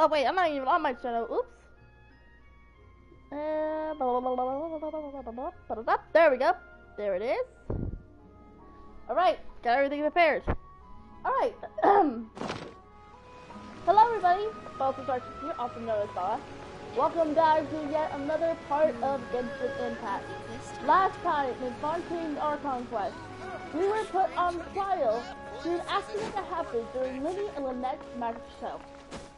Oh wait, I'm not even on my channel. Oops. There we go. There it is. Alright, got everything prepared. Alright. Hello everybody, Silverstar2 here, also known as Bella. Welcome guys to yet another part of Genshin Impact. Last time in Fontaine's Archon quest, we were put on trial through an accident that happened during Lyney and Lynette's magic show.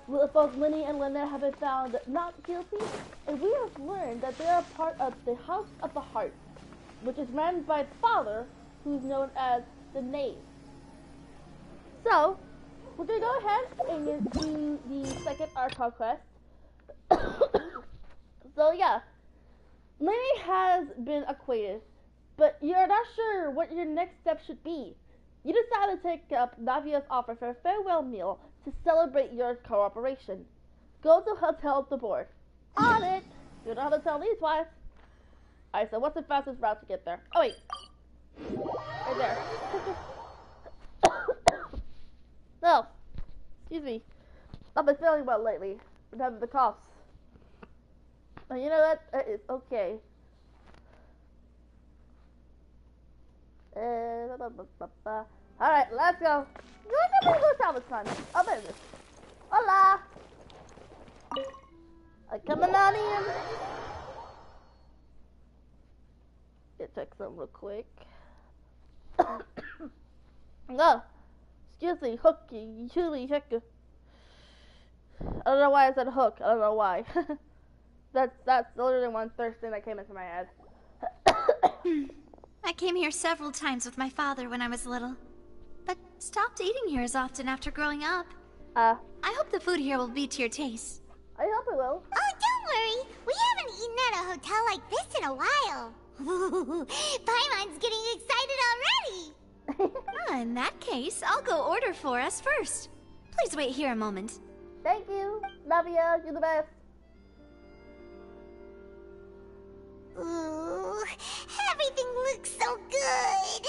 Both Lyney and Lynette have been found not guilty, and we have learned that they are part of the House of the Heart, which is ran by its father, who's known as the Knave. So, we're going to go ahead and do the second Archon quest. So yeah, Lyney has been acquainted, but you're not sure what your next step should be. You decide to take up Navia's offer for a farewell meal to celebrate your cooperation. Go to Hotel the Board. On it! You don't have to tell me twice. Alright, so what's the fastest route to get there? Oh wait. Right there. No. Excuse me. I've been feeling well lately. I'm having the coughs. But you know what? It's okay. Alright, let's go. Let's go to this time. Oh, there it is. Hola! Coming on in. Get check some real quick. No. Excuse me, hooky, chili, hooky. I don't know why I said hook. I don't know why. That's literally one first thing that came into my head. I came here several times with my father when I was little, but stopped eating here as often after growing up. I hope the food here will be to your taste. I hope it will. Oh, don't worry. We haven't eaten at a hotel like this in a while. Paimon's getting excited already. In that case, I'll go order for us first. Please wait here a moment. Thank you. Navia, you're the best. Ooh, everything looks so good.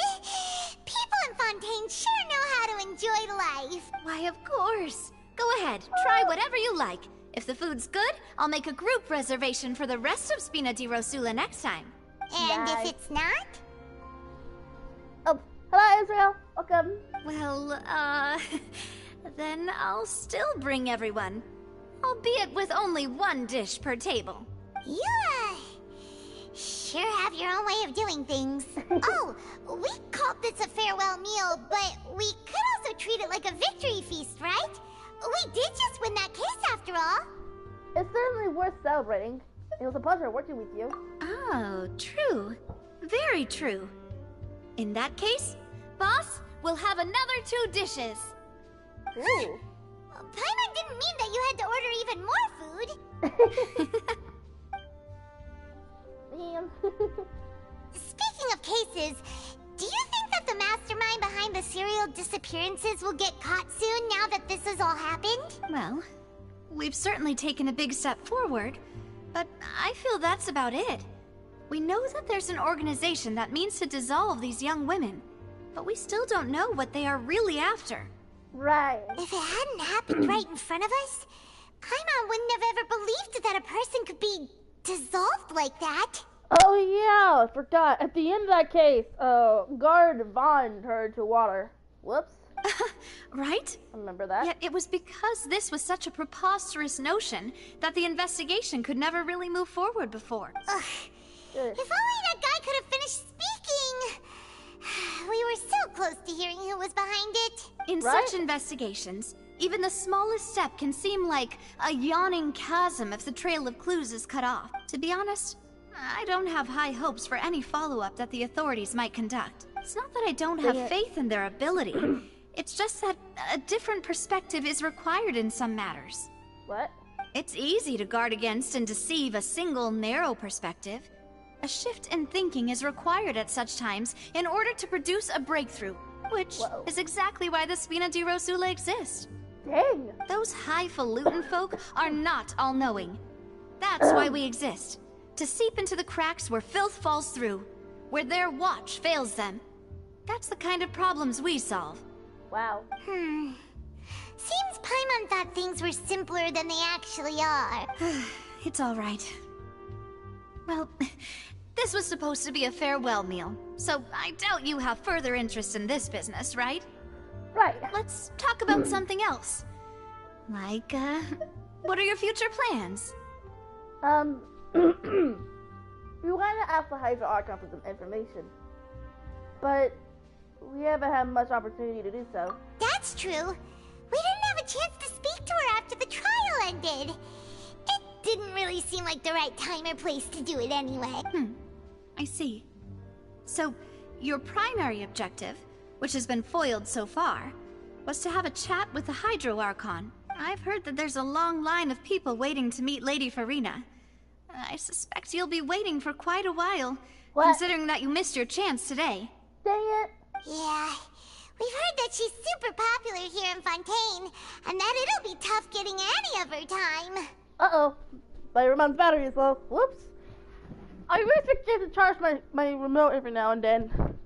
People in Fontaine sure know how to enjoy life. Why, of course. Go ahead, try whatever you like. If the food's good, I'll make a group reservation for the rest of Spina di Rosula next time. And Nice. if it's not? Oh, hello Israel. Welcome. Well, then I'll still bring everyone. Albeit with only one dish per table. You, sure have your own way of doing things. Oh, we called this a farewell meal, but we could also treat it like a victory feast, right? We did just win that case after all. It's certainly worth celebrating. It was a pleasure working with you. Oh, true. Very true. In that case, boss, we'll have another 2 dishes. Ooh. Paimon didn't mean that you had to order even more food. Damn. Speaking of cases, do you think that the mastermind behind the serial disappearances will get caught soon now that this has all happened? Well, we've certainly taken a big step forward, but I feel that's about it. We know that there's an organization that means to dissolve these young women, but we still don't know what they are really after. Right. If it hadn't happened right in front of us, Paimon wouldn't have ever believed that a person could be dissolved like that. Oh yeah, I forgot. At the end of that case, guard Vaughn turned to water. Whoops. Right? I remember that. Yet it was because this was such a preposterous notion that the investigation could never really move forward before. Ugh. If only that guy could have finished speaking. We were so close to hearing who was behind it. In Right? such investigations, even the smallest step can seem like a yawning chasm if the trail of clues is cut off. To be honest, I don't have high hopes for any follow-up that the authorities might conduct. It's not that I don't have faith in their ability. It's just that a different perspective is required in some matters. What? It's easy to guard against and deceive a single narrow perspective. A shift in thinking is required at such times in order to produce a breakthrough, which Whoa. is exactly why the Spina di Rosula exists. Dang. Those highfalutin folk are not all-knowing. That's why we exist. To seep into the cracks where filth falls through, where their watch fails them. That's the kind of problems we solve. Wow. Seems Paimon thought things were simply simpler than they actually are. It's all right. Well, this was supposed to be a farewell meal, so I doubt you have further interest in this business, right? Right. Let's talk about something else. Like, what are your future plans? We wanted to ask the Hydra Archon for some information, but we haven't had much opportunity to do so. That's true. We didn't have a chance to speak to her after the trial ended. It didn't really seem like the right time or place to do it anyway. I see. So, your primary objective, which has been foiled so far, was to have a chat with the Hydro Archon. I've heard that there's a long line of people waiting to meet Lady Farina. I suspect you'll be waiting for quite a while, considering that you missed your chance today. Dang it! Yeah, we've heard that she's super popular here in Fontaine, and that it'll be tough getting any of her time. Uh-oh. My remote's battery is low. Whoops. I really forget to charge my remote every now and then.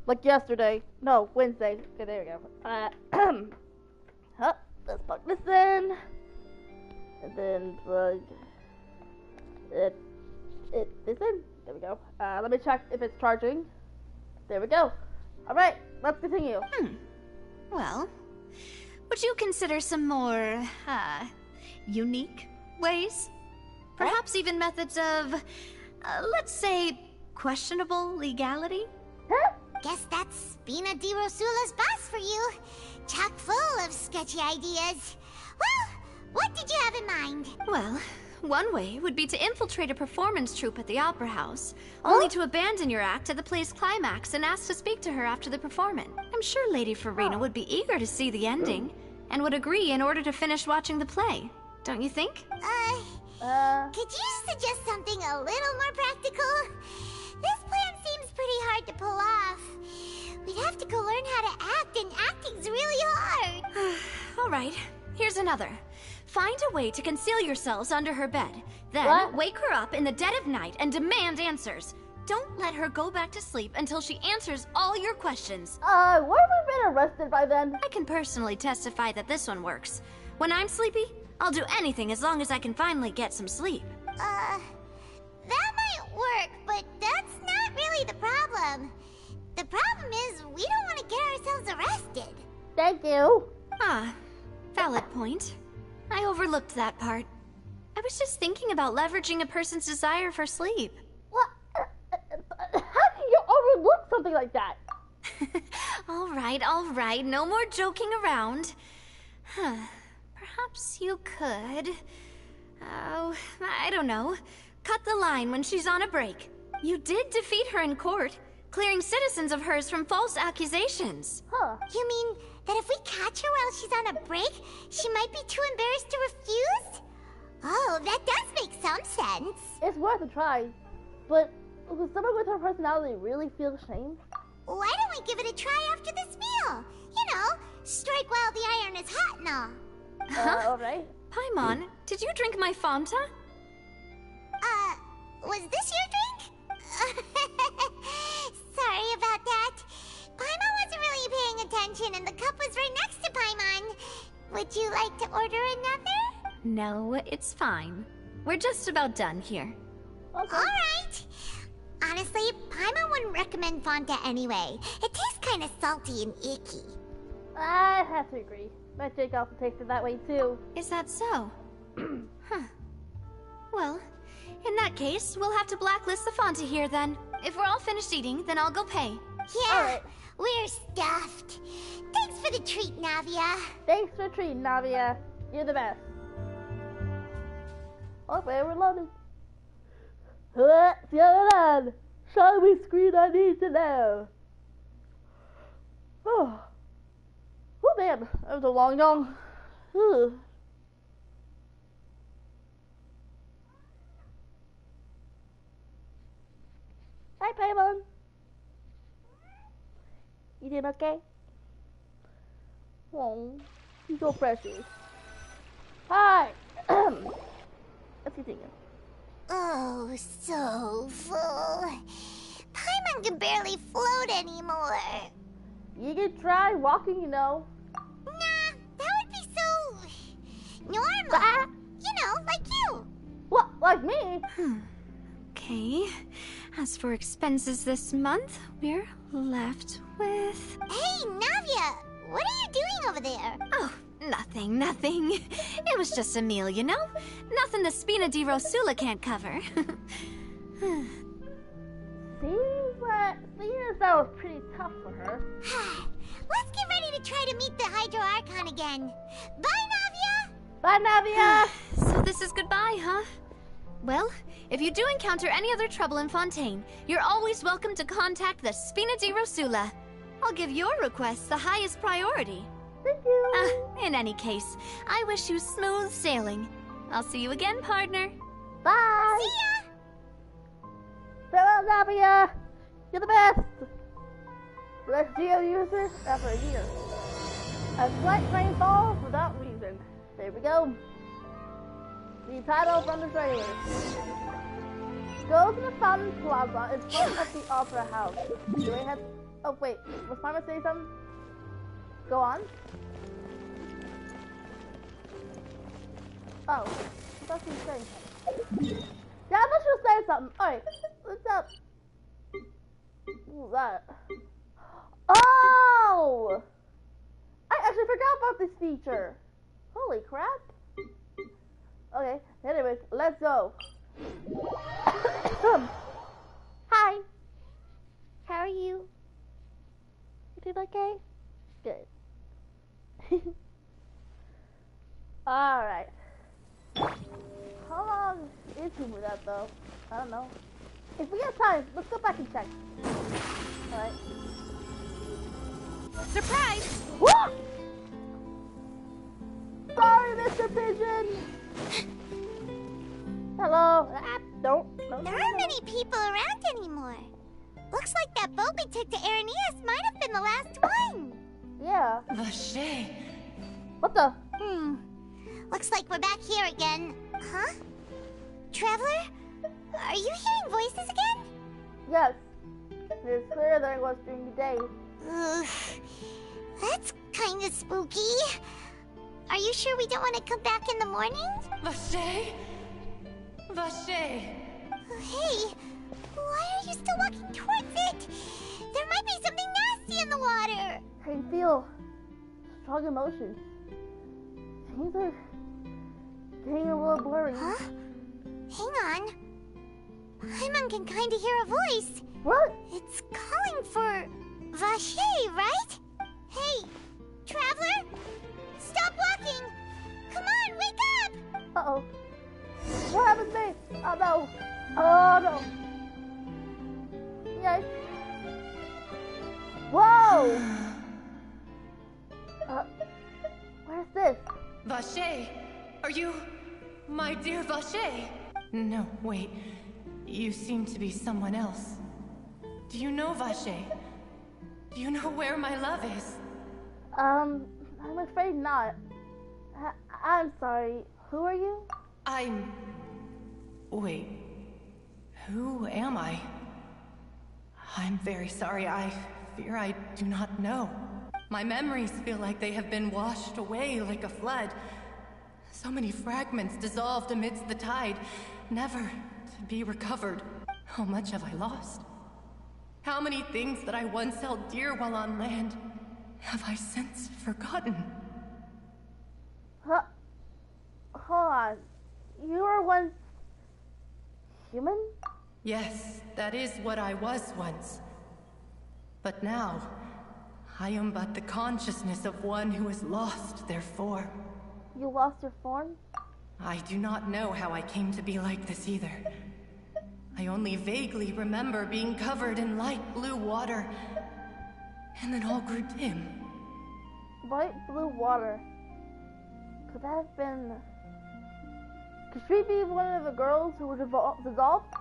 Like yesterday. No, Wednesday. Okay, there we go. Let's plug this in. And then plug this in. There we go. Let me check if it's charging. There we go. Alright, let's continue. Well, would you consider some more, unique ways? Perhaps even methods of, let's say, questionable legality? Huh? Guess that's Spina di Rosula's boss for you. Chock full of sketchy ideas. Well, what did you have in mind? Well, one way would be to infiltrate a performance troupe at the Opera House, only to abandon your act at the play's climax and ask to speak to her after the performance. I'm sure Lady Farina would be eager to see the ending, and would agree in order to finish watching the play. Don't you think? Could you suggest something a little more practical? This plan seems pretty hard to pull off. We'd have to go learn how to act, and acting's really hard. All right, here's another. Find a way to conceal yourselves under her bed. Then wake her up in the dead of night and demand answers. Don't let her go back to sleep until she answers all your questions. What if we've been arrested by then? I can personally testify that this one works. When I'm sleepy, I'll do anything as long as I can finally get some sleep. That might work, but that's not really the problem. The problem is we don't want to get ourselves arrested. Thank you. Ah, valid point. I overlooked that part. I was just thinking about leveraging a person's desire for sleep. What? How can you overlook something like that? All right, no more joking around. Perhaps you could... Oh, I don't know. Cut the line when she's on a break. You did defeat her in court, clearing citizens of hers from false accusations. Huh. You mean that if we catch her while she's on a break, she might be too embarrassed to refuse? Oh, that does make some sense. It's worth a try. But would someone with her personality really feel shame? Why don't we give it a try after this meal? You know, strike while the iron is hot and all. Alright. Paimon, did you drink my Fanta? Was this your drink? Sorry about that. Paimon wasn't really paying attention and the cup was right next to Paimon. Would you like to order another? No, it's fine. We're just about done here. Okay. Alright. Honestly, Paimon wouldn't recommend Fanta anyway. It tastes kind of salty and icky. I have to agree. My Jake also tasted that way too. Is that so? Huh. Well, in that case, we'll have to blacklist the Fanta here then. If we're all finished eating, then I'll go pay. Yeah, Alright. we're stuffed. Thanks for the treat, Navia. Thanks for treating, Navia. You're the best. Okay, we're loaded. Let's get it on. Show me screen I need to know. Oh. Oh man, that was a long yawn. Hi, Paimon. You doing okay? Oh, you're so precious. Hi. Let's continue. Oh, so full. Paimon can barely float anymore. You can try walking, you know. Nah, that would be so... normal. Like me? Okay. As for expenses this month, we're left with... Hey, Navia! What are you doing over there? Oh, nothing. It was just a meal, you know? Nothing the Spina di Rosula can't cover. Seems that was pretty tough for her. Let's get ready to try to meet the Hydro Archon again. Bye, Navia! Bye, Navia! So this is goodbye, huh? Well, if you do encounter any other trouble in Fontaine, you're always welcome to contact the Spina di Rosula. I'll give your requests the highest priority. Thank you. In any case, I wish you smooth sailing. I'll see you again, partner. Bye! See ya! Farewell, Navia! You're the best! Let's geo user after a year. A slight rainfall without reason. There we go. The title from the trailer. Go to the Fountain Plaza in front of the Opera House. Do I have... Oh wait, was Simon saying something? Go on. Oh, I thought she was saying something. Yeah, I thought she was saying something. Alright, what's up? What's that? Oh! I actually forgot about this feature. Holy crap. Okay, anyways, let's go. Hi. How are you? You doing okay? Good. Alright. How long is he with that though? I don't know. If we have time, let's go back and check. Alright. Surprise! Whoa! Sorry, Mr. Pigeon! Hello. Don't. There aren't many people around anymore. Looks like that boat we took to Araneas might have been the last one. Yeah. Vache. What the? Looks like we're back here again. Huh? Traveler? Are you hearing voices again? Yes. It's clearer than it was during the day. Ugh. That's kind of spooky. Are you sure we don't want to come back in the morning? Vache? Vache. Hey, why are you still walking towards it? There might be something nasty in the water. I can feel strong emotions. Things are getting a little blurry. Huh? Hang on. Paimon can kind of hear a voice. What? It's calling for Vache, right? Hey, traveler! Stop walking! Come on, wake up! Uh-oh. What happened to me? Oh no. Oh no. Yikes. Whoa! Where's this? Vache. Are you my dear Vache? No, wait. You seem to be someone else. Do you know Vache? Do you know where my love is? I'm afraid not. I'm sorry. Who are you? Wait. Who am I? I'm very sorry. I fear I do not know. My memories feel like they have been washed away like a flood. So many fragments dissolved amidst the tide, never to be recovered. How much have I lost? How many things that I once held dear while on land have I since forgotten? Huh? Hold on. You were once human? Yes, that is what I was once. But now, I am but the consciousness of one who has lost their form. You lost your form? I do not know how I came to be like this either. I only vaguely remember being covered in light blue water, and then all grew dim. Light blue water. Could that have been... Could she be one of the girls who were dissolved?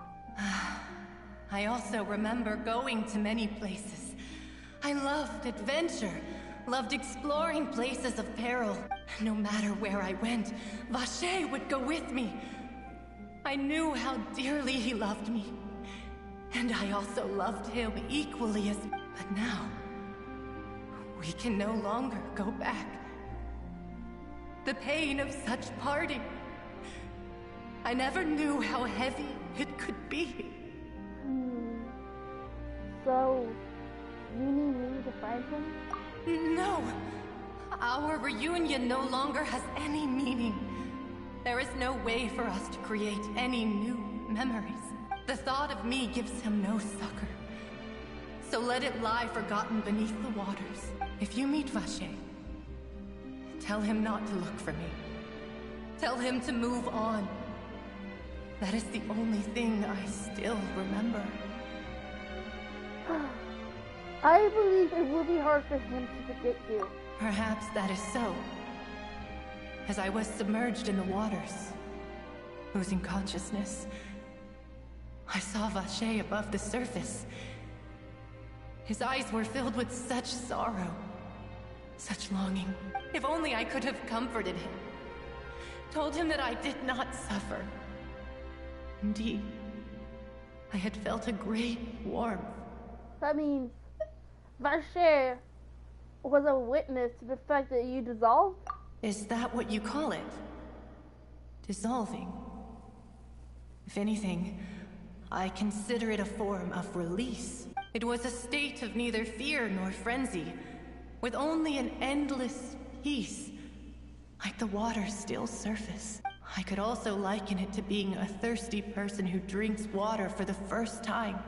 I also remember going to many places. I loved adventure, loved exploring places of peril. No matter where I went, Vache would go with me. I knew how dearly he loved me. And I also loved him equally as... But now, we can no longer go back. The pain of such parting I never knew how heavy it could be. So, you need me to find him? No. Our reunion no longer has any meaning. There is no way for us to create any new memories. The thought of me gives him no succor. So let it lie forgotten beneath the waters. If you meet Vache, tell him not to look for me. Tell him to move on. That is the only thing I still remember. I believe it will be hard for him to forget you. Perhaps that is so. As I was submerged in the waters, losing consciousness, I saw Vache above the surface. His eyes were filled with such sorrow, such longing. If only I could have comforted him, told him that I did not suffer. Indeed, I had felt a great warmth. That means Vache was a witness to the fact that you dissolved? Is that what you call it? Dissolving? If anything, I consider it a form of release. It was a state of neither fear nor frenzy, with only an endless peace, like the water's still surface. I could also liken it to being a thirsty person who drinks water for the first time,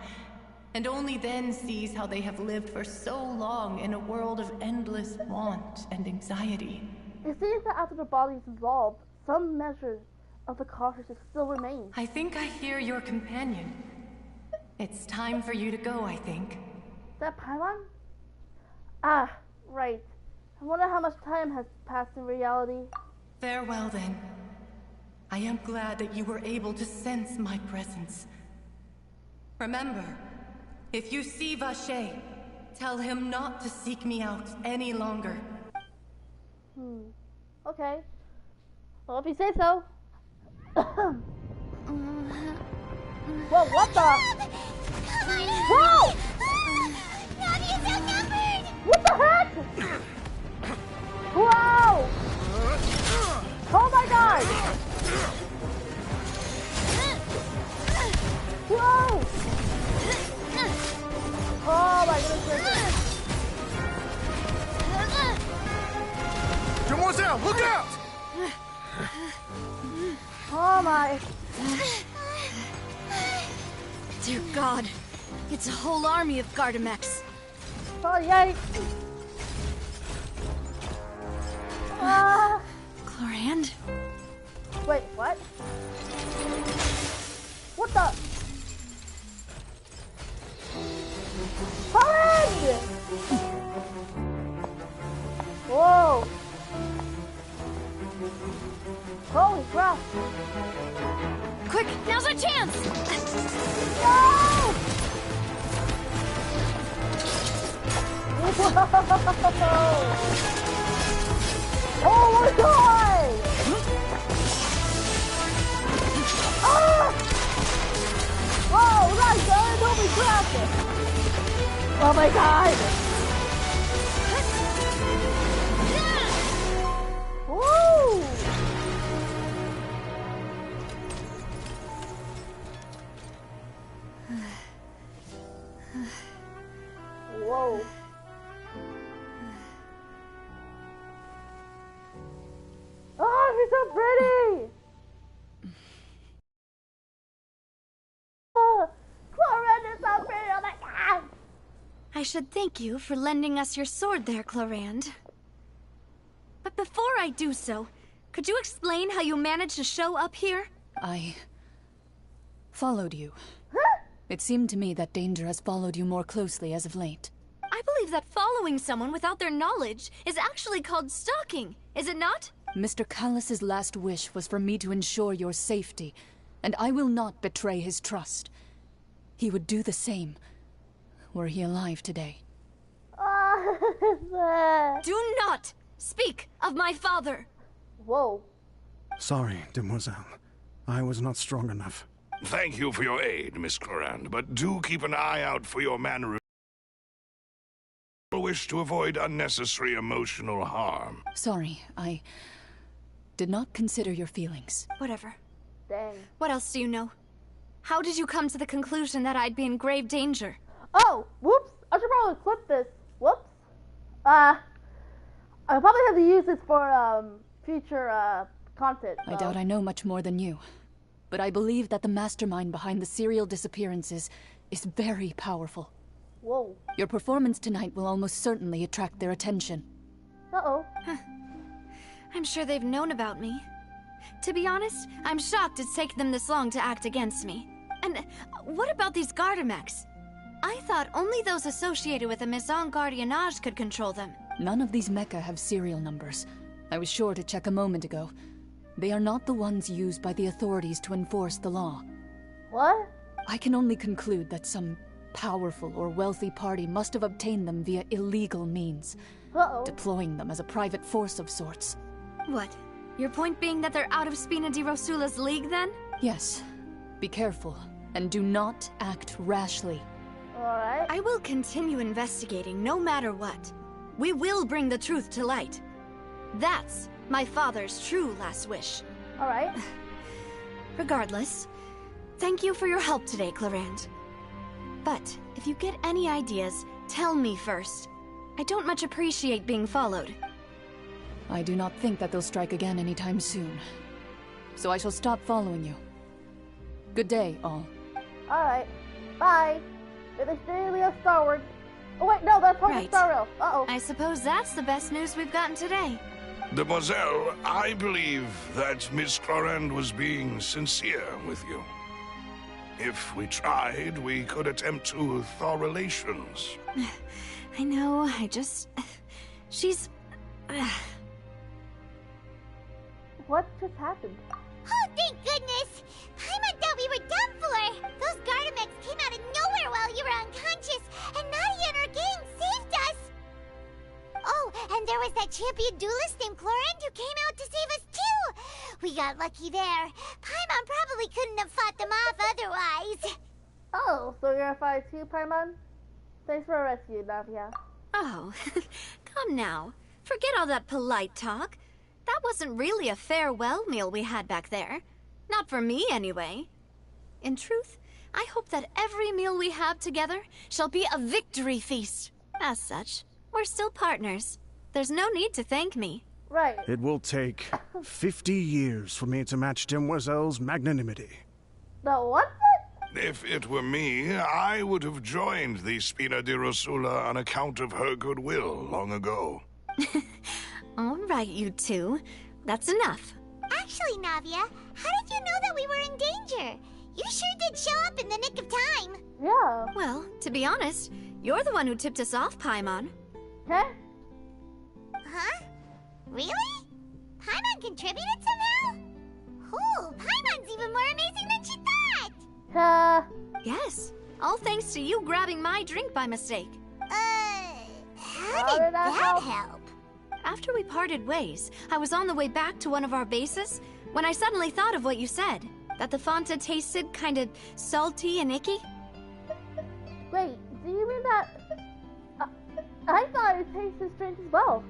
and only then sees how they have lived for so long in a world of endless want and anxiety. It seems that after the body is dissolved, some measures of the consciousness still remain. I think I hear your companion. It's time for you to go, I think. That pylon? Ah, right. I wonder how much time has passed in reality. Farewell, then. I am glad that you were able to sense my presence. Remember, if you see Vache, tell him not to seek me out any longer. Okay. Well, if you say so. Whoa, what the? Whoa! Navia's outnumbered! What the heck? Whoa! Oh my god! Whoa! Oh my goodness. Demoiselle, look out! Oh my. Dear God, it's a whole army of Gardamex. Oh yikes. Ah. Clorand? Wait, what? What the? Hurry! Whoa! Holy crap! Quick, now's our chance! No! Whoa! Oh my god! Ah! Whoa, that's good! Holy crap! Oh my god! Woo! Whoa. Oh, she's so pretty! Oh, Clorand is so pretty! Oh my god! I should thank you for lending us your sword there, Clorand. But before I do so, could you explain how you managed to show up here? I followed you. Huh? It seemed to me that danger has followed you more closely as of late. I believe that following someone without their knowledge is actually called stalking, is it not? Mr. Callus's last wish was for me to ensure your safety, and I will not betray his trust. He would do the same, were he alive today. Do not speak of my father! Whoa. Sorry, Demoiselle. I was not strong enough. Thank you for your aid, Miss Clorand, but do keep an eye out for your mannerisms. I wish to avoid unnecessary emotional harm. Sorry, I did not consider your feelings. Whatever. Dang. What else do you know? How did you come to the conclusion that I'd be in grave danger? Oh, whoops. I should probably clip this. Whoops. I probably have to use this for, future, content. So. I doubt I know much more than you. But I believe that the mastermind behind the serial disappearances is very powerful. Whoa. Your performance tonight will almost certainly attract their attention. Uh-oh. I'm sure they've known about me. To be honest, I'm shocked it's taken them this long to act against me. And what about these Gardamex? I thought only those associated with the Maison Gardiennage could control them. None of these mecha have serial numbers. I was sure to check a moment ago. They are not the ones used by the authorities to enforce the law. What? I can only conclude that some powerful or wealthy party must have obtained them via illegal means, deploying them as a private force of sorts. What? Your point being that they're out of Spina di Rosula's league, then? Yes. Be careful, and do not act rashly. Alright. I will continue investigating no matter what. We will bring the truth to light. That's my father's true last wish. Alright. Regardless, thank you for your help today, Clarand. But if you get any ideas, tell me first. I don't much appreciate being followed. I do not think that they'll strike again anytime soon. So I shall stop following you. Good day, all. Alright. Bye. May they stay Leo Star Wars. Oh wait, no, that's part of Star Rail. Uh-oh. I suppose that's the best news we've gotten today. Demoiselle, I believe that Miss Clarand was being sincere with you. If we tried, we could attempt to thaw relations. I know, she's... What just happened? Oh, thank goodness! Paimon thought we were done for! Those Gardamex came out of nowhere while you were unconscious, and Nadia and her gang saved us! Oh, and there was that champion duelist named Clarand who came out to save us too! We got lucky there. Paimon probably couldn't have fought them off otherwise. Oh, so you're gonna fight too, Paimon? Thanks for the rescue, Navia. Oh, come now. Forget all that polite talk. That wasn't really a farewell meal we had back there. Not for me, anyway. In truth, I hope that every meal we have together shall be a victory feast. As such, we're still partners. There's no need to thank me. Right. It will take 50 years for me to match Demoiselle's magnanimity. The what? If it were me, I would have joined the Spina di Rosula on account of her goodwill long ago. All right, you two. That's enough. Actually, Navia, how did you know that we were in danger? You sure did show up in the nick of time. Yeah. Well, to be honest, you're the one who tipped us off, Paimon. Huh? Huh? Really? Paimon contributed somehow? Ooh, Paimon's even more amazing than she thought! Yes. All thanks to you grabbing my drink by mistake. How did that help? After we parted ways, I was on the way back to one of our bases when I suddenly thought of what you said. That the Fanta tasted kind of salty and icky. Wait, do you mean that... I thought it tasted strange as well.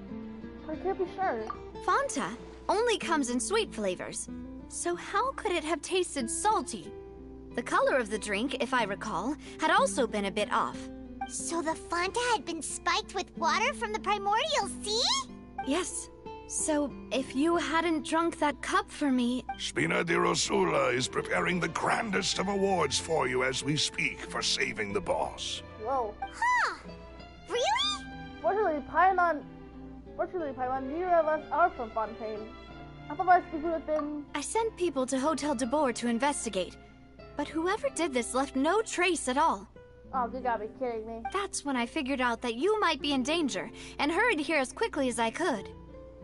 I can't be sure. Fanta only comes in sweet flavors. So how could it have tasted salty? The color of the drink, if I recall, had also been a bit off. So the Fanta had been spiked with water from the primordial sea? Yes. So, if you hadn't drunk that cup for me... Spina di Rosula is preparing the grandest of awards for you as we speak for saving the boss. Whoa. Huh. Really? Fortunately, Paimon, neither of us are from Fontaine. Otherwise, we would have been... I sent people to Hotel de Boer to investigate. But whoever did this left no trace at all. Oh, you gotta be kidding me. That's when I figured out that you might be in danger, and hurried here as quickly as I could.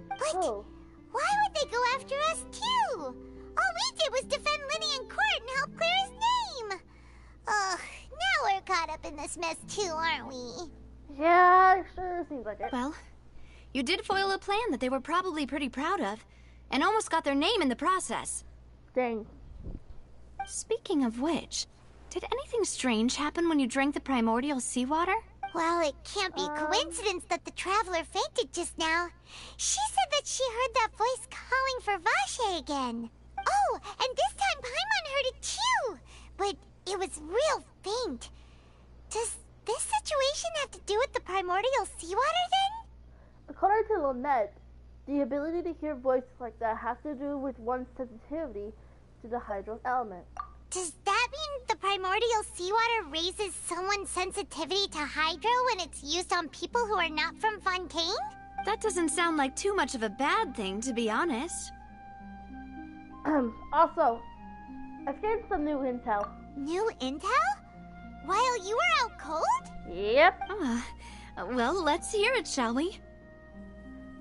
But why would they go after us too? All we did was defend Linny in court and help clear his name. Ugh, now we're caught up in this mess too, aren't we? Yeah, sure seems like it. Well, you did foil a plan that they were probably pretty proud of, and almost got their name in the process. Dang. Speaking of which, did anything strange happen when you drank the primordial seawater? Well, it can't be coincidence that the traveler fainted just now. She said that she heard that voice calling for Vache again. Oh, and this time heard it too, but it was real faint. Does this situation have to do with the primordial seawater then? According to Lynette, the ability to hear voices like that has to do with one's sensitivity to the hydro element. Does that mean the primordial seawater raises someone's sensitivity to hydro when it's used on people who are not from Fontaine? That doesn't sound like too much of a bad thing, to be honest. Also, I've gained some new intel. New intel? While you were out cold? Yep. Well, let's hear it, shall we?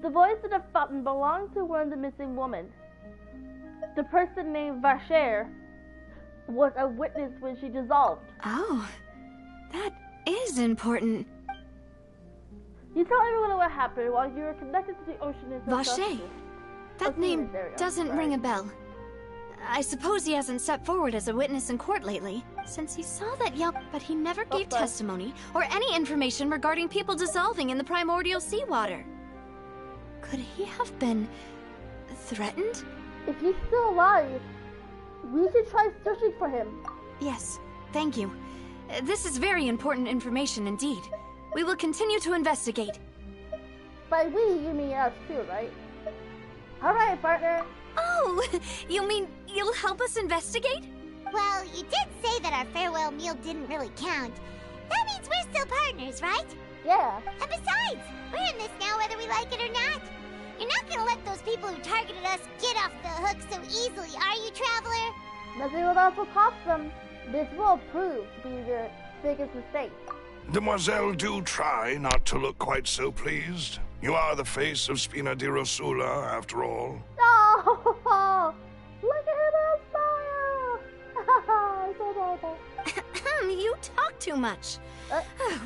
The voice in the fountain belonged to one of the missing women. The person named Vacher was a witness when she dissolved. Oh, that is important. You tell everyone what happened while you were connected to the ocean in Vacher. That name doesn't ring a bell. I suppose he hasn't stepped forward as a witness in court lately, since he saw that young, but he never gave testimony or any information regarding people dissolving in the primordial seawater. Could he have been threatened? If he's still alive, we should try searching for him. Yes, thank you. This is very important information indeed. We will continue to investigate. By we, you mean us too, right? Alright, partner. Oh, you mean you'll help us investigate? Well, you did say that our farewell meal didn't really count. That means we're still partners, right? Yeah. And besides, we're in this now whether we like it or not. You're not gonna let those people who targeted us get off the hook so easily, are you, Traveler? Nothing will also cost them. This will prove to be their biggest mistake. Demoiselle, do try not to look quite so pleased. You are the face of Spina di Rosula, after all. Oh, look at him on fire! So adorable. You talk too much.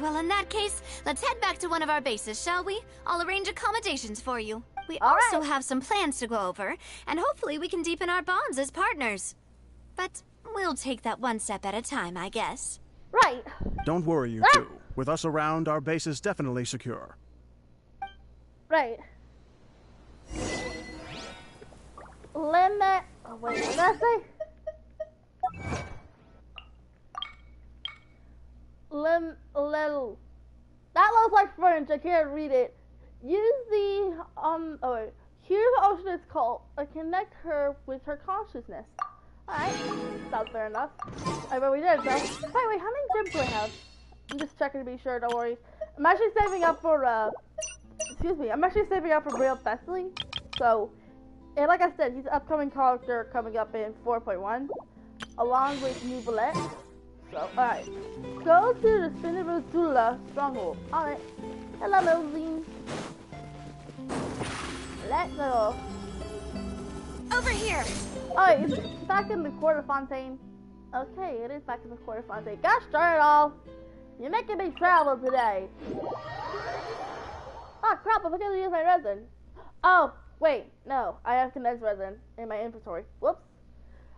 Well, in that case, let's head back to one of our bases, shall we? I'll arrange accommodations for you. We also have some plans to go over, and hopefully we can deepen our bonds as partners. But we'll take that one step at a time, I guess. Right. Don't worry, you two. With us around, our base is definitely secure. Right. Limit. Oh, wait, what did I say? That looks like French. I can't read it. Use the here's the ocean is called. Connect her with her consciousness. Alright, sounds fair enough. Alright, but we did though. Hey, wait, how many gems do I have? I'm just checking to be sure. Don't worry. I'm actually saving up for excuse me. I'm actually saving up for Real Thessaly. So, and like I said, he's an upcoming character coming up in 4.1, along with New Bullet. So, alright. Go to the Silverstar2 stronghold. Alright. Hello, Mosine. Let's go. Over here. Oh, it's back in the Court of Fontaine. Okay, it is back in the Court of Fontaine. Gosh darn it all. You're making me travel today. Oh crap, I forgot to use my resin. Oh, wait, no. I have condensed resin in my inventory. Whoops.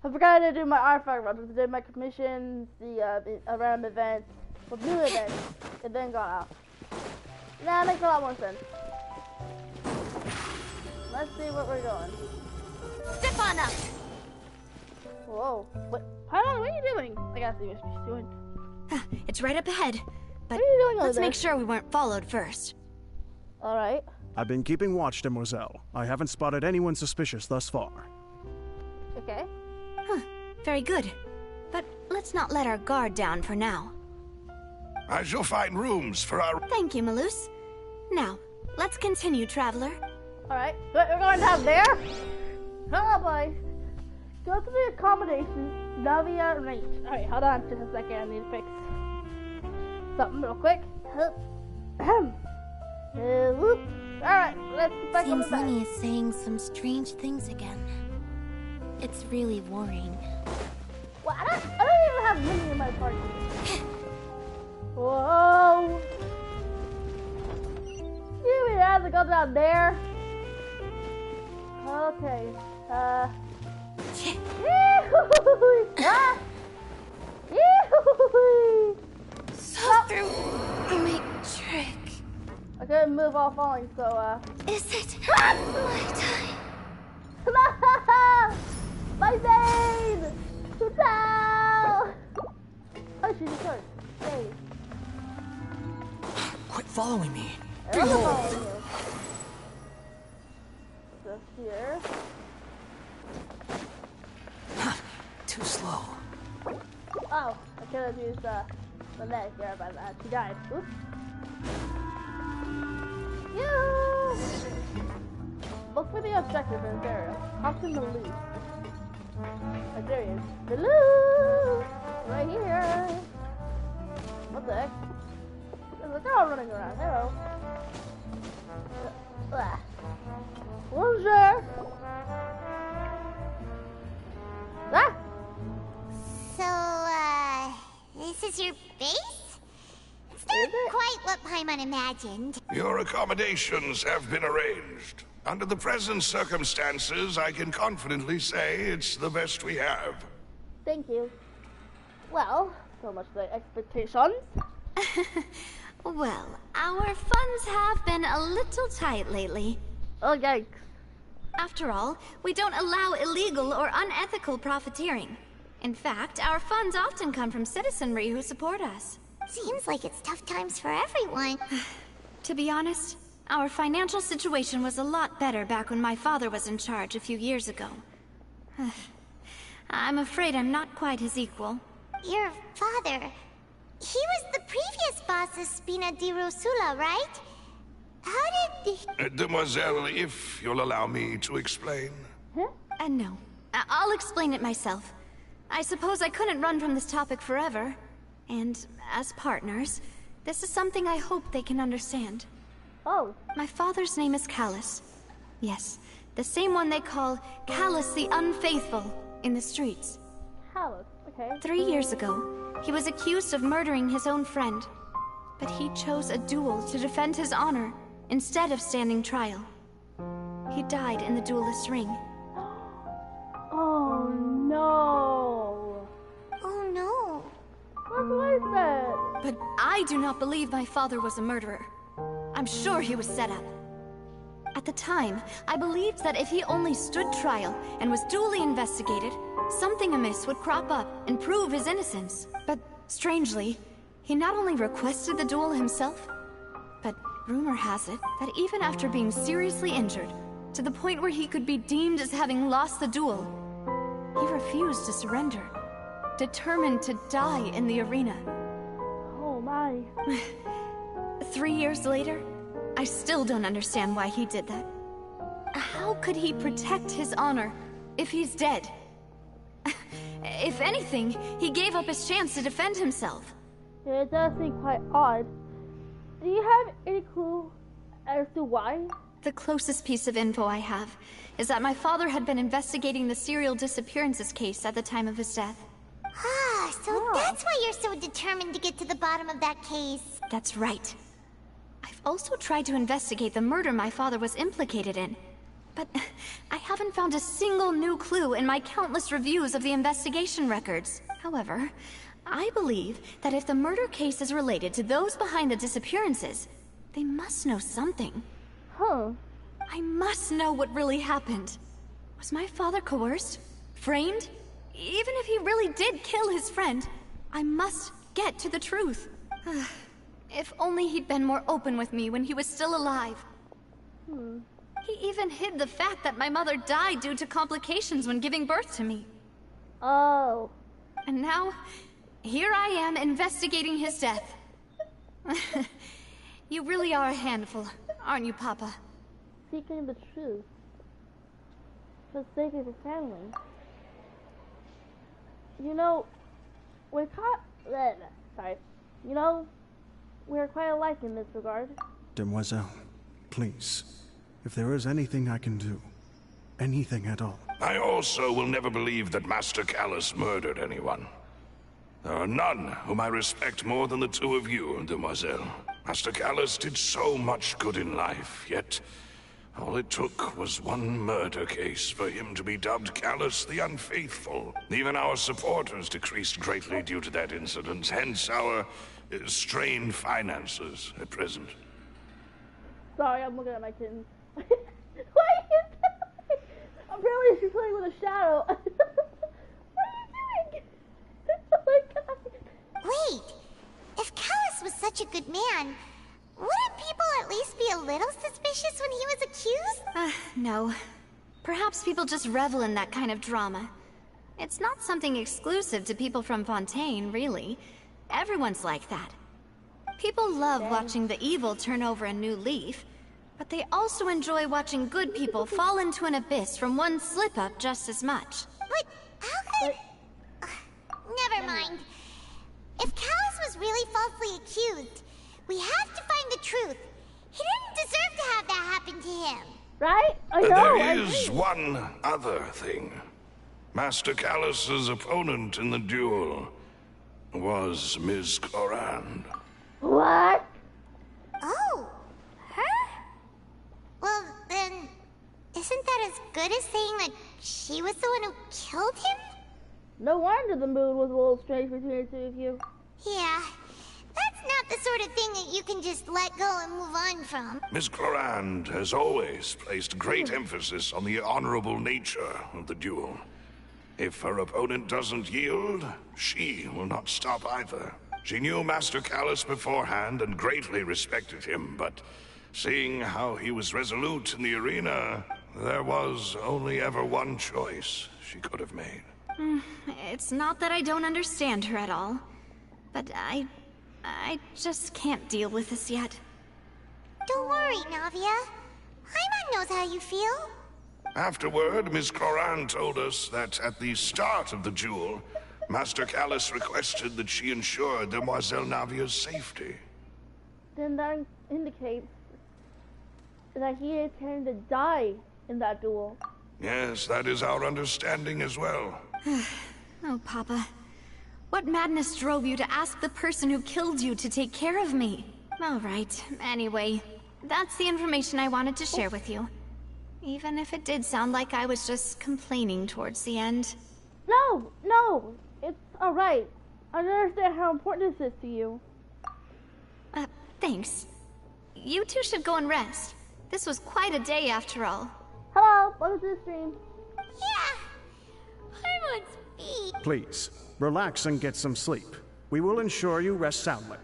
I forgot to do my artifact runs. I did my commissions, the random events, with new events, and then got off. Now that makes a lot more sense. Let's see what we're doing. Step on up. Whoa. What? Hold on, what are you doing? I gotta see what she's doing. It's right up ahead. But what are you doing over let's there? make sure we weren't followed first. Alright. I've been keeping watch, Demoiselle. I haven't spotted anyone suspicious thus far. Okay. Huh. Very good. But let's not let our guard down for now. I shall find rooms for our... Thank you, Malus. Now, let's continue, Traveler. Alright. We're going down there? Hello, boys. Go to the accommodations, Navia range. Alright, hold on just a second. I need to fix something real quick. Alright, let's get back on the Seems bed. Lenny is saying some strange things again. It's really worrying. Well, I don't even have Minnie in my party. Whoa. You mean I have to go down there? Okay. Saw through my trick. I couldn't move while falling, so Is it my time? My Zane! To die! she's a church. Hey. Quit following me. I'm following you. Just here. Too slow. Oh, I could have used the net here, but she died. Oops. Yeah. Look for the objective in this area. Hop in the loop. Right, there he is. The loop! Right here. What the heck? There's a girl running around. Hello. Bonjour. Ah! So, this is your base? It's not quite what Paimon imagined. Your accommodations have been arranged. Under the present circumstances, I can confidently say it's the best we have. Thank you. Well, so much for the expectations. Well, our funds have been a little tight lately. Oh, yikes. After all, we don't allow illegal or unethical profiteering. In fact, our funds often come from citizenry who support us. Seems like it's tough times for everyone. To be honest, our financial situation was a lot better back when my father was in charge a few years ago. I'm afraid I'm not quite his equal. Your father... He was the previous boss of Spina di Rosula, right? How did... Demoiselle, if you'll allow me to explain. No. I'll explain it myself. I suppose I couldn't run from this topic forever. And as partners, this is something I hope they can understand. Oh. My father's name is Callus. Yes, the same one they call Callus the Unfaithful in the streets. Callus, okay. 3 years ago, he was accused of murdering his own friend. But he chose a duel to defend his honor instead of standing trial. He died in the duelist's ring. Oh no! Oh no! That's what I said! But I do not believe my father was a murderer. I'm sure he was set up. At the time, I believed that if he only stood trial and was duly investigated, something amiss would crop up and prove his innocence. But strangely, he not only requested the duel himself, but rumor has it that even after being seriously injured, to the point where he could be deemed as having lost the duel, he refused to surrender, determined to die in the arena. Oh my. 3 years later, I still don't understand why he did that. How could he protect his honor if he's dead? If anything, he gave up his chance to defend himself. It does seem quite odd. Do you have any clue as to why? The closest piece of info I have is that my father had been investigating the serial disappearances case at the time of his death. Ah, so that's why you're so determined to get to the bottom of that case. That's right. I've also tried to investigate the murder my father was implicated in, but I haven't found a single new clue in my countless reviews of the investigation records. However, I believe that if the murder case is related to those behind the disappearances, they must know something. Huh. I must know what really happened. Was my father coerced? Framed? Even if he really did kill his friend, I must get to the truth. If only he'd been more open with me when he was still alive. He even hid the fact that my mother died due to complications when giving birth to me. Oh. And now, here I am investigating his death. You really are a handful, aren't you, Papa? Seeking the truth. For the sake of your family. You know, we're we're quite alike in this regard. Demoiselle, please, if there is anything I can do, anything at all. I also will never believe that Master Callus murdered anyone. There are none whom I respect more than the two of you, Demoiselle. Master Callus did so much good in life, yet all it took was one murder case for him to be dubbed Callus the Unfaithful. Even our supporters decreased greatly due to that incident, hence our strained finances at present. Sorry, I'm looking at my kitten. Why are you doing? Apparently she's playing with a shadow. What are you doing? Oh my god. Wait, good man, wouldn't people at least be a little suspicious when he was accused? No. Perhaps people just revel in that kind of drama. It's not something exclusive to people from Fontaine, really. Everyone's like that. People love watching the evil turn over a new leaf, but they also enjoy watching good people fall into an abyss from one slip-up just as much. But how could... Never mind. If Callus was really falsely accused, we have to find the truth. He didn't deserve to have that happen to him. Right? I know. There is one other thing. Master Callus's opponent in the duel was Ms. Clorand. What? Oh, her? Well, then, isn't that as good as saying that she was the one who killed him? No wonder the mood was a little strange between the two of you. Yeah, that's not the sort of thing that you can just let go and move on from. Ms. Clorand has always placed great emphasis on the honorable nature of the duel. If her opponent doesn't yield, she will not stop either. She knew Master Callus beforehand and greatly respected him, but seeing how he was resolute in the arena, there was only ever one choice she could have made. It's not that I don't understand her at all, but I just can't deal with this yet. Don't worry, Navia. Paimon knows how you feel. Afterward, Ms. Clorand told us that at the start of the duel, Master Callus requested that she ensure Demoiselle Navia's safety. Then that indicates that he intended to die in that duel. Yes, that is our understanding as well. Oh, Papa. What madness drove you to ask the person who killed you to take care of me? All right, anyway, that's the information I wanted to share with you. Even if it did sound like I was just complaining towards the end. No, it's alright. I understand how important this is to you. Thanks. You two should go and rest. This was quite a day after all. Hello, welcome to the stream. Yeah, Paimon's feet. Please, relax and get some sleep. We will ensure you rest soundly.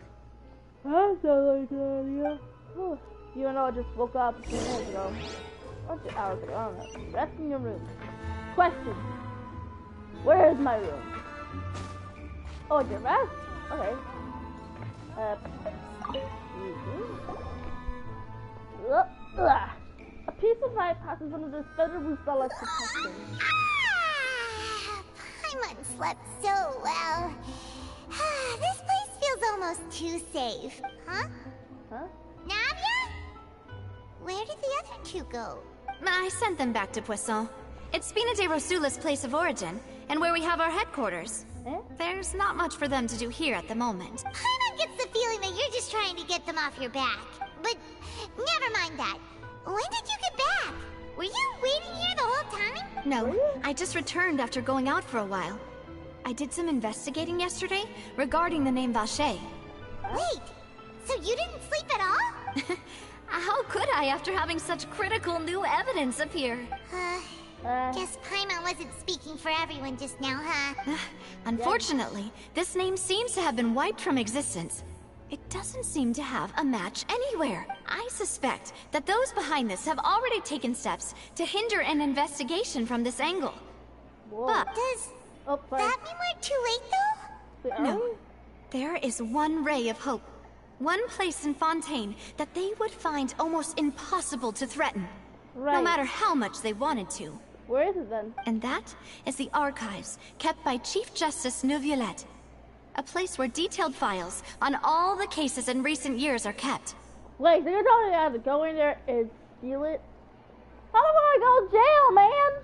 That sounds like an idea. You and I just woke up a few minutes ago. Or 2 hours ago, I don't know. Rest in your room. Question. Where is my room? Oh, your rest? Okay. A piece of light passes under the feather roof Bella's protection. Paimon slept so well. This place feels almost too safe. Huh? Navia? Where did the other two go? I sent them back to Poisson. It's Spina de Rosula's place of origin, and where we have our headquarters. There's not much for them to do here at the moment. Paimon gets the feeling that you're just trying to get them off your back. But never mind that. When did you get back? Were you waiting here the whole time? No, I just returned after going out for a while. I did some investigating yesterday regarding the name Vacher. Wait, so you didn't sleep at all? How could I after having such critical new evidence appear? Guess Paimon wasn't speaking for everyone just now, huh? Unfortunately, this name seems to have been wiped from existence. It doesn't seem to have a match anywhere. I suspect that those behind this have already taken steps to hinder an investigation from this angle. But does that mean we're too late, though? No. There is one ray of hope. One place in Fontaine that they would find almost impossible to threaten. No matter how much they wanted to. Where is it then? And that is the archives kept by Chief Justice Neuvillette. A place where detailed files on all the cases in recent years are kept. Wait, so you're telling me I have to go in there and steal it? I don't want to go to jail, man!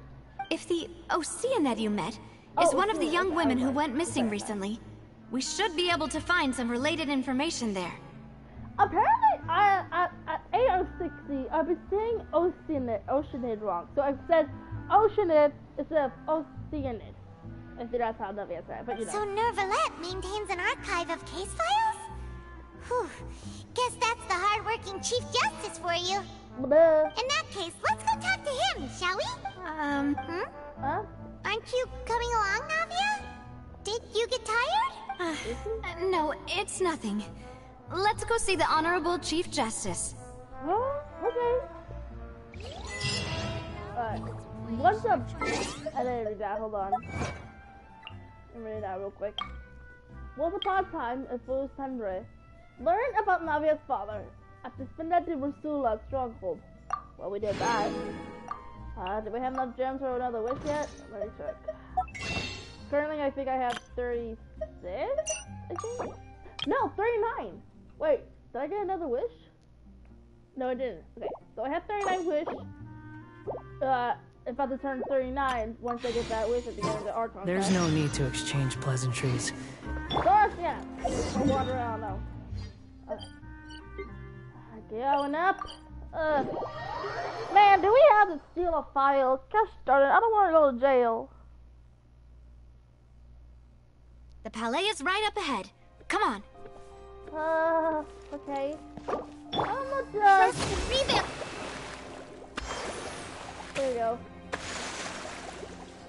If the Oceanid you met is one of the young women who went missing recently, we should be able to find some related information there. Apparently, at 8:60, I've been saying Oceanid wrong. So I said Oceanid instead of Oceanid. I think that's how Navia said it, but you know. So Neuvillette maintains an archive of case files? Whew. Guess that's the hard-working Chief Justice for you. In that case, let's go talk to him, shall we? Huh? Aren't you coming along, Navia? Did you get tired? No, it's nothing. let's go see the Honorable Chief Justice. Oh, okay. Alright. What's up? I didn't read that, hold on. Let me read that real quick. Once upon a time, in Fool's Tendre, learn about Navia's father. After spending to Rusula's stronghold. Well, we did that. Do we have enough gems for another wish yet? Let me check. Currently, I think I have 36, I think? No, 39! Wait, did I get another wish? No, I didn't. Okay, so I have 39 wish. If I have to turn 39 once I get that wish at the end of the Archon. There's no need to exchange pleasantries. Gosh, yeah. I'll wander around now. Okay. Going up. Man, do we have to steal a file? Gosh darn it, I don't want to go to jail. The Palais is right up ahead. Come on. Okay. How much, there you go.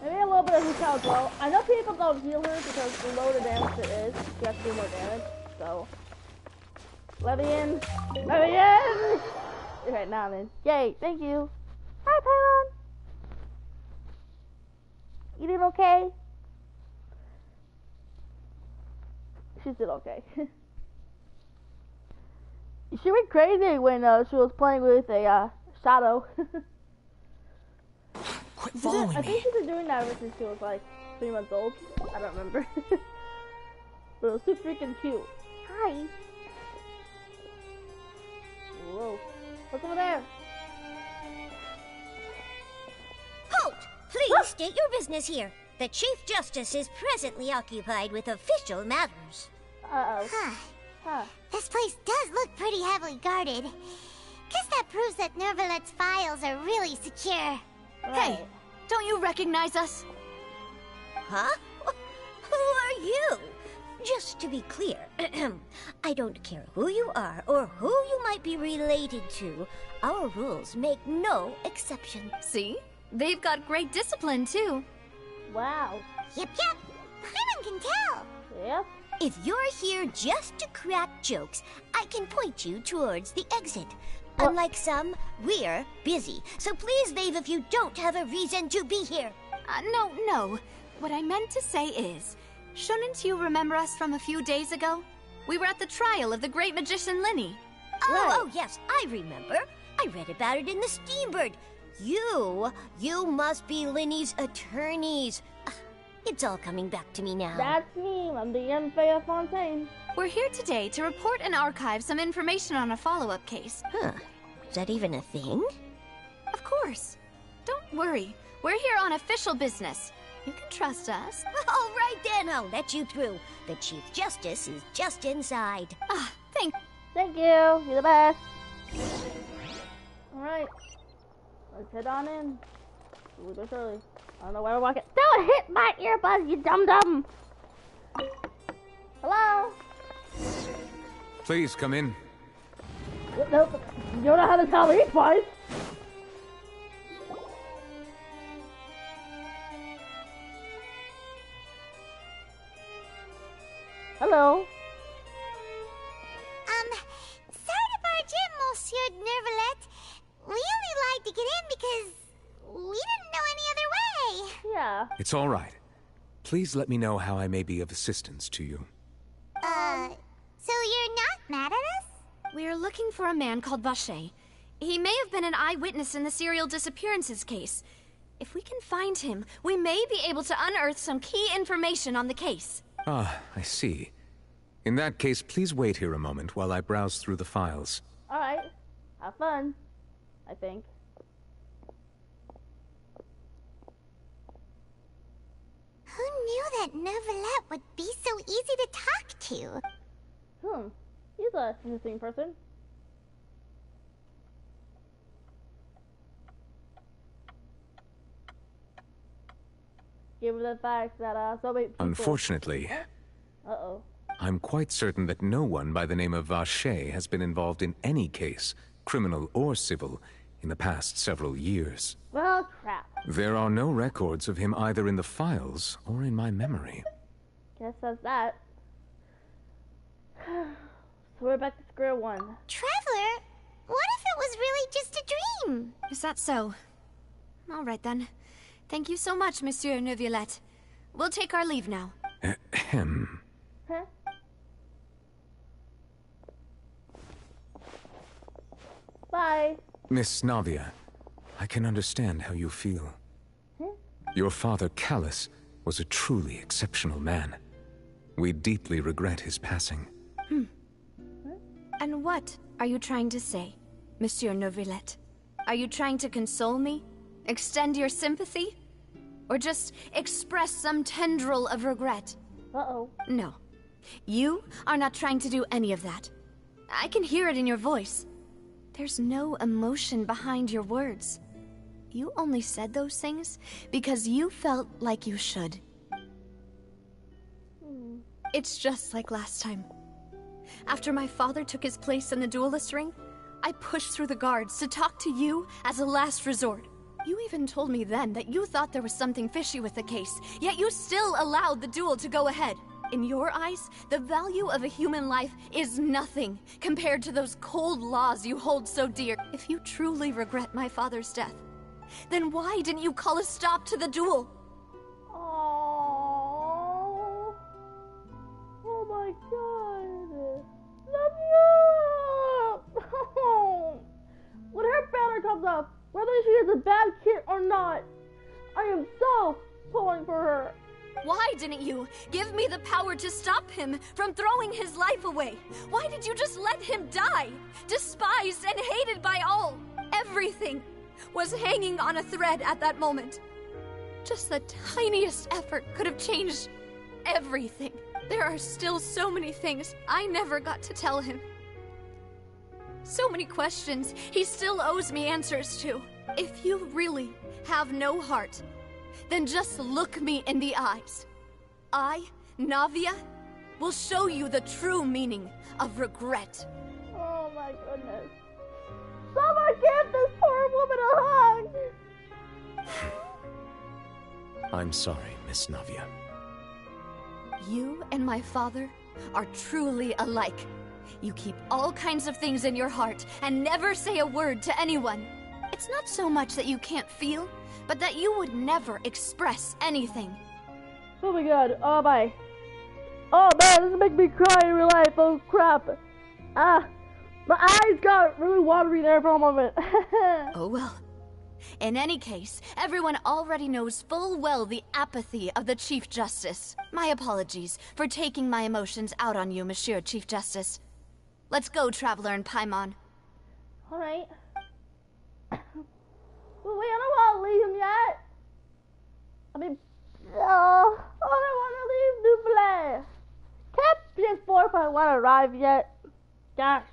Maybe a little bit of Hukao as well. I know people don't heal her because the lower the damage it is, she has to do more damage, so. Let me in! Let me in! Okay, now then. Yay, thank you. Hi, Pylon! You doing okay? She did okay. She went crazy when she was playing with a shadow. Quit following me. I think she's been doing that ever since she was like 3 months old. I don't remember. But it was so freaking cute. Hi. Whoa. What's over there? Halt! Please state your business here. The Chief Justice is presently occupied with official matters. Uh-oh. This place does look pretty heavily guarded. Guess that proves that Nervalet's files are really secure. Right. Hey, don't you recognize us? Huh? Who are you? Just to be clear, I don't care who you are or who you might be related to. Our rules make no exception. See? They've got great discipline, too. Wow. Yep. Paimon can tell. Yep. If you're here just to crack jokes, I can point you towards the exit. Unlike some, we're busy. So please leave if you don't have a reason to be here. No. What I meant to say is, shouldn't you remember us from a few days ago? We were at the trial of the great magician Linny. Oh, yes, I remember. I read about it in the Steambird. You must be Linny's attorneys. It's all coming back to me now. That's me. I'm the Empire Fontaine. We're here today to report and archive some information on a follow-up case. Huh. Is that even a thing? Of course. Don't worry. We're here on official business. You can trust us. All right then, I'll let you through. The Chief Justice is just inside. Thank you. You're the best. Alright. Let's head on in. Ooh, that's early. I don't know where we're walking. Don't hit my earbuds, you dum-dum! Hello? Please, come in. Nope. You don't know how to tell me twice. Hello? Sorry to barge in, Monsieur Nervalet. We only lied to get in because we didn't know any other way. Yeah. It's all right. Please let me know how I may be of assistance to you. So you're not mad at us? We're looking for a man called Vacher. He may have been an eyewitness in the serial disappearances case. If we can find him, we may be able to unearth some key information on the case. Ah, I see. In that case, please wait here a moment while I browse through the files. Alright. Have fun. I think. Who knew that Nervalet would be so easy to talk to? He's an interesting person. Given the fact that so many people... Unfortunately, Uh-oh. I'm quite certain that no one by the name of Vacher has been involved in any case, criminal or civil, in the past several years. Well, crap. There are no records of him either in the files or in my memory. Guess that's that. So we're back to square one. Traveler, what if it was really just a dream? Is that so? All right then. Thank you so much, Monsieur Neuvillette. We'll take our leave now. Ahem. Huh? Bye. Miss Navia, I can understand how you feel. Your father, Callus, was a truly exceptional man. We deeply regret his passing. And what are you trying to say, Monsieur Neuvillette? Are you trying to console me? Extend your sympathy? Or just express some tendril of regret? Uh-oh. No. You are not trying to do any of that. I can hear it in your voice. There's no emotion behind your words. You only said those things because you felt like you should. It's just like last time. After my father took his place in the duelist ring, I pushed through the guards to talk to you as a last resort. You even told me then that you thought there was something fishy with the case, yet you still allowed the duel to go ahead. In your eyes, the value of a human life is nothing compared to those cold laws you hold so dear. If you truly regret my father's death, then why didn't you call a stop to the duel? Oh, oh my God. Love you. When her banner comes up, whether she is a bad kid or not, I am so pulling for her. Why didn't you give me the power to stop him from throwing his life away? Why did you just let him die? Despised and hated by all. Everything was hanging on a thread at that moment. Just the tiniest effort could have changed everything. There are still so many things I never got to tell him. So many questions he still owes me answers to. If you really have no heart, then just look me in the eyes. I, Navia, will show you the true meaning of regret. Oh my goodness. Someone give this poor woman a hug! I'm sorry, Miss Navia. You and my father are truly alike. You keep all kinds of things in your heart and never say a word to anyone. It's not so much that you can't feel, but that you would never express anything. Oh my God. Oh my. Oh man, this is making me cry in real life. Oh crap. My eyes got really watery there for a moment. Oh well. In any case, everyone already knows full well the apathy of the Chief Justice. My apologies for taking my emotions out on you, Monsieur Chief Justice. Let's go, Traveler and Paimon. Alright. Well, wait, I don't want to leave him yet. I mean, I don't want to leave Dufle. Can't PS4 if I want to arrive yet. Gosh.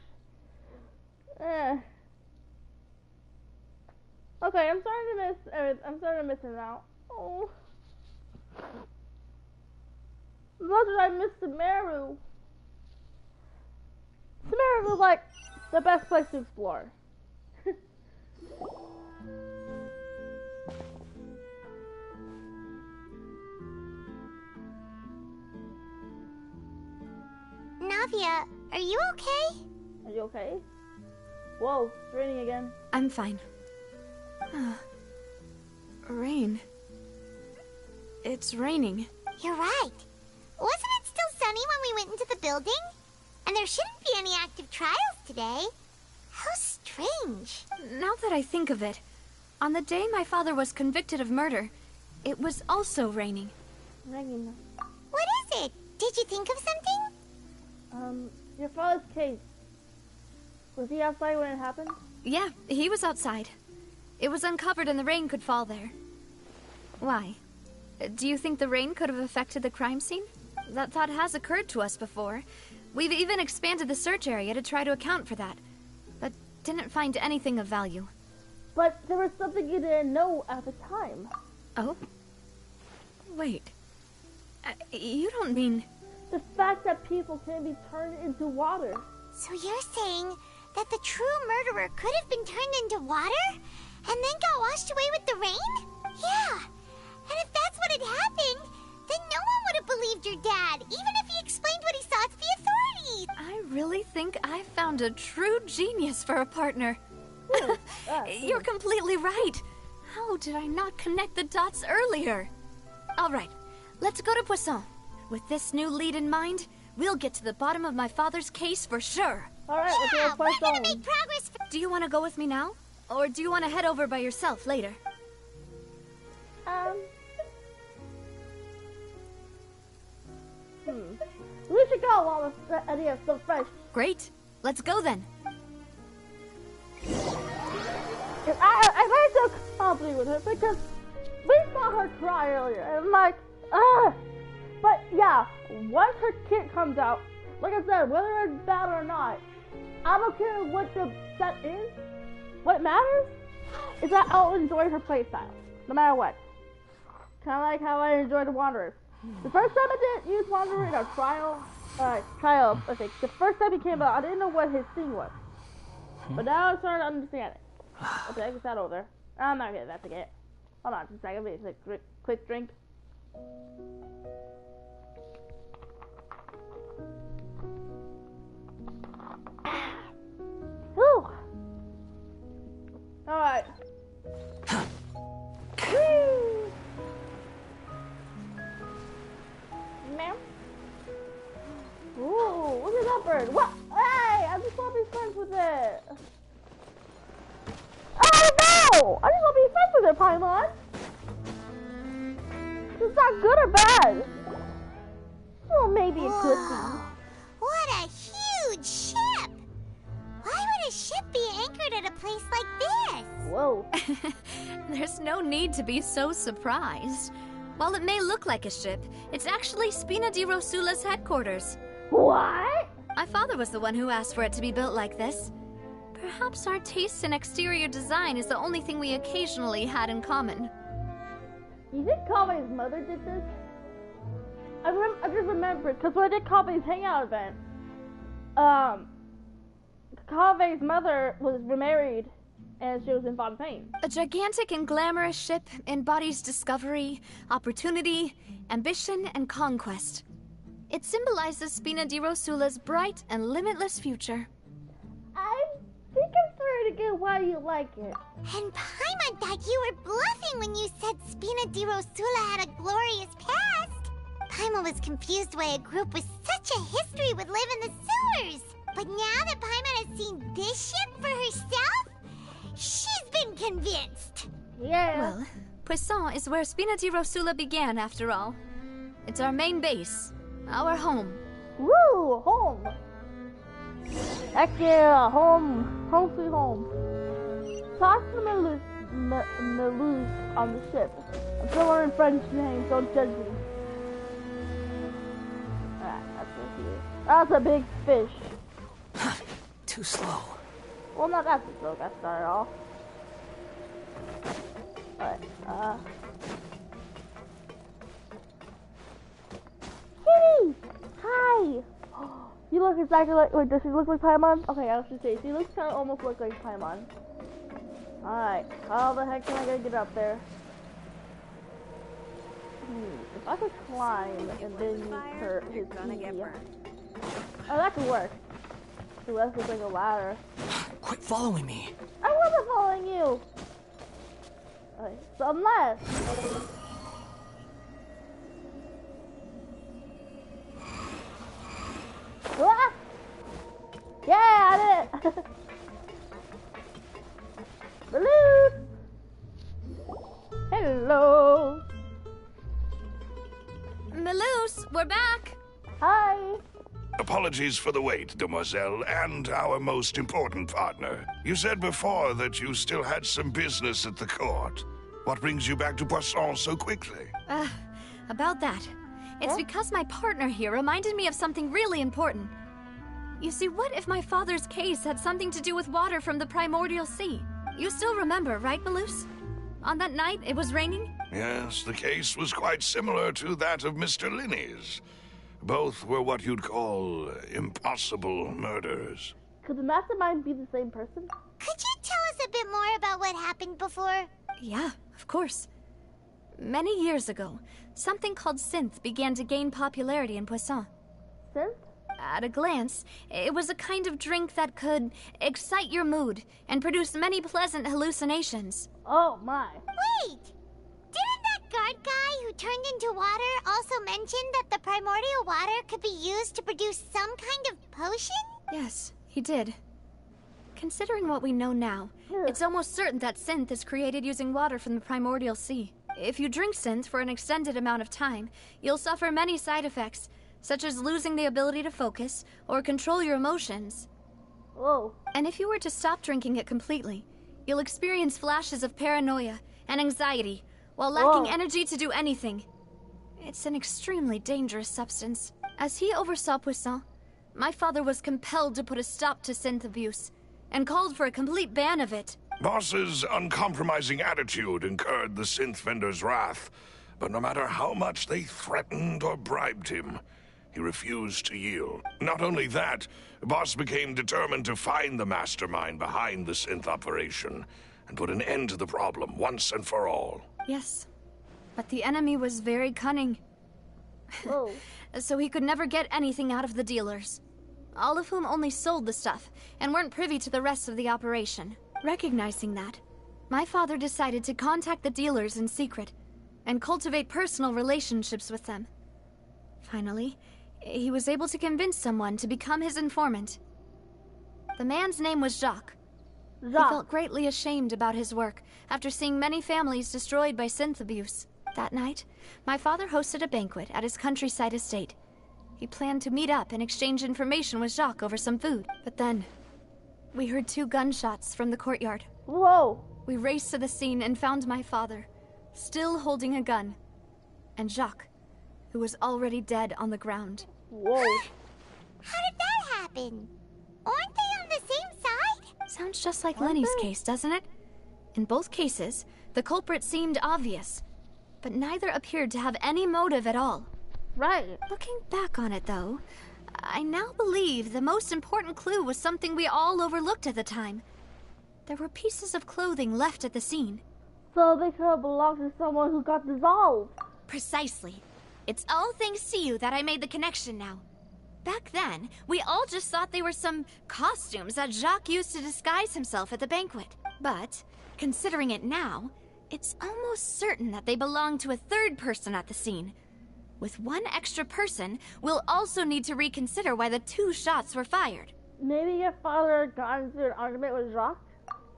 Okay, I'm starting to miss everything. I'm starting to miss him now. Oh. As much as I miss Sumeru. Sumeru was like the best place to explore. Navia, are you okay? Are you okay? Whoa, it's raining again. I'm fine. Rain. It's raining. You're right. Wasn't it still sunny when we went into the building? And there shouldn't be any active trials today. How strange. Now that I think of it, on the day my father was convicted of murder, it was also raining. Raining. What is it? Did you think of something? Your father's case. Was he outside when it happened? Yeah, he was outside. It was uncovered and the rain could fall there. Why? Do you think the rain could have affected the crime scene? That thought has occurred to us before. We've even expanded the search area to try to account for that, but didn't find anything of value. But there was something you didn't know at the time. Oh? Wait. You don't mean... The fact that people can be turned into water. So you're saying that the true murderer could have been turned into water? And then got washed away with the rain? Yeah. And if that's what had happened, then no one would have believed your dad, even if he explained what he saw to the authorities. I really think think I've found a true genius for a partner. You're completely right. How did I not connect the dots earlier? All right, let's go to Poisson. With this new lead in mind, we'll get to the bottom of my father's case for sure. All right, let's go to we're gonna Poisson. make progress. Do you want to go with me now? Or do you want to head over by yourself later? We should go while the idea is still fresh. Great. Let's go then. I might feel confident with her because we saw her cry earlier, and I'm like, ugh. But yeah, once her kit comes out, like I said, whether it's bad or not, I don't care what the set is. What matters is that I'll enjoy her playstyle, no matter what. Kind of like how I enjoyed the Wanderers. The first time I didn't use Wanderer in a trial, okay, the first time he came out, I didn't know what his thing was. But now I'm starting to understand it. Okay, I can start over there. I'm not gonna investigate it. Hold on just a second, please. Quick drink. Whew. Alright. Ma'am? Ooh, look at that bird. What? Hey, I just want to be friends with it. Oh no! I just want to be friends with it, Paimon. It's not good or bad. Well, maybe a good thing. What a huge ship! Why would a ship be anchored at a place like this? Whoa. There's no need to be so surprised. While it may look like a ship, it's actually Spina di Rosula's headquarters. What? My father was the one who asked for it to be built like this. Perhaps our taste in exterior design is the only thing we occasionally had in common. You think Kave's mother did this? I just remembered, because when I did Kave's hangout event, Kave's mother was remarried, and she was in Fontaine. A gigantic and glamorous ship embodies discovery, opportunity, ambition, and conquest. It symbolizes Spina di Rosula's bright and limitless future. I think I'm starting to get why you like it. And Paimon thought you were bluffing when you said Spina di Rosula had a glorious past. Paimon was confused why a group with such a history would live in the sewers. But now that Paimon has seen this ship for herself, she's been convinced. Yeah. Well, Poisson is where Spina di Rosula began, after all. It's our main base, our home. Woo! Home! Heck yeah! Home! Home sweet home. Talk to Meluse on the ship. I'm still learning French names, don't judge me. Alright, that's what he is. That's a big fish. Too slow. Well, not that slow, that's not at all. Alright, Kitty! Hi! You look exactly like, wait, does she look like Paimon? Okay, I was just say, she looks kind of almost look like Paimon. Alright, how the heck can I get up there? If I could climb and then use his E. Oh, that could work. Ooh, that looks like a ladder. Quit following me. I wasn't following you! Okay, so unless... Ah! Yeah, I did it! Balloon! Hello! Meluse, we're back! Hi! Apologies for the wait, demoiselle, and our most important partner. You said before that you still had some business at the court. What brings you back to Poisson so quickly? About that. It's because my partner here reminded me of something really important. You see, what if my father's case had something to do with water from the primordial sea? You still remember, right, Meluse? On that night, it was raining? Yes, the case was quite similar to that of Mr. Linney's. Both were what you'd call impossible murders. Could the mastermind be the same person? Could you tell us a bit more about what happened before? Yeah, of course. Many years ago, something called synth began to gain popularity in Poisson. Synth? At a glance, it was a kind of drink that could excite your mood and produce many pleasant hallucinations. Oh my. Wait! Didn't that guard guy who turned into water also mention that the primordial water could be used to produce some kind of potion? Yes, he did. Considering what we know now, it's almost certain that synth is created using water from the primordial sea. If you drink synth for an extended amount of time, you'll suffer many side effects, such as losing the ability to focus or control your emotions. Whoa. And if you were to stop drinking it completely, you'll experience flashes of paranoia and anxiety while lacking energy to do anything. It's an extremely dangerous substance. As he oversaw Poisson, my father was compelled to put a stop to synth abuse and called for a complete ban of it. Boss's uncompromising attitude incurred the synth vendor's wrath, but no matter how much they threatened or bribed him, he refused to yield. Not only that, Boss became determined to find the mastermind behind the synth operation and put an end to the problem once and for all. Yes, but the enemy was very cunning. So he could never get anything out of the dealers, all of whom only sold the stuff and weren't privy to the rest of the operation. Recognizing that, my father decided to contact the dealers in secret and cultivate personal relationships with them. Finally, he was able to convince someone to become his informant. The man's name was Jacques. He felt greatly ashamed about his work after seeing many families destroyed by synth abuse. That night, my father hosted a banquet at his countryside estate. He planned to meet up and exchange information with Jacques over some food. But then, we heard 2 gunshots from the courtyard. Whoa! We raced to the scene and found my father, still holding a gun, and Jacques, who was already dead on the ground. Whoa. How did that happen? Aren't they on the same side? Sounds just like Lenny's case, doesn't it? In both cases, the culprit seemed obvious, but neither appeared to have any motive at all. Right. Looking back on it, though, I now believe the most important clue was something we all overlooked at the time. There were pieces of clothing left at the scene. So they could have belonged to someone who got dissolved. Precisely. It's all thanks to you that I made the connection now. Back then, we all just thought they were some costumes that Jacques used to disguise himself at the banquet. But, considering it now, it's almost certain that they belong to a third person at the scene. With one extra person, we'll also need to reconsider why the 2 shots were fired. Maybe your father got into an argument with Jacques?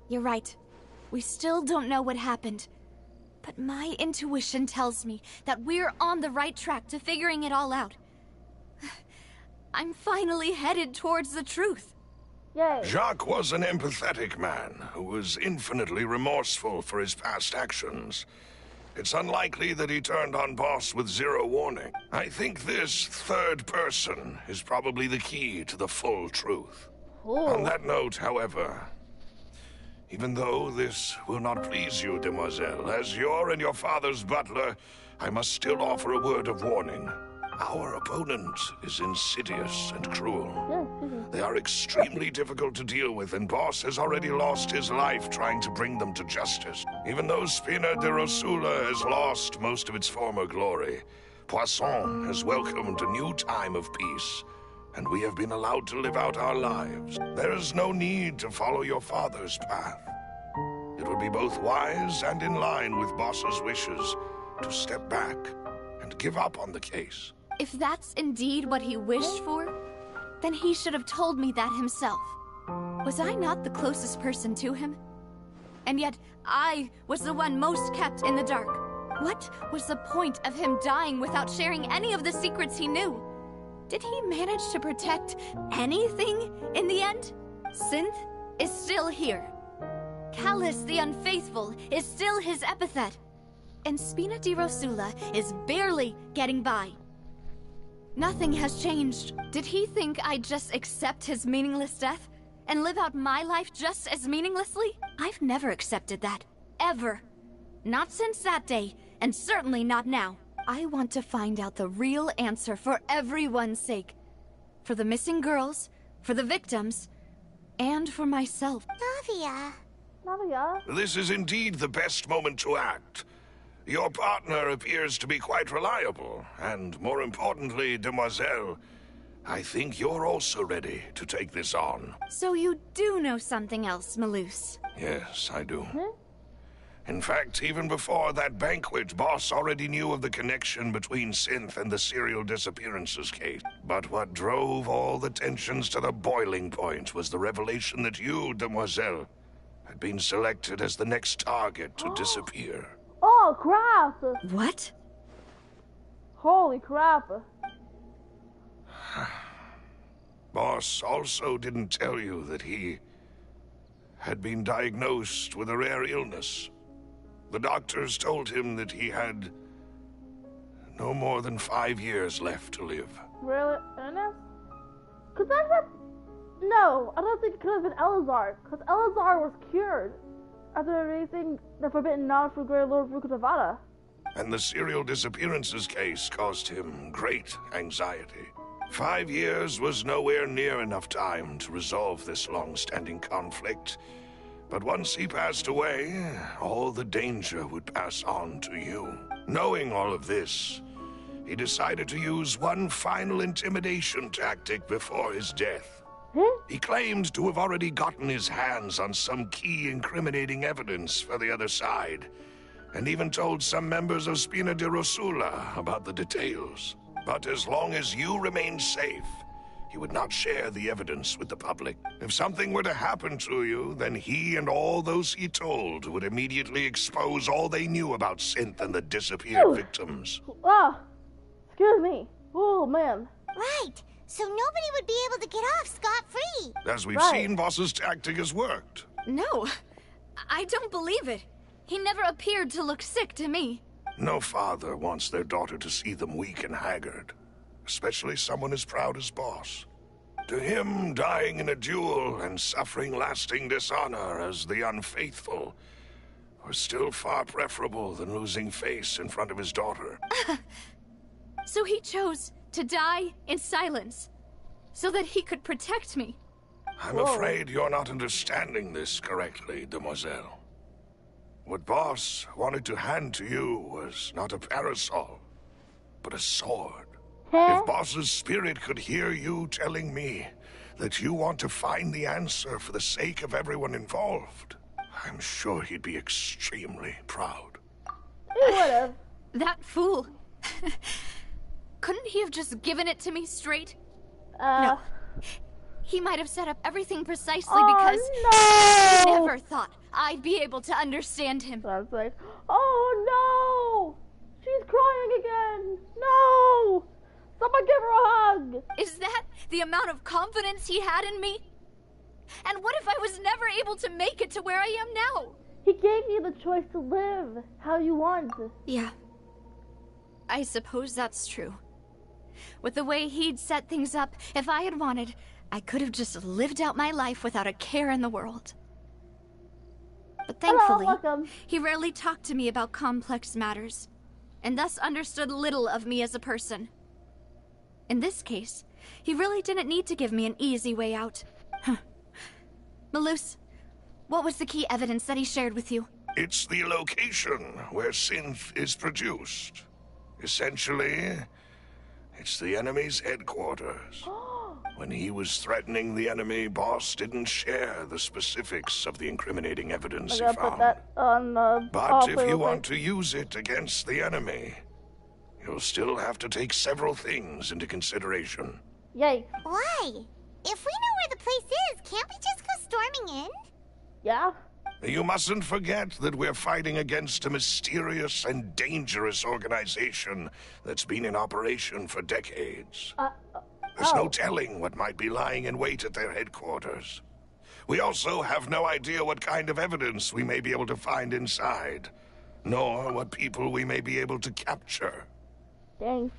You're right. We still don't know what happened. But my intuition tells me that we're on the right track to figuring it all out. I'm finally headed towards the truth. Yay. Jacques was an empathetic man who was infinitely remorseful for his past actions. It's unlikely that he turned on Boss with 0 warning. I think this third person is probably the key to the full truth. On that note, however, even though this will not please you, demoiselle, as your and your father's butler, I must still offer a word of warning. Our opponent is insidious and cruel. They are extremely difficult to deal with, and Boss has already lost his life trying to bring them to justice. Even though Spina de Rosula has lost most of its former glory, Poisson has welcomed a new time of peace, and we have been allowed to live out our lives. There is no need to follow your father's path. It would be both wise and in line with Boss's wishes to step back and give up on the case. If that's indeed what he wished for, then he should have told me that himself. Was I not the closest person to him? And yet, I was the one most kept in the dark. What was the point of him dying without sharing any of the secrets he knew? Did he manage to protect anything in the end? Synth is still here. Callus the Unfaithful is still his epithet. And Spina di Rosula is barely getting by. Nothing has changed. Did he think I'd just accept his meaningless death and live out my life just as meaninglessly? I've never accepted that. Ever. Not since that day, and certainly not now. I want to find out the real answer for everyone's sake. For the missing girls, for the victims, and for myself. Navia. This is indeed the best moment to act. Your partner appears to be quite reliable, and more importantly, demoiselle, I think you're also ready to take this on. So you do know something else, Malus? Yes, I do. In fact, even before that banquet, Boss already knew of the connection between Synth and the serial disappearances case. But what drove all the tensions to the boiling point was the revelation that you, Demoiselle, had been selected as the next target to disappear. Oh, crap! What? Holy crap. Boss also didn't tell you that he had been diagnosed with a rare illness. The doctors told him that he had no more than 5 years left to live. Really? Ernest? Could that have... No, I don't think it could have been Elazar, because Elazar was cured after releasing the forbidden knowledge from Great Lord Rukutavada. And the serial disappearances case caused him great anxiety. 5 years was nowhere near enough time to resolve this long-standing conflict. But once he passed away, all the danger would pass on to you. Knowing all of this, he decided to use one final intimidation tactic before his death. He claimed to have already gotten his hands on some key incriminating evidence for the other side, and even told some members of Spina de Rosula about the details. But as long as you remained safe, he would not share the evidence with the public. If something were to happen to you, then he and all those he told would immediately expose all they knew about Synth and the disappeared victims. Ah, excuse me. Oh, man. Right. So nobody would be able to get off scot-free. As we've seen, Boss's tactic has worked. No, I don't believe it. He never appeared to look sick to me. No father wants their daughter to see them weak and haggard, especially someone as proud as Boss. To him, dying in a duel and suffering lasting dishonor as the unfaithful was still far preferable than losing face in front of his daughter. So he chose to die in silence, so that he could protect me. I'm afraid you're not understanding this correctly, Demoiselle. What Boss wanted to hand to you was not a parasol, but a sword. If Boss's spirit could hear you telling me that you want to find the answer for the sake of everyone involved, I'm sure he'd be extremely proud. He would've. That fool. Couldn't he have just given it to me straight? No. He might have set up everything precisely because he never thought I'd be able to understand him. So I was like, oh no! She's crying again! No! Someone give her a hug! Is that the amount of confidence he had in me? And what if I was never able to make it to where I am now? He gave you the choice to live how you want. Yeah. I suppose that's true. With the way he'd set things up, if I had wanted, I could have just lived out my life without a care in the world. But thankfully, he rarely talked to me about complex matters, and thus understood little of me as a person. In this case, he really didn't need to give me an easy way out. Malus, what was the key evidence that he shared with you? It's the location where Synth is produced. Essentially, it's the enemy's headquarters. When he was threatening the enemy, Boss didn't share the specifics of the incriminating evidence he found. Put that on but if you want to use it against the enemy, you'll still have to take several things into consideration. Yikes. Why? If we know where the place is, can't we just go storming in? Yeah? You mustn't forget that we're fighting against a mysterious and dangerous organization that's been in operation for decades. There's no telling what might be lying in wait at their headquarters. We also have no idea what kind of evidence we may be able to find inside, nor what people we may be able to capture. Thanks.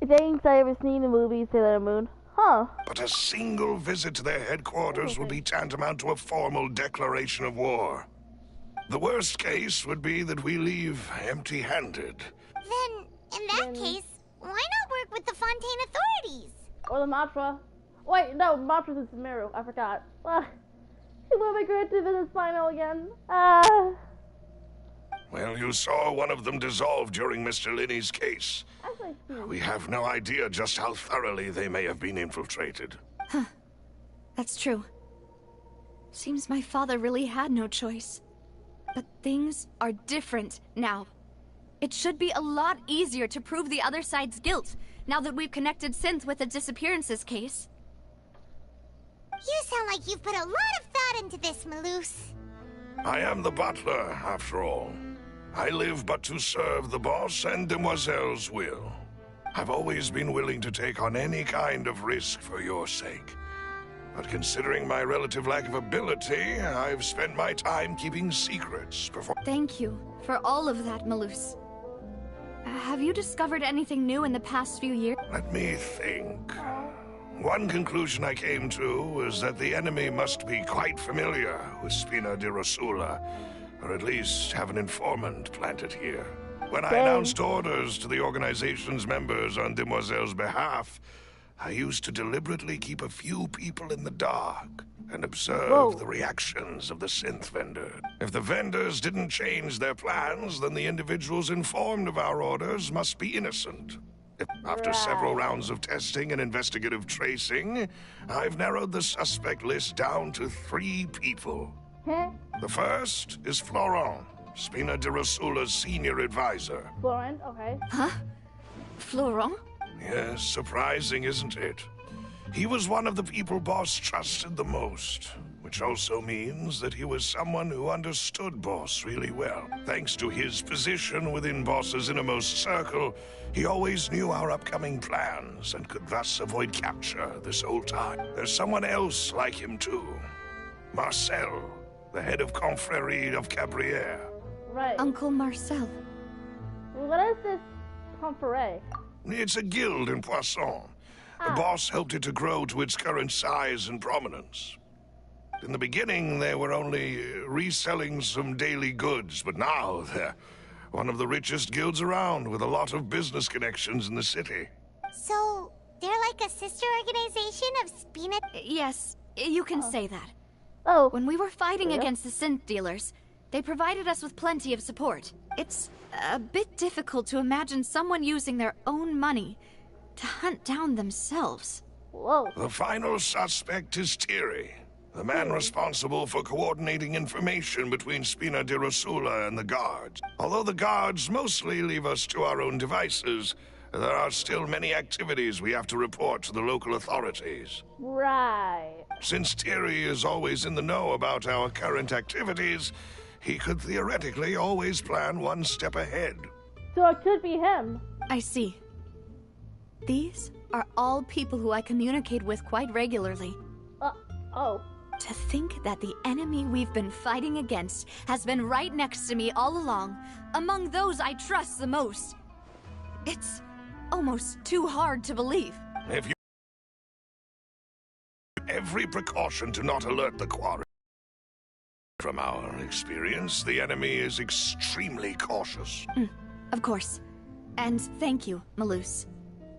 Thanks I ever seen the movie Sailor Moon. Huh. But a single visit to their headquarters would be tantamount to a formal declaration of war. The worst case would be that we leave empty-handed. Then, in that case, why not work with the Fontaine authorities? Or the Matra. Wait, no, Matra's in Sumeru. I forgot. It would be great to visit Spinal again. Well, you saw one of them dissolve during Mr. Linney's case. Actually, We have no idea just how thoroughly they may have been infiltrated. Huh. That's true. Seems my father really had no choice. But things are different now. It should be a lot easier to prove the other side's guilt, now that we've connected Synth with the disappearances case. You sound like you've put a lot of thought into this, Maloose. I am the butler, after all. I live but to serve the boss and Demoiselle's will. I've always been willing to take on any kind of risk for your sake. But considering my relative lack of ability, I've spent my time keeping secrets before... Thank you for all of that, Maloose. Have you discovered anything new in the past few years? Let me think. One conclusion I came to was that the enemy must be quite familiar with Spina di Rosula, or at least have an informant planted here. When I announced orders to the organization's members on Demoiselle's behalf, I used to deliberately keep a few people in the dark and observe the reactions of the synth vendor. If the vendors didn't change their plans, then the individuals informed of our orders must be innocent. After several rounds of testing and investigative tracing, I've narrowed the suspect list down to 3 people. The first is Florent, Spina di Rosula's senior advisor. Florent, okay. Huh? Florent? Yes, surprising, isn't it? He was one of the people Boss trusted the most, which also means that he was someone who understood Boss really well. Thanks to his position within Boss's innermost circle, he always knew our upcoming plans and could thus avoid capture this whole time. There's someone else like him too. Marcel, the head of Confrérie of Cabrières. Right. Uncle Marcel. What is this Confrérie? It's a guild in Poisson. The boss helped it to grow to its current size and prominence. In the beginning, they were only reselling some daily goods, but now they're one of the richest guilds around with a lot of business connections in the city. So, they're like a sister organization of Spina? Yes, you can say that. Oh. When we were fighting against the synth dealers, they provided us with plenty of support. It's a bit difficult to imagine someone using their own money to hunt down themselves. Whoa. The final suspect is Thierry, the man responsible for coordinating information between Spina di Rosula and the guards. Although the guards mostly leave us to our own devices, there are still many activities we have to report to the local authorities. Right. Since Thierry is always in the know about our current activities, he could theoretically always plan one step ahead. So it could be him. I see. These are all people who I communicate with quite regularly. Oh. To think that the enemy we've been fighting against has been right next to me all along, among those I trust the most. It's almost too hard to believe. If you every precaution to not alert the quarry. From our experience, the enemy is extremely cautious. Of course. And thank you, Maloose.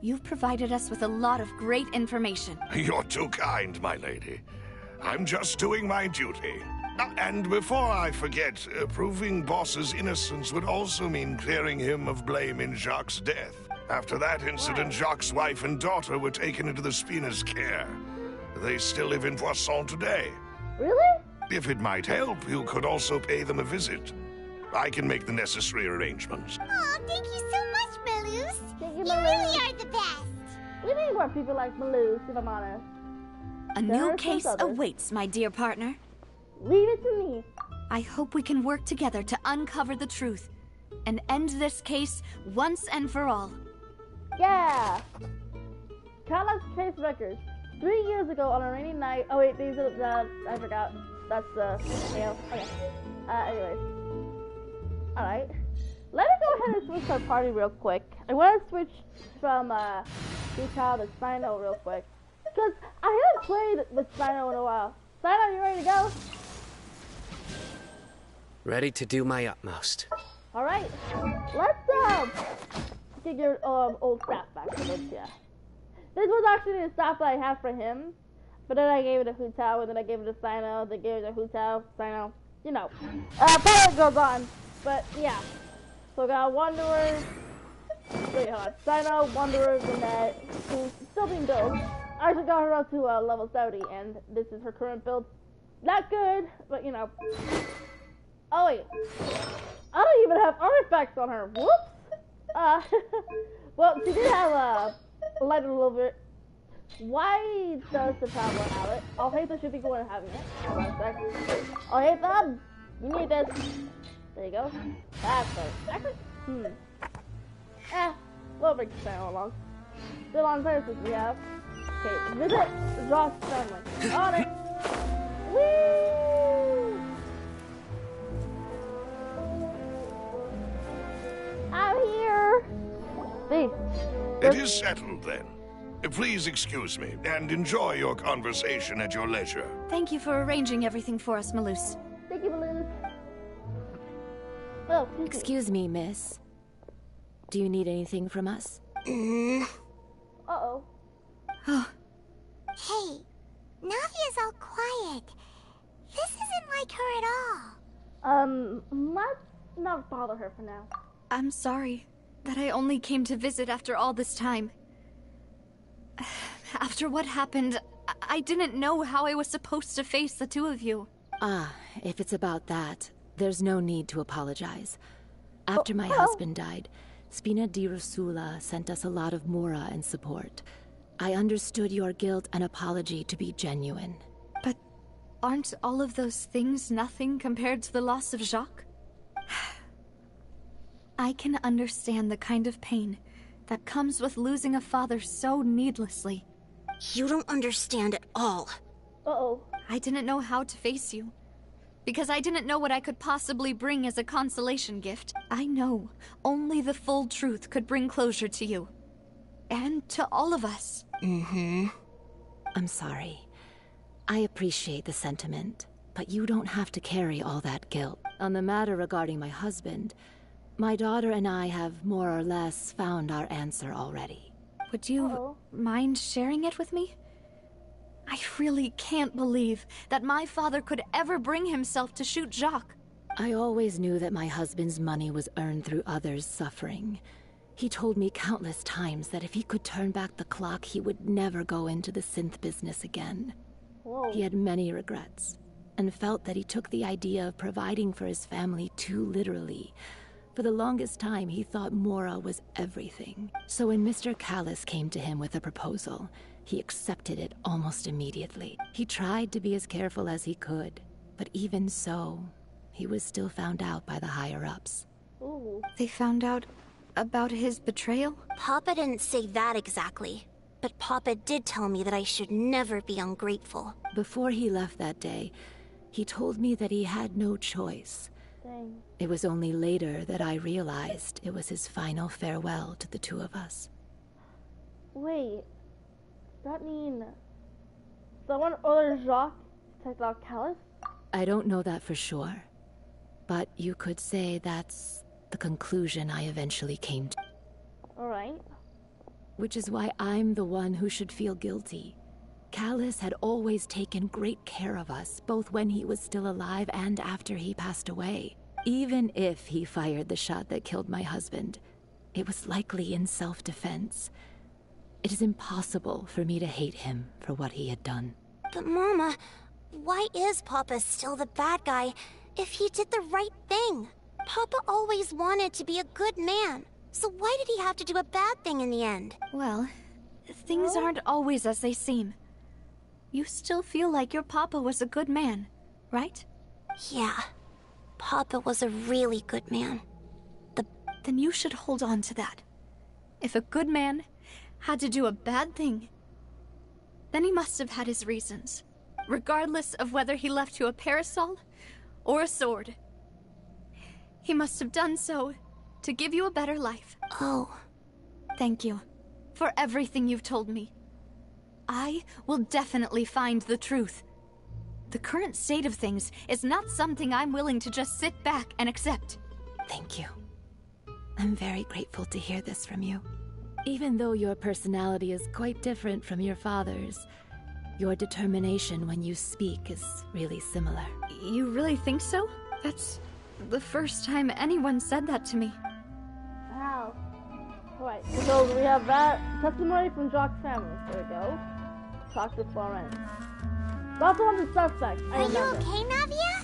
You've provided us with a lot of great information. You're too kind, my lady. I'm just doing my duty. And before I forget, proving Boss's innocence would also mean clearing him of blame in Jacques' death. After that incident, Jacques' wife and daughter were taken into the Spina's care. They still live in Poisson today. Really? If it might help, you could also pay them a visit. I can make the necessary arrangements. Oh, thank you so much, Maloose. Thank You you, really are the best. We need more people like Maloose, if I'm honest. A new case awaits, my dear partner. Leave it to me. I hope we can work together to uncover the truth and end this case once and for all. Yeah. Carlos Chase Records. 3 years ago on a rainy night. Oh wait, these are the. I forgot. That's the. Yeah. Okay. Anyways. Alright. Let me go ahead and switch our party real quick. I want to switch from Utah to Spino real quick. Because I haven't played with Spino in a while. Spino, you ready to go? Ready to do my utmost. Alright. Let's get your old staff back for this, yeah. This was actually the staff that I had for him. But then I gave it to Hu Tao, and then I gave it to Spino, then gave it to Hu Tao, Spino. You know. Pilot goes on. But yeah. So we got Wanderer. Wait, hold on. Dino, Wanderer, Vinette, who's still being built. I actually got her up to level 70, and this is her current build. Not good, but you know. Oh wait. I don't even have artifacts on her. Whoops! Well, she did have a light a little bit. Why does the traveler have it? I'll hate the shipping going and having it. Hold on a sec. I'll hate them! You need this. There you go. That's better. Actually, a little bit along. Still on verses we have. Okay, visit Jacques Stanley. On it! Woo! I'm here! See? It is settled then. Please excuse me, and enjoy your conversation at your leisure. Thank you for arranging everything for us, Malus. Thank you, Malus. Oh, excuse me, miss. Do you need anything from us? Uh-oh. Hey, Navia's all quiet. This isn't like her at all. Let's not bother her for now. I'm sorry that I only came to visit after all this time. After what happened, I didn't know how I was supposed to face the two of you. Ah, if it's about that, there's no need to apologize. After my husband died, Spina di Rosula sent us a lot of mora and support. I understood your guilt and apology to be genuine. But aren't all of those things nothing compared to the loss of Jacques? I can understand the kind of pain that comes with losing a father so needlessly. You don't understand at all. Uh-oh. I didn't know how to face you, because I didn't know what I could possibly bring as a consolation gift. I know only the full truth could bring closure to you. And to all of us. I'm sorry. I appreciate the sentiment, but you don't have to carry all that guilt. On the matter regarding my husband, my daughter and I have more or less found our answer already. Would you mind sharing it with me? I really can't believe that my father could ever bring himself to shoot Jacques. I always knew that my husband's money was earned through others' suffering. He told me countless times that if he could turn back the clock, he would never go into the synth business again. He had many regrets, and felt that he took the idea of providing for his family too literally. For the longest time, he thought Mora was everything. So when Mr. Callis came to him with a proposal, he accepted it almost immediately. He tried to be as careful as he could, but even so, he was still found out by the higher-ups. They found out about his betrayal? Papa didn't say that exactly, but Papa did tell me that I should never be ungrateful. Before he left that day, he told me that he had no choice. Dang. It was only later that I realized it was his final farewell to the two of us. Wait, does that mean someone ordered Jacques to take out Callis? I don't know that for sure, but you could say that's the conclusion I eventually came to. Alright. Which is why I'm the one who should feel guilty. Callis had always taken great care of us, both when he was still alive and after he passed away. Even if he fired the shot that killed my husband, it was likely in self-defense. It is impossible for me to hate him for what he had done. But Mama, why is Papa still the bad guy if he did the right thing? Papa always wanted to be a good man, so why did he have to do a bad thing in the end? Well, things aren't always as they seem. You still feel like your papa was a good man, right? Yeah, Papa was a really good man. Then you should hold on to that. If a good man had to do a bad thing, then he must have had his reasons, regardless of whether he left you a parasol or a sword. He must have done so to give you a better life. Oh. Thank you for everything you've told me. I will definitely find the truth. The current state of things is not something I'm willing to just sit back and accept. Thank you. I'm very grateful to hear this from you. Even though your personality is quite different from your father's, your determination when you speak is really similar. You really think so? the first time anyone said that to me. Wow. Alright, so we have that testimony from Jock's family. There we go. Talk to Florence. That's one of the suspects. Are you okay, Navia?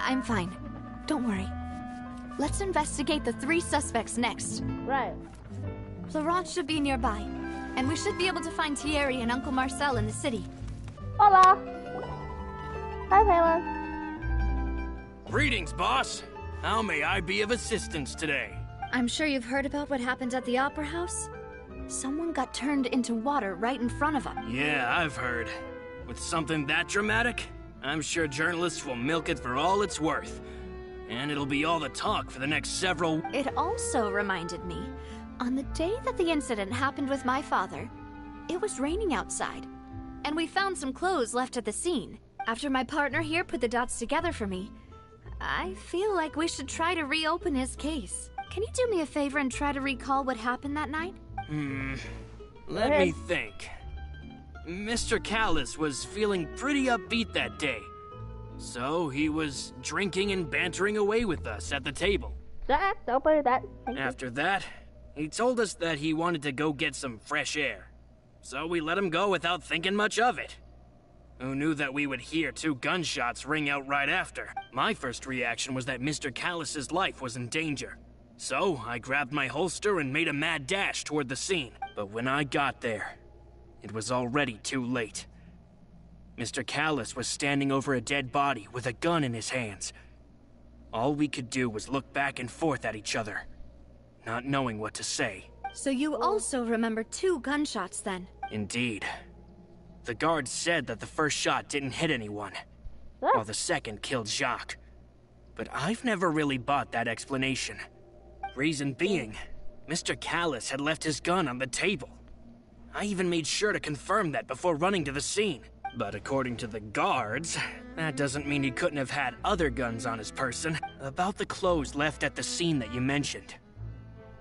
I'm fine. Don't worry. Let's investigate the 3 suspects next. Right. Florence should be nearby, and we should be able to find Thierry and Uncle Marcel in the city. Hola! Hi, Taylor. Greetings, boss. How may I be of assistance today? I'm sure you've heard about what happened at the Opera House. Someone got turned into water right in front of them. Yeah, I've heard. With something that dramatic, I'm sure journalists will milk it for all it's worth. And it'll be all the talk for the next several... It also reminded me, on the day that the incident happened with my father, it was raining outside, and we found some clothes left at the scene. After my partner here put the dots together for me, I feel like we should try to reopen his case. Can you do me a favor and try to recall what happened that night? Let me think. Mr. Callus was feeling pretty upbeat that day. So he was drinking and bantering away with us at the table. Don't put that. After that, he told us that he wanted to go get some fresh air. So we let him go without thinking much of it. Who knew that we would hear 2 gunshots ring out right after? My first reaction was that Mr. Callus's life was in danger. So I grabbed my holster and made a mad dash toward the scene. But when I got there, it was already too late. Mr. Callus was standing over a dead body with a gun in his hands. All we could do was look back and forth at each other, not knowing what to say. So you also remember 2 gunshots then? Indeed. The guard said that the first shot didn't hit anyone, while the second killed Jacques. But I've never really bought that explanation. Reason being, Mr. Callus had left his gun on the table. I even made sure to confirm that before running to the scene. But according to the guards, that doesn't mean he couldn't have had other guns on his person. About the clothes left at the scene that you mentioned,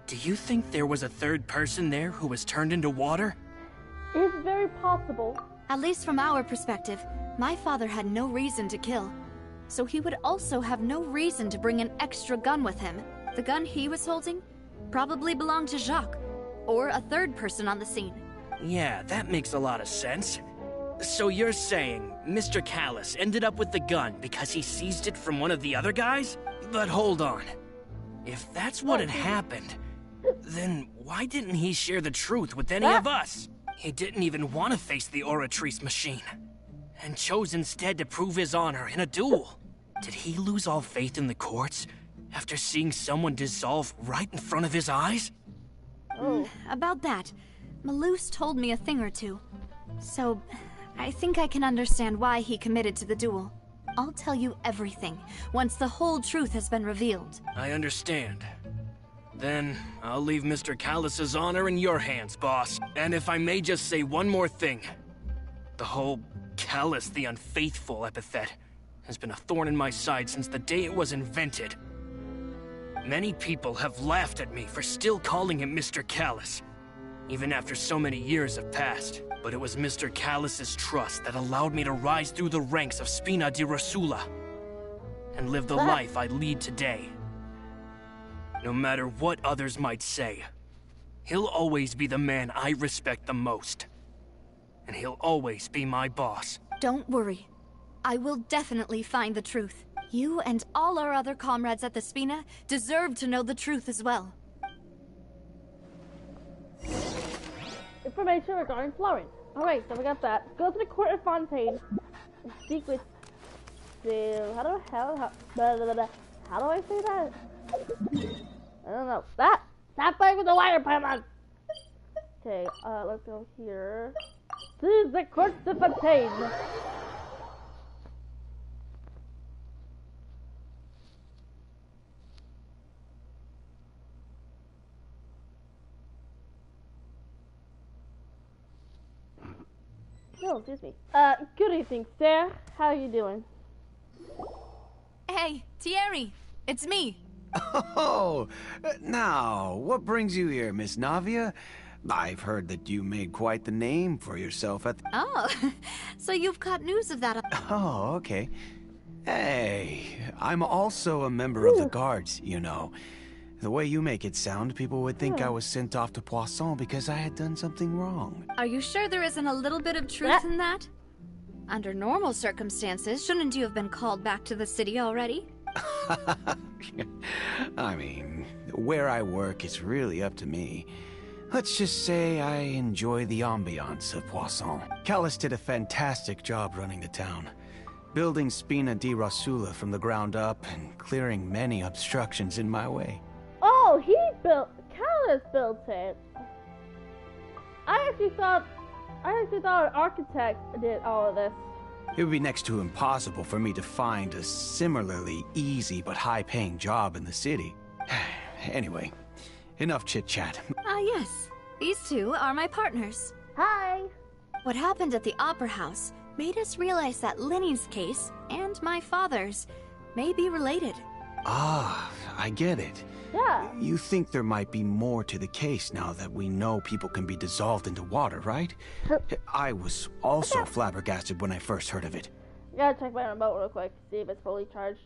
do you think there was a 3rd person there who was turned into water? It's very possible. At least from our perspective, my father had no reason to kill. So he would also have no reason to bring an extra gun with him. The gun he was holding probably belonged to Jacques, or a 3rd person on the scene. Yeah, that makes a lot of sense. So you're saying Mr. Callus ended up with the gun because he seized it from one of the other guys? But hold on. If that's what had happened, then why didn't he share the truth with any of us? He didn't even want to face the Oratrice machine, and chose instead to prove his honor in a duel. Did he lose all faith in the courts after seeing someone dissolve right in front of his eyes? About that, Malus told me a thing or two. So, I think I can understand why he committed to the duel. I'll tell you everything, once the whole truth has been revealed. I understand. Then, I'll leave Mr. Callus's honor in your hands, boss. And if I may just say one more thing. The whole Callus the Unfaithful epithet has been a thorn in my side since the day it was invented. Many people have laughed at me for still calling him Mr. Callus, even after so many years have passed. But it was Mr. Callus's trust that allowed me to rise through the ranks of Spina di Rosula and live the life I lead today. No matter what others might say, he'll always be the man I respect the most. And he'll always be my boss. Don't worry. I will definitely find the truth. You and all our other comrades at the Spina deserve to know the truth as well. Information regarding Florence. Alright, so we got that. Go to the court of Fontaine. Speak with... How do I say that? I don't know. Stop playing with the wire, Paimon! Okay, let's go here. To the court of Fontaine. Oh, excuse me. Good evening, sir. How are you doing? Hey, Thierry, it's me. Oh, now, what brings you here, Miss Navia? I've heard that you made quite the name for yourself at the... Oh, so you've caught news of that. Oh, okay. Hey, I'm also a member of the guards, you know. The way you make it sound, people would think I was sent off to Poisson because I had done something wrong. Are you sure there isn't a little bit of truth in that? Under normal circumstances, shouldn't you have been called back to the city already? I mean, where I work is really up to me. Let's just say I enjoy the ambiance of Poisson. Callus did a fantastic job running the town, building Spina di Rosula from the ground up and clearing many obstructions in my way. Oh, Callus built it. I actually thought an architect did all of this. It would be next to impossible for me to find a similarly easy but high-paying job in the city. Anyway, enough chit-chat. Yes. These two are my partners. Hi. What happened at the Opera House made us realize that Linny's case and my father's may be related. Ah, I get it. Yeah. You think there might be more to the case now that we know people can be dissolved into water, right? I was also flabbergasted when I first heard of it. I gotta check my remote real quick, see if it's fully charged.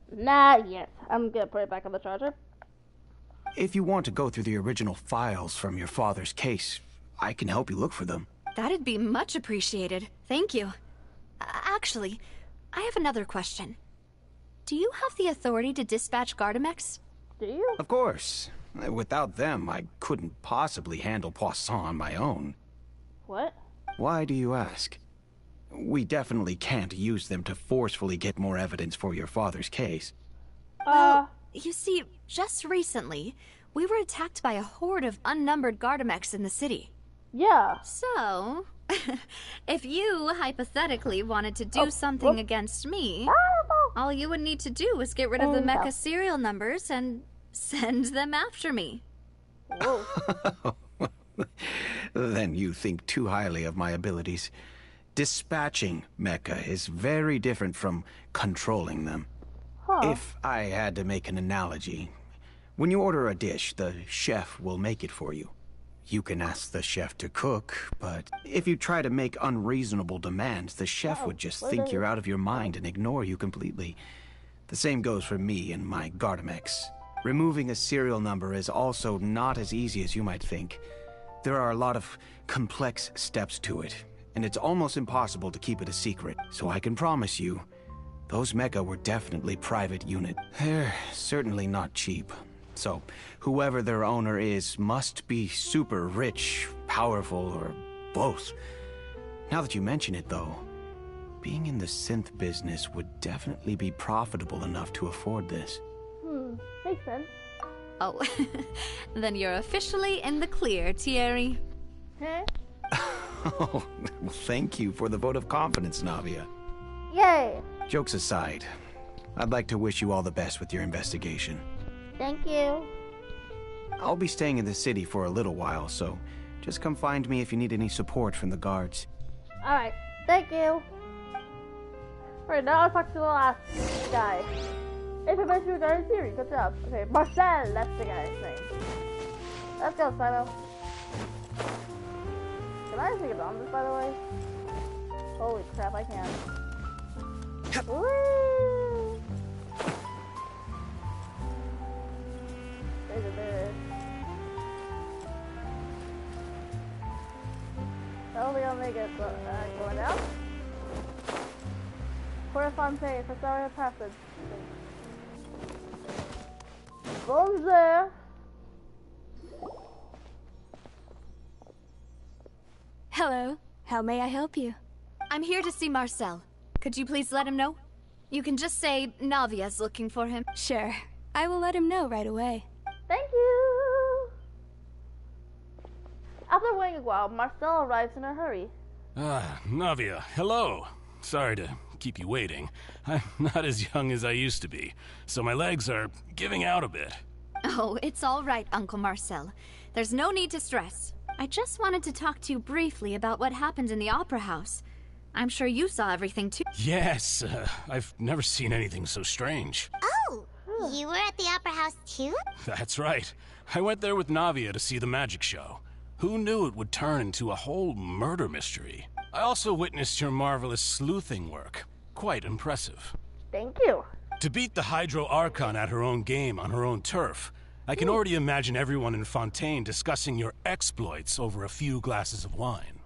Not yet. I'm gonna put it back on the charger. If you want to go through the original files from your father's case, I can help you look for them. That'd be much appreciated. Thank you. Actually, I have another question. Do you have the authority to dispatch Gardamex? Do you? Of course. Without them, I couldn't possibly handle Poisson on my own. What? Why do you ask? We definitely can't use them to forcefully get more evidence for your father's case. Well, you see, just recently, we were attacked by a horde of unnumbered Gardamex in the city. Yeah. So, if you hypothetically wanted to do something against me, all you would need to do is get rid of the mecha serial numbers and send them after me. Then you think too highly of my abilities. Dispatching mecha is very different from controlling them. If I had to make an analogy, when you order a dish, the chef will make it for you. You can ask the chef to cook, but if you try to make unreasonable demands, the chef would just think you're out of your mind and ignore you completely. The same goes for me and my Gardamex. Removing a serial number is also not as easy as you might think. There are a lot of complex steps to it, and it's almost impossible to keep it a secret. So I can promise you, those mecha were definitely private unit. They're certainly not cheap. So, whoever their owner is must be super rich, powerful, or both. Now that you mention it, though, being in the synth business would definitely be profitable enough to afford this. Makes sense. Oh, then you're officially in the clear, Thierry. Huh? Oh, well, thank you for the vote of confidence, Navia. Yay! Jokes aside, I'd like to wish you all the best with your investigation. Thank you. I'll be staying in the city for a little while, so just come find me if you need any support from the guards. Alright, thank you. Alright, now I'll talk to the last guy. Information regarding Siri, good job. Okay, Marcel, that's the guy's name. Let's go, Silo. Can I actually get on this, by the way? Holy crap, I can. Woo! There's a bit. I don't think I'll make it, but going down. Portafonte for Sorry Passage. Bonjour! Hello. How may I help you? I'm here to see Marcel. Could you please let him know? You can just say Navia's looking for him. Sure. I will let him know right away. Thank you! After waiting a while, Marcel arrives in a hurry. Navia, hello. Sorry to keep you waiting. I'm not as young as I used to be, so my legs are giving out a bit. Oh, it's all right, Uncle Marcel. There's no need to stress. I just wanted to talk to you briefly about what happened in the Opera House. I'm sure you saw everything too. Yes, I've never seen anything so strange. Oh, you were at the Opera House too? That's right. I went there with Navia to see the magic show. Who knew it would turn into a whole murder mystery? I also witnessed your marvelous sleuthing work. quite impressive. Thank you. To beat the Hydro Archon at her own game on her own turf, I can already imagine everyone in Fontaine discussing your exploits over a few glasses of wine.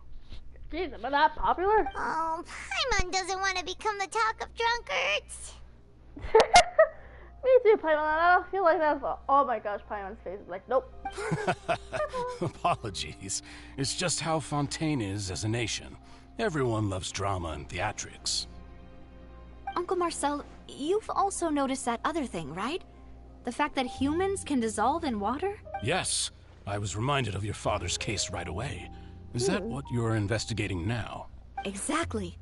Jeez, am I that popular? Oh, Paimon doesn't want to become the talk of drunkards. Me too, Paimon. I don't feel like that's oh my gosh, Paimon's face is like, nope. Apologies. It's just how Fontaine is as a nation. Everyone loves drama and theatrics. Uncle Marcel, you've also noticed that other thing, right? The fact that humans can dissolve in water? Yes. I was reminded of your father's case right away. Is that what you're investigating now? Exactly.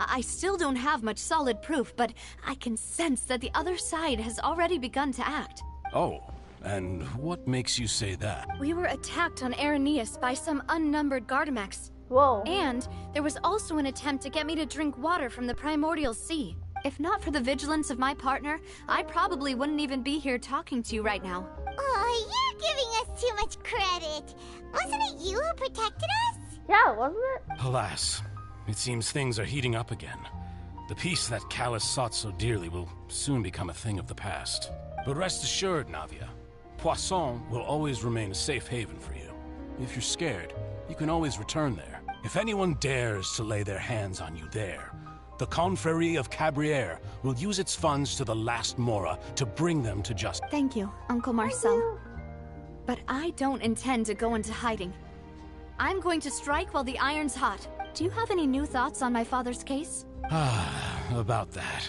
I still don't have much solid proof, but I can sense that the other side has already begun to act. Oh, and what makes you say that? We were attacked on Araneus by some unnumbered Gardamex. Whoa. And there was also an attempt to get me to drink water from the primordial sea. If not for the vigilance of my partner, I probably wouldn't even be here talking to you right now. Oh, you're giving us too much credit. Wasn't it you who protected us? Yeah, wasn't it? Alas, it seems things are heating up again. The peace that Callus sought so dearly will soon become a thing of the past. But rest assured, Navia, Poisson will always remain a safe haven for you. If you're scared, you can always return there. If anyone dares to lay their hands on you there, the Confrérie of Cabrières will use its funds to the last Mora to bring them to justice. Thank you, Uncle Marcel. But I don't intend to go into hiding. I'm going to strike while the iron's hot. Do you have any new thoughts on my father's case? About that.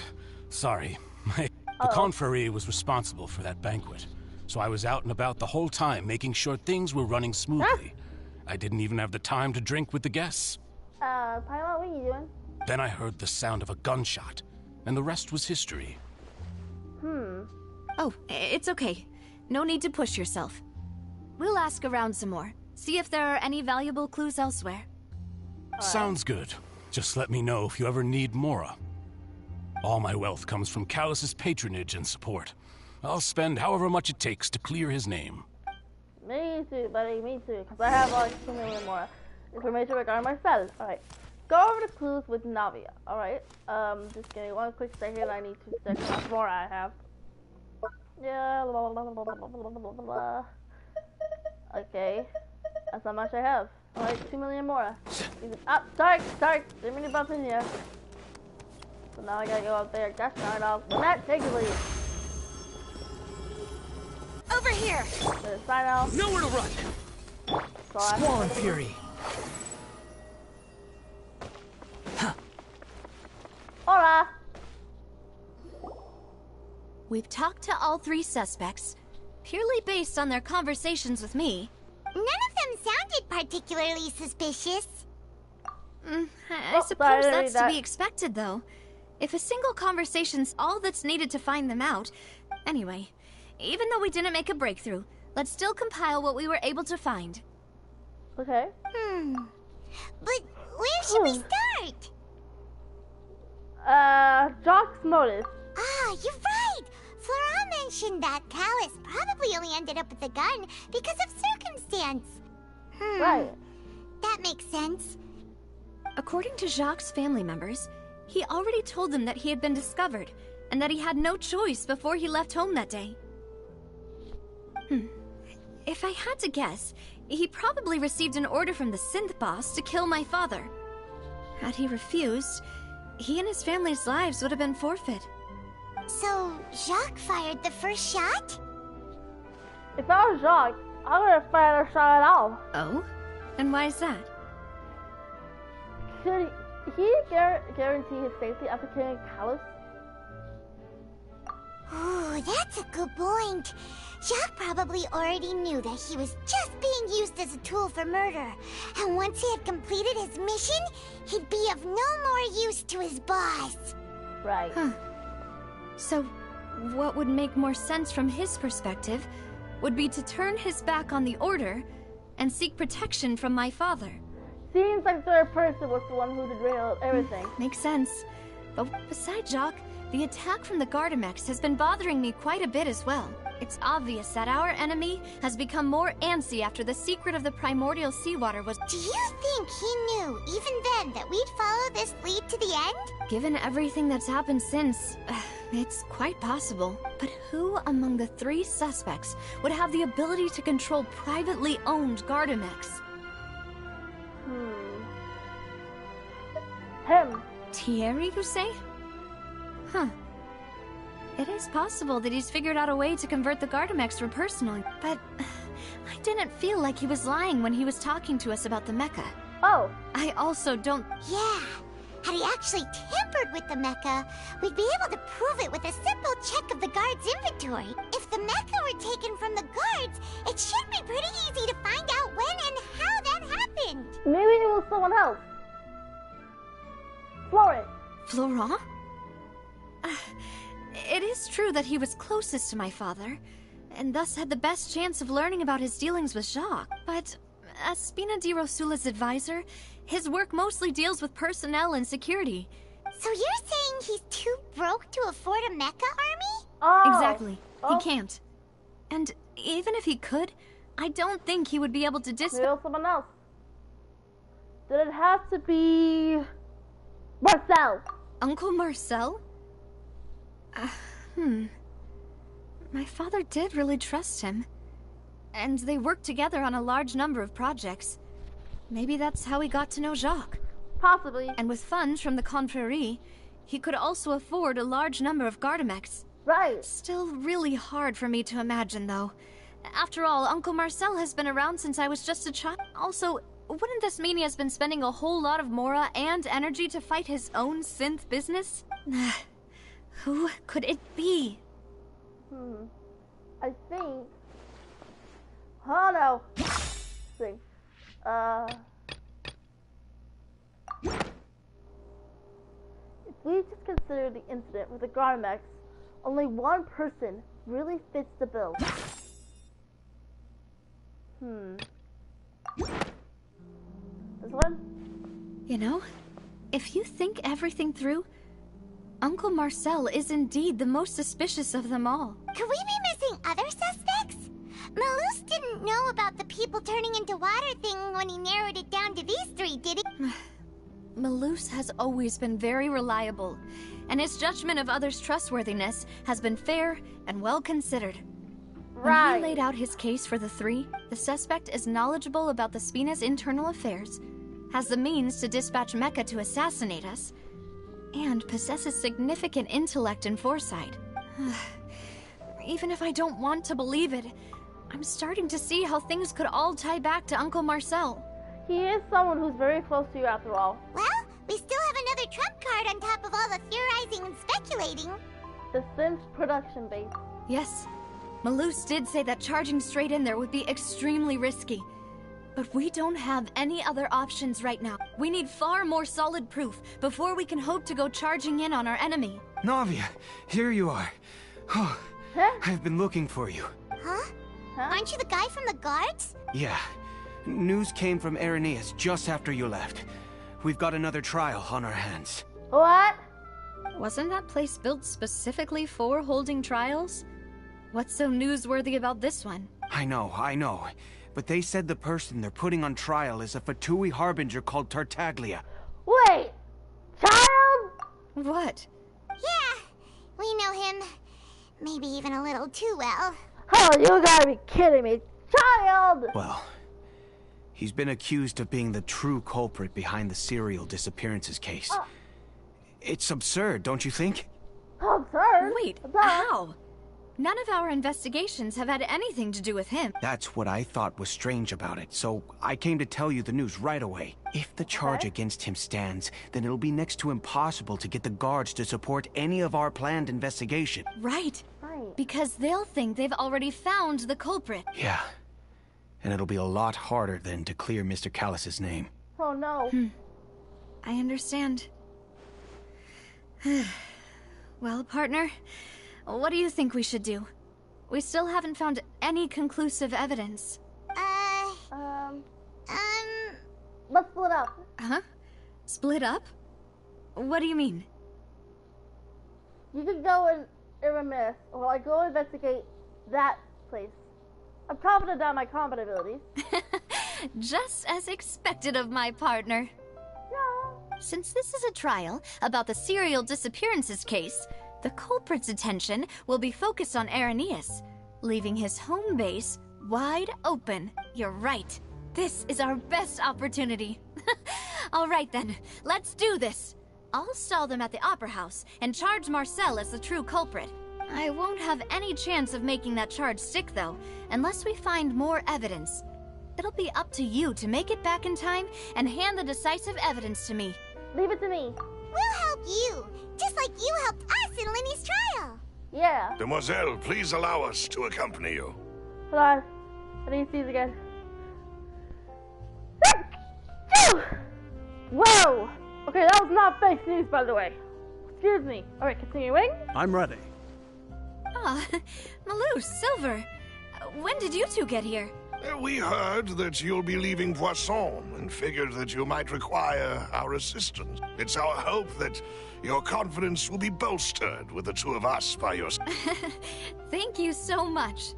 Sorry. The Confrérie was responsible for that banquet, so I was out and about the whole time making sure things were running smoothly. I didn't even have the time to drink with the guests. Paimon, what are you doing? Then I heard the sound of a gunshot, and the rest was history. Oh, it's okay. No need to push yourself. We'll ask around some more. See if there are any valuable clues elsewhere. Sounds good. Just let me know if you ever need Mora. All my wealth comes from Callus's patronage and support. I'll spend however much it takes to clear his name. Me too, buddy, me too. Because I have like 2 million more information regarding my spells. Alright. Go over the clues with Navia. Alright. Just give me one quick second. I need to check how much more I have. Yeah, blah, blah, blah, blah, blah, blah, blah, blah. Okay. That's how much I have. Alright, 2 million more. Dark! Didn't mean to bump in here. So now I gotta go up there. Gosh darn it, when that take a lead. Over here! Sign out. Nowhere to run! Squall and Fury. Hola! We've talked to all 3 suspects, purely based on their conversations with me. None of them sounded particularly suspicious. I suppose that's to be expected, though. If a single conversation's all that's needed to find them out... Anyway, even though we didn't make a breakthrough, let's still compile what we were able to find. Okay. But where should we start? Jock's motive. Ah, you're right! Flora mentioned that Callus probably only ended up with the gun because of circumstance. Right. That makes sense. According to Jacques' family members, he already told them that he had been discovered, and that he had no choice before he left home that day. If I had to guess, he probably received an order from the synth boss to kill my father. Had he refused, he and his family's lives would have been forfeit. So, Jacques fired the first shot? If I was Jacques, I would have fired a shot at all. Oh? And why is that? Could he guarantee his safety after killing Callus? Ooh, that's a good point. Jacques probably already knew that he was just being used as a tool for murder. And once he had completed his mission, he'd be of no more use to his boss. Right. So, what would make more sense from his perspective would be to turn his back on the Order and seek protection from my father. Seems like the third person was the one who derailed everything. Makes sense. But besides Jacques, the attack from the Gardamex has been bothering me quite a bit as well. It's obvious that our enemy has become more antsy after the secret of the primordial seawater was— Do you think he knew, even then, that we'd follow this lead to the end? Given everything that's happened since, it's quite possible. But who among the 3 suspects would have the ability to control privately owned Gardamex? Him. Thierry, you say? Huh. It is possible that he's figured out a way to convert the Gardamex for personal, but I didn't feel like he was lying when he was talking to us about the mecha. Oh. I also don't— Yeah. Had he actually tampered with the mecha, we'd be able to prove it with a simple check of the guard's inventory. If the mecha were taken from the guards, it should be pretty easy to find out when and how that happened. Maybe it was someone else. Florent. Florent? It is true that he was closest to my father, and thus had the best chance of learning about his dealings with Jacques. But as Spina di Rosula's advisor, his work mostly deals with personnel and security. So you're saying he's too broke to afford a mecha army? Oh. Exactly. He can't. And even if he could, I don't think he would be able to Maybe someone else. Did it have to be Marcel? Uncle Marcel? My father did really trust him. And they worked together on a large number of projects. Maybe that's how he got to know Jacques. Possibly. And with funds from the Confrérie, he could also afford a large number of Gardamex. Right. Still really hard for me to imagine, though. After all, Uncle Marcel has been around since I was just a child. Also, wouldn't this mean he has been spending a whole lot of mora and energy to fight his own synth business? Who could it be? I think... Oh no. Think. If we just consider the incident with the Gardamex, only one person really fits the bill. This one? You know, if you think everything through, Uncle Marcel is indeed the most suspicious of them all. Could we be missing other suspects? Malus didn't know about the people turning into water thing when he narrowed it down to these 3, did he? Malus has always been very reliable, and his judgment of others' trustworthiness has been fair and well considered. Right. When he laid out his case for the 3, the suspect is knowledgeable about the Spina's internal affairs, has the means to dispatch Mecha to assassinate us, and possesses significant intellect and foresight. Even if I don't want to believe it, I'm starting to see how things could all tie back to Uncle Marcel. He is someone who's very close to you after all. Well, we still have another trump card on top of all the theorizing and speculating. The synth production base. Yes. Malus did say that charging straight in there would be extremely risky. But we don't have any other options right now. We need far more solid proof before we can hope to go charging in on our enemy. Navia, here you are. Oh, I've been looking for you. Huh? Aren't you the guy from the guards? Yeah. News came from Irenaeus just after you left. We've got another trial on our hands. What? Wasn't that place built specifically for holding trials? What's so newsworthy about this one? I know. But they said the person they're putting on trial is a Fatui harbinger called Tartaglia. Wait! Child? What? Yeah, we know him. Maybe even a little too well. Oh, you gotta be kidding me. Child! Well, he's been accused of being the true culprit behind the serial disappearances case. It's absurd, don't you think? Absurd? Wait, how? None of our investigations have had anything to do with him. That's what I thought was strange about it, so I came to tell you the news right away. If the charge against him stands, then it'll be next to impossible to get the guards to support any of our planned investigation. Right. Because they'll think they've already found the culprit. Yeah. And it'll be a lot harder then to clear Mr. Callus's name. Oh no. I understand. Well, partner, what do you think we should do? We still haven't found any conclusive evidence. Let's split up. Huh? Split up? What do you mean? You could go and remiss, or I go investigate that place. I'm confident about my combat abilities. Just as expected of my partner. Yeah. Since this is a trial about the serial disappearances case, the culprit's attention will be focused on Irenaeus, leaving his home base wide open. You're right. This is our best opportunity. All right then, let's do this. I'll stall them at the Opera House and charge Marcel as the true culprit. I won't have any chance of making that charge stick, though, unless we find more evidence. It'll be up to you to make it back in time and hand the decisive evidence to me. Leave it to me. We'll help you, just like you helped us in Lenny's trial. Yeah. Demoiselle, please allow us to accompany you. Hold on. I need to see these again. Whoa! Okay, that was not fake news, by the way. Excuse me. Alright, continuing. I'm ready. Ah, Malou, Silver. When did you two get here? We heard that you'll be leaving Poisson and figured that you might require our assistance. It's our hope that your confidence will be bolstered with the two of us by your side. Thank you so much.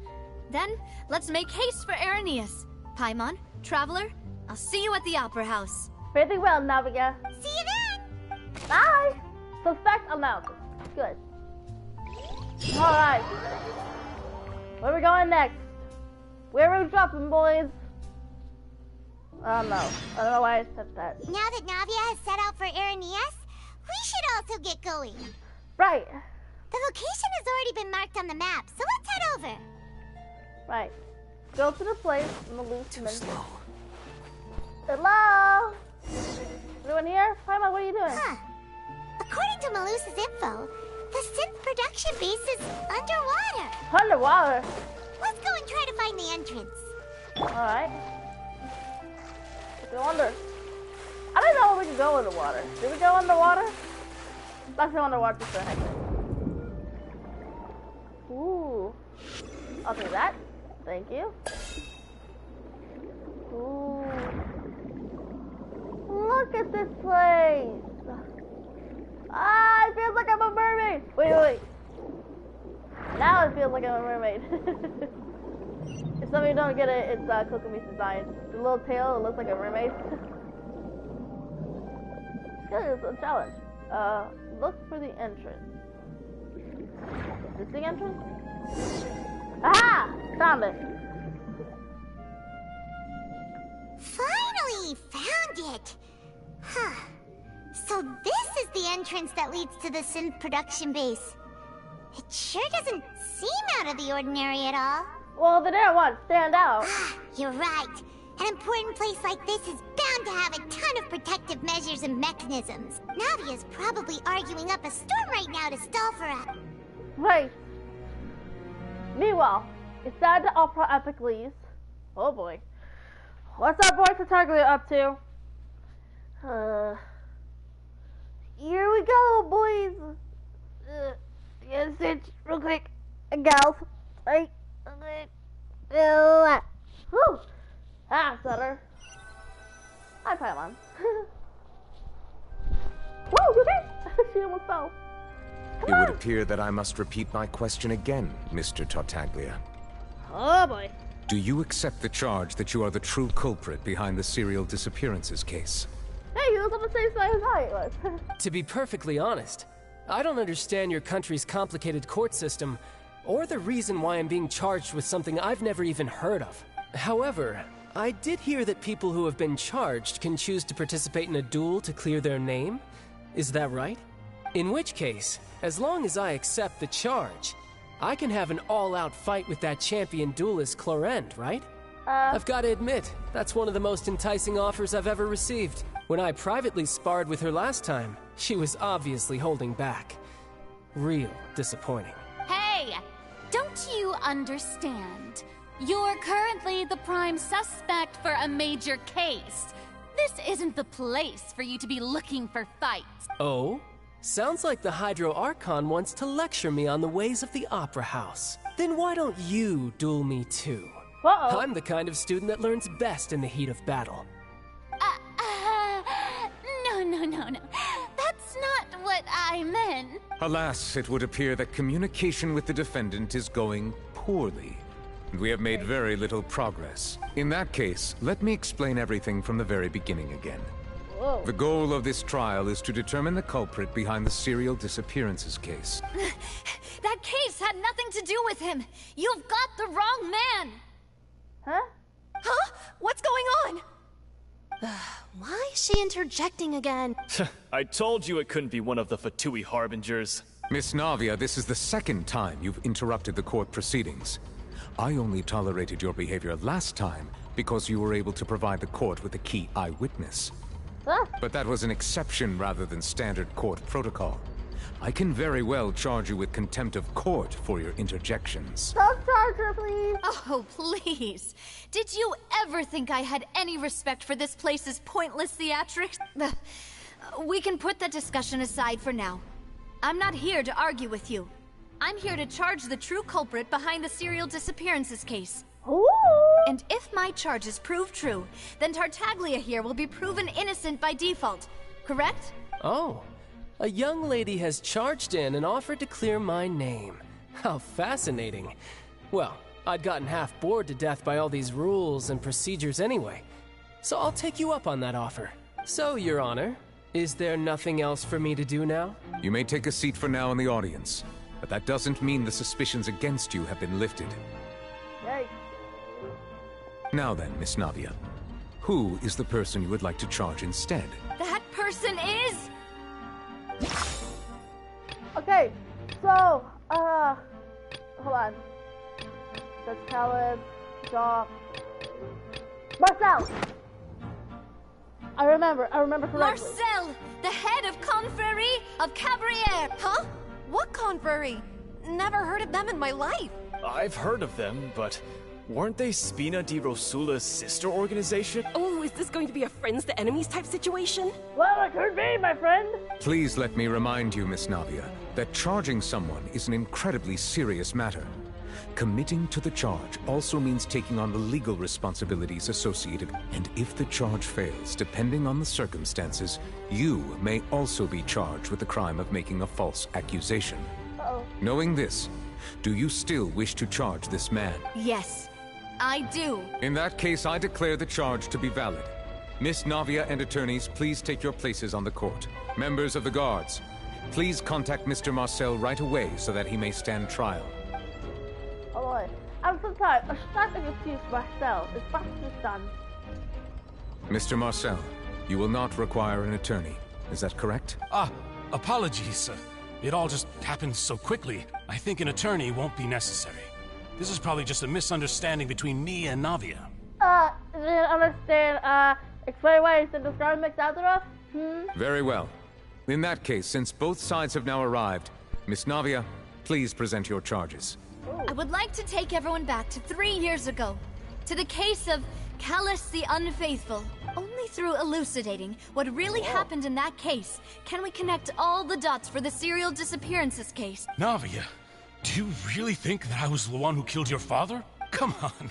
Then, let's make haste for Irenaeus. Paimon, Traveler, I'll see you at the Opera House. Very well, Naviga. See you then! Bye! Suspect announced. Good. Alright. Where are we going next? Where are we dropping, boys? Oh no. I don't know why I said that. Now that Navia has set out for Irenaeus, we should also get going. Right. The location has already been marked on the map, so let's head over. Right. Go to the place in the loose. Too slow. Hello? Anyone here? Paimon, what are you doing? Huh. According to Malusa's info, the synth production base is underwater. Underwater? Let's go and try to find the entrance. Alright. I wonder. I don't know if we can go underwater. Did we go underwater? Let's go underwater just for a heck. Ooh. I'll take that. Thank you. Ooh. Look at this place. Ah, it feels like I'm a mermaid. Wait. Now it feels like I'm a mermaid. If some of you don't get it, it's Kokomi's design. The little tail, it looks like a mermaid. Good, it's a challenge. Look for the entrance. Is this the entrance? Aha! Found it. Finally found it. Huh. So this is the entrance that leads to the synth production base. It sure doesn't seem out of the ordinary at all. Well, the damn one stand out. You're right. An important place like this is bound to have a ton of protective measures and mechanisms. Navia's probably arguing up a storm right now to stall for us. Right. Meanwhile, inside the Opera Epic leaves. Oh boy. What's our boy Tartaglia up to? Here we go, boys. Get a cinch real quick. And gals. Right. Whew. Ah, stutter. Hi, Paimon. Whoa, you okay? She almost fell. It would appear that I must repeat my question again, Mr. Tartaglia. Oh boy. Do you accept the charge that you are the true culprit behind the serial disappearances case? Hey, he was on the same side as I was. To be perfectly honest, I don't understand your country's complicated court system, or the reason why I'm being charged with something I've never even heard of. However, I did hear that people who have been charged can choose to participate in a duel to clear their name. Is that right? In which case, as long as I accept the charge, I can have an all-out fight with that champion duelist Clorend, right? I've got to admit, that's one of the most enticing offers I've ever received. When I privately sparred with her last time, she was obviously holding back. Real disappointing. Hey! Don't you understand? You're currently the prime suspect for a major case. This isn't the place for you to be looking for fights. Oh? Sounds like the Hydro Archon wants to lecture me on the ways of the Opera House. Then why don't you duel me too? Uh-oh. I'm the kind of student that learns best in the heat of battle. No. That's not what I meant. Alas, it would appear that communication with the defendant is going poorly, and we have made very little progress. In that case, let me explain everything from the very beginning again. Whoa. The goal of this trial is to determine the culprit behind the serial disappearances case. That case had nothing to do with him. You've got the wrong man. Huh? Huh? What's going on? Why is she interjecting again? I told you it couldn't be one of the Fatui Harbingers. Miss Navia, this is the second time you've interrupted the court proceedings. I only tolerated your behavior last time because you were able to provide the court with a key eyewitness. Huh? But that was an exception rather than standard court protocol. I can very well charge you with contempt of court for your interjections. Don't charge her, please. Oh, please. Did you ever think I had any respect for this place's pointless theatrics? We can put that discussion aside for now. I'm not here to argue with you. I'm here to charge the true culprit behind the serial disappearances case. Ooh. And if my charges prove true, then Tartaglia here will be proven innocent by default, correct? Oh. A young lady has charged in and offered to clear my name. How fascinating. Well, I'd gotten half bored to death by all these rules and procedures anyway. So I'll take you up on that offer. So, Your Honor, is there nothing else for me to do now? You may take a seat for now in the audience, but that doesn't mean the suspicions against you have been lifted. Yikes. Now then, Miss Navia, who is the person you would like to charge instead? That person is... Okay, so, hold on. That's Caleb, Doc, Marcel! I remember correctly. Marcel, the head of Confrérie of Cabrières! Huh? What confrérie? Never heard of them in my life. I've heard of them, but weren't they Spina di Rosula's sister organization? Oh, is this going to be a friends to enemies type situation? Well, it could be, my friend. Please let me remind you, Miss Navia, that charging someone is an incredibly serious matter. Committing to the charge also means taking on the legal responsibilities associated, and if the charge fails, depending on the circumstances, you may also be charged with the crime of making a false accusation. Uh-oh. Knowing this, do you still wish to charge this man? Yes, I do. In that case, I declare the charge to be valid. Miss Navia and attorneys, please take your places on the court. Members of the guards, please contact Mr. Marcel right away so that he may stand trial. Oh boy. And sometimes a starting excuse Marcel is fast as done. Mr. Marcel, you will not require an attorney. Is that correct? Apologies. It all just happened so quickly. I think an attorney won't be necessary. This is probably just a misunderstanding between me and Navia. Didn't understand, explain why you said the scar mixed out us? Very well. In that case, since both sides have now arrived, Miss Navia, please present your charges. I would like to take everyone back to 3 years ago, to the case of Callus the Unfaithful. Only through elucidating what really happened in that case can we connect all the dots for the serial disappearances case. Navia, do you really think that I was the one who killed your father? Come on,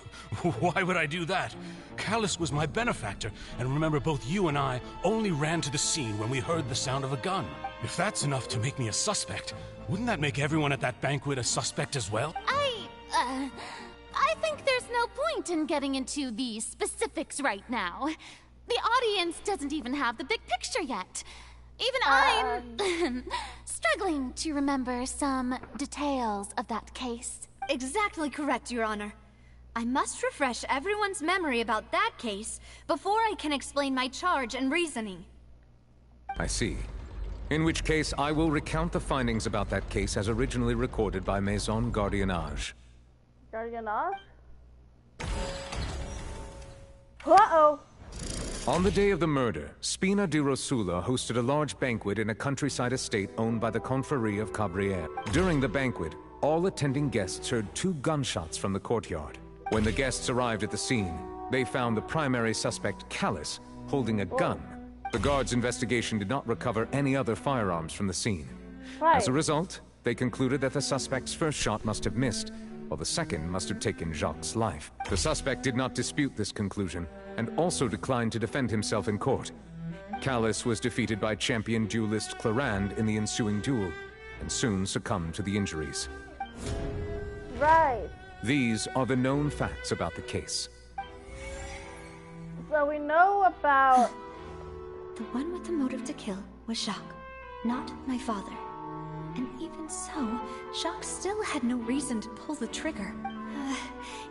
why would I do that? Callus was my benefactor, and remember both you and I only ran to the scene when we heard the sound of a gun. If that's enough to make me a suspect, wouldn't that make everyone at that banquet a suspect as well? I think there's no point in getting into the specifics right now. The audience doesn't even have the big picture yet. Even I'm struggling to remember some details of that case. Exactly correct, Your Honor. I must refresh everyone's memory about that case before I can explain my charge and reasoning. I see. In which case, I will recount the findings about that case as originally recorded by Maison Gardiennage. Gardiennage? Uh-oh! On the day of the murder, Spina di Rosula hosted a large banquet in a countryside estate owned by the Confrérie of Cabrières. During the banquet, all attending guests heard 2 gunshots from the courtyard. When the guests arrived at the scene, they found the primary suspect, Callus, holding a gun. The guards' investigation did not recover any other firearms from the scene. As a result, they concluded that the suspect's first shot must have missed, while the second must have taken Jacques' life. The suspect did not dispute this conclusion, and also declined to defend himself in court. Callus was defeated by champion duelist Clarand in the ensuing duel, and soon succumbed to the injuries. Right. These are the known facts about the case. So we know about... The one with the motive to kill was Jacques, not my father. And even so, Jacques still had no reason to pull the trigger.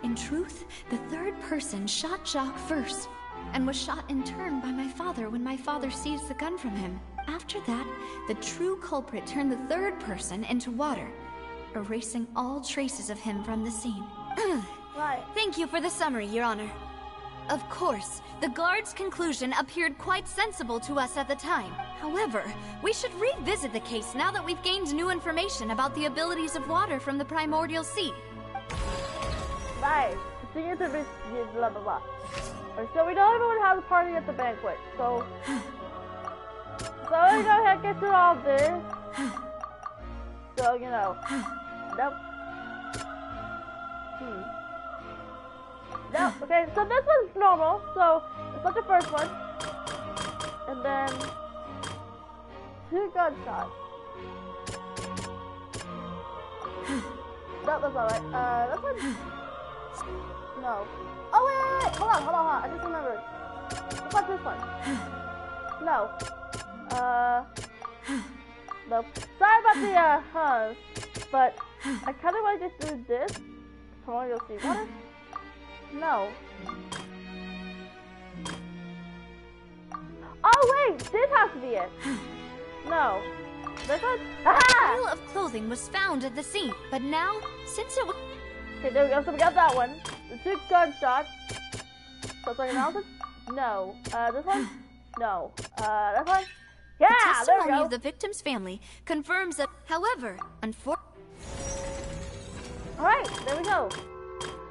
In truth, the third person shot Jacques first, and was shot in turn by my father when my father seized the gun from him. After that, the true culprit turned the third person into water, erasing all traces of him from the scene. Right. Thank you for the summary, Your Honor. Of course, the guard's conclusion appeared quite sensible to us at the time. However, we should revisit the case now that we've gained new information about the abilities of water from the primordial sea. Right. Continue to blah blah blah. So we know everyone has a party at the banquet. So you know how to get through all this. So you know. Nope. No, okay, so this one's normal, so it's not the first one. And then 2 gunshots. No, that's not right. This one? No. Oh wait, hold on, I just remembered. What about this one? No. Nope. Sorry about the but I kinda wanna just do this. Tomorrow you'll see water. No. Oh wait, this has to be it. No. This one? A pile of clothing was found at the scene, but now, since it was... Okay, there we go, so we got that one. The 2 gunshots. So it's like analysis? No. This one? No. This one? Yeah, the there we testimony go. of the victim's family confirms that, however, Alright, there we go.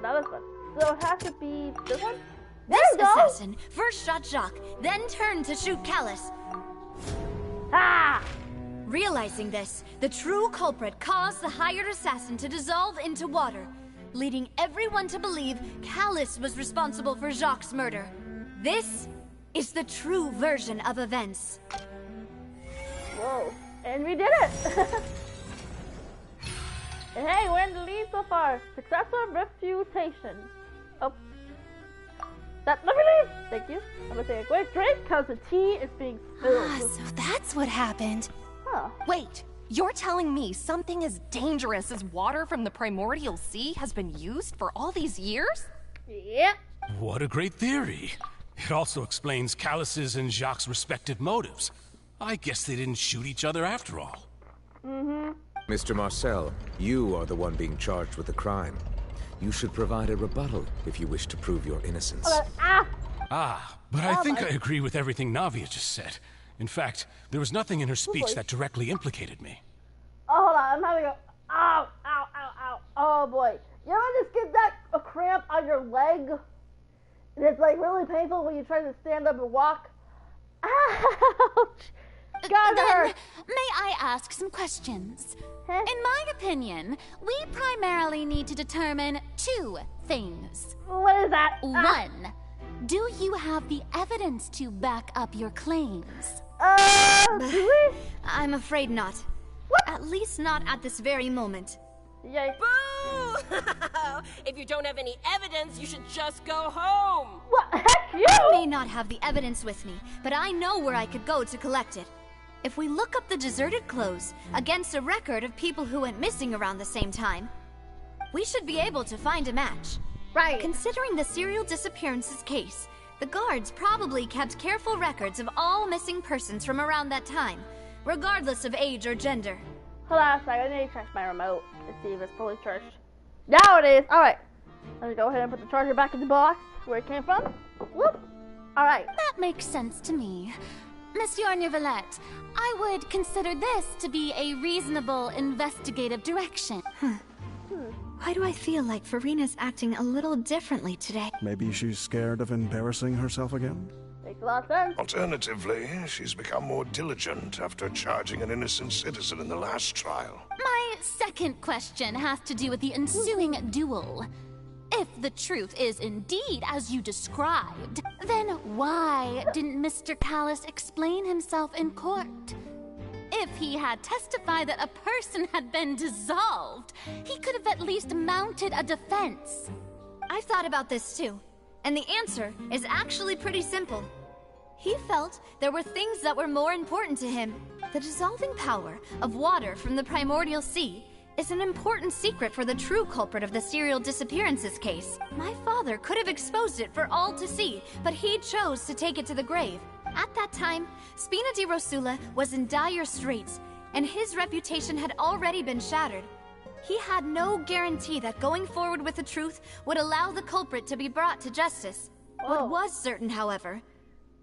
Now this one. So it has to be this one? There This we go! assassin first shot Jacques, then turned to shoot Callus. Ah! Realizing this, the true culprit caused the hired assassin to dissolve into water, leading everyone to believe Callus was responsible for Jacques' murder. This is the true version of events. Whoa. And we did it! And hey, we're in the lead so far. Successful refutation. Oh. Let me leave! Thank you. I'm gonna take a quick drink because the tea is being spilled. So that's what happened. Huh. Wait, you're telling me something as dangerous as water from the primordial sea has been used for all these years? Yep. What a great theory. It also explains Callus's and Jacques' respective motives. I guess they didn't shoot each other after all. Mm-hmm. Mr. Marcel, you are the one being charged with the crime. You should provide a rebuttal if you wish to prove your innocence. But I think I agree with everything Navia just said. In fact, there was nothing in her speech that directly implicated me. Oh, hold on. I'm having a... Ow, ow, ow, ow. Oh, boy. You ever just get a cramp on your leg? And it's, like, really painful when you try to stand up and walk? Ouch! God, it hurts. May I ask some questions? In my opinion, we primarily need to determine 2 things. What is that? 1, do you have the evidence to back up your claims? Do we? I'm afraid not. At least not at this very moment. Yay. Boo! If you don't have any evidence, you should just go home. What? Heck you! I may not have the evidence with me, but I know where I could go to collect it. If we look up the deserted clothes against a record of people who went missing around the same time, we should be able to find a match. Right. Considering the serial disappearances case, the guards probably kept careful records of all missing persons from around that time, regardless of age or gender. Hold on a second. I need to check my remote to see if it's fully charged. Now it is. Alright. Let me go ahead and put the charger back in the box where it came from. Whoop. Alright. That makes sense to me. Monsieur Neuvillette, I would consider this to be a reasonable investigative direction. Why do I feel like Farina's acting a little differently today? Maybe she's scared of embarrassing herself again? Makes a lot of sense. Alternatively, she's become more diligent after charging an innocent citizen in the last trial. My second question has to do with the ensuing duel. If the truth is indeed as you described, then why didn't Mr. Callus explain himself in court? If if he had testified that a person had been dissolved, he could have at least mounted a defense. I've thought about this too, and the answer is actually pretty simple. He felt there were things that were more important to him. The dissolving power of water from the primordial sea is an important secret for the true culprit of the serial disappearances case. My father could have exposed it for all to see, but he chose to take it to the grave. At that time, Spina di Rosula was in dire straits, and his reputation had already been shattered. He had no guarantee that going forward with the truth would allow the culprit to be brought to justice. What was certain, however,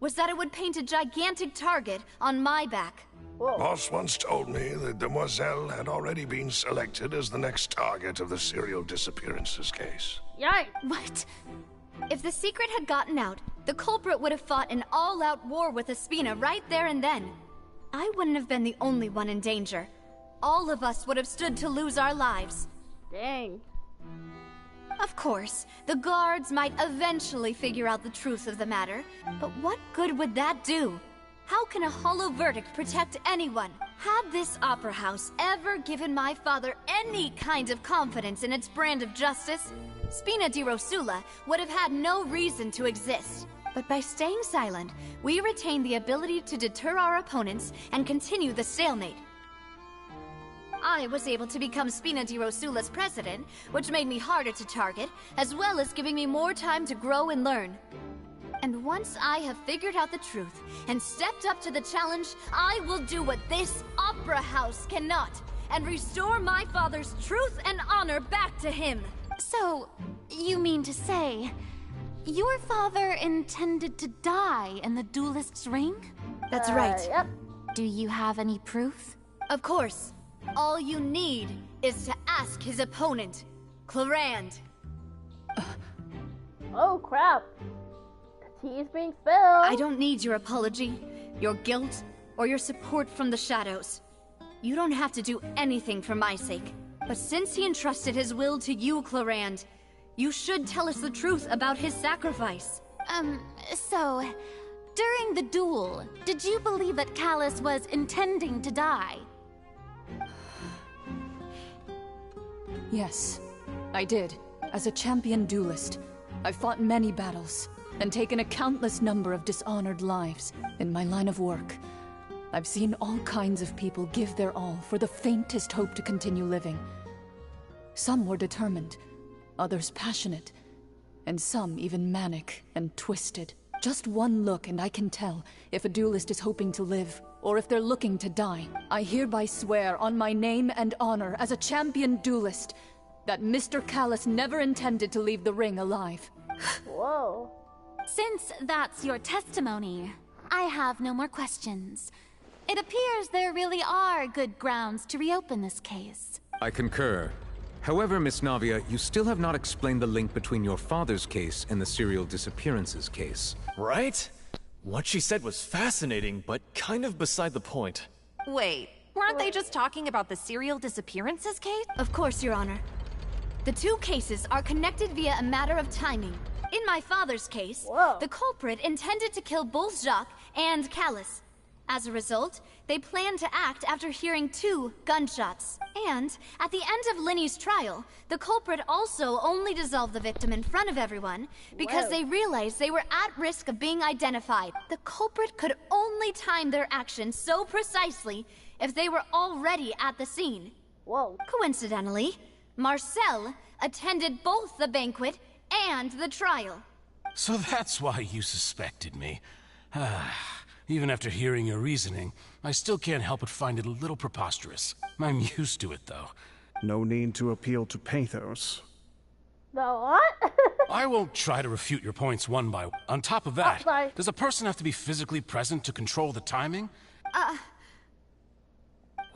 was that it would paint a gigantic target on my back. Boss once told me that Demoiselle had already been selected as the next target of the serial disappearances case. Yikes! What? If the secret had gotten out, the culprit would have fought an all-out war with Espina right there and then. I wouldn't have been the only one in danger. All of us would have stood to lose our lives. Dang. Of course, the guards might eventually figure out the truth of the matter, but what good would that do? How can a hollow verdict protect anyone? Had this opera house ever given my father any kind of confidence in its brand of justice, Spina di Rosula would have had no reason to exist. But by staying silent, we retain the ability to deter our opponents and continue the stalemate. I was able to become Spina di Rosula's president, which made me harder to target, as well as giving me more time to grow and learn. And once I have figured out the truth and stepped up to the challenge, I will do what this opera house cannot, and restore my father's truth and honor back to him. So, you mean to say, your father intended to die in the duelist's ring? That's right. Yep. Do you have any proof? Of course. All you need is to ask his opponent, Clarand. Oh crap. The tea is being spilled. I don't need your apology, your guilt, or your support from the shadows. You don't have to do anything for my sake. But since he entrusted his will to you, Clarand, you should tell us the truth about his sacrifice. So, during the duel, did you believe that Callus was intending to die? Yes, I did. As a champion duelist, I've fought many battles and taken a countless number of dishonored lives. In my line of work, I've seen all kinds of people give their all for the faintest hope to continue living. Some were determined, others passionate, and some even manic and twisted. Just one look and I can tell if a duelist is hoping to live, or if they're looking to die. I hereby swear on my name and honor as a champion duelist that Mr. Callus never intended to leave the ring alive. Whoa. Since that's your testimony, I have no more questions. It appears there really are good grounds to reopen this case. I concur. However, Miss Navia, you still have not explained the link between your father's case and the serial disappearances case. Right? What she said was fascinating, but kind of beside the point. Wait, weren't they just talking about the serial disappearances case? Of course, Your Honor. The two cases are connected via a matter of timing. In my father's case, the culprit intended to kill both Jacques and Callus. As a result, they planned to act after hearing 2 gunshots. And at the end of Linny's trial, the culprit also only dissolved the victim in front of everyone because they realized they were at risk of being identified. The culprit could only time their actions so precisely if they were already at the scene. Coincidentally, Marcel attended both the banquet and the trial. So that's why you suspected me. Even after hearing your reasoning, I still can't help but find it a little preposterous. I'm used to it, though. No need to appeal to pathos. The what? I won't try to refute your points one by one. On top of that, does a person have to be physically present to control the timing? I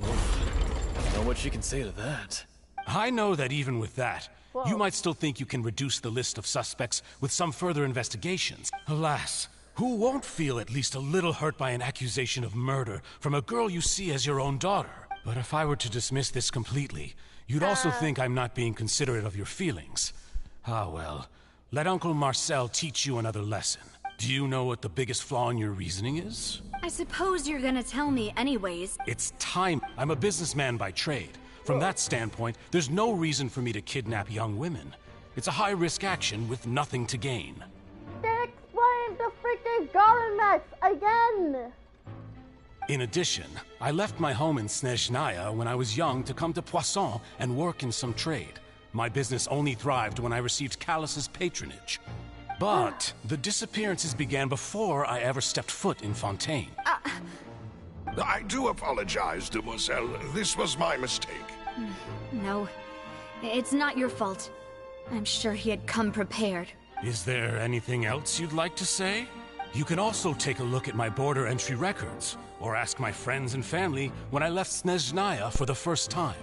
don't know what she can say to that. I know that even with that, you might still think you can reduce the list of suspects with some further investigations. Alas, who won't feel at least a little hurt by an accusation of murder from a girl you see as your own daughter? But if I were to dismiss this completely, you'd also think I'm not being considerate of your feelings. Ah well, let Uncle Marcel teach you another lesson. Do you know what the biggest flaw in your reasoning is? I suppose you're gonna tell me anyways. It's time. I'm a businessman by trade. From that standpoint, there's no reason for me to kidnap young women. It's a high-risk action with nothing to gain. Explain the freaking garden mess again! In addition, I left my home in Snezhnaya when I was young to come to Poisson and work in some trade. My business only thrived when I received Callus's patronage. But the disappearances began before I ever stepped foot in Fontaine. I do apologize, Demoiselle. This was my mistake. No, it's not your fault. I'm sure he had come prepared. Is there anything else you'd like to say? You can also take a look at my border entry records, or ask my friends and family when I left Snezhnaya for the first time.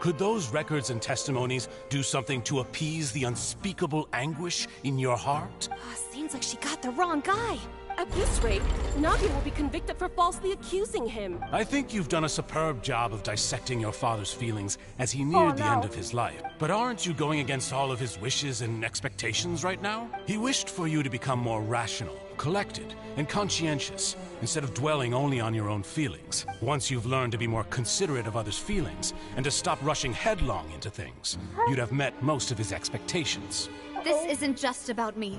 Could those records and testimonies do something to appease the unspeakable anguish in your heart? Seems like she got the wrong guy. At this rate, Navia will be convicted for falsely accusing him. I think you've done a superb job of dissecting your father's feelings as he neared the end of his life. But aren't you going against all of his wishes and expectations right now? He wished for you to become more rational, collected, and conscientious, instead of dwelling only on your own feelings. Once you've learned to be more considerate of others' feelings, and to stop rushing headlong into things, you'd have met most of his expectations. This isn't just about me.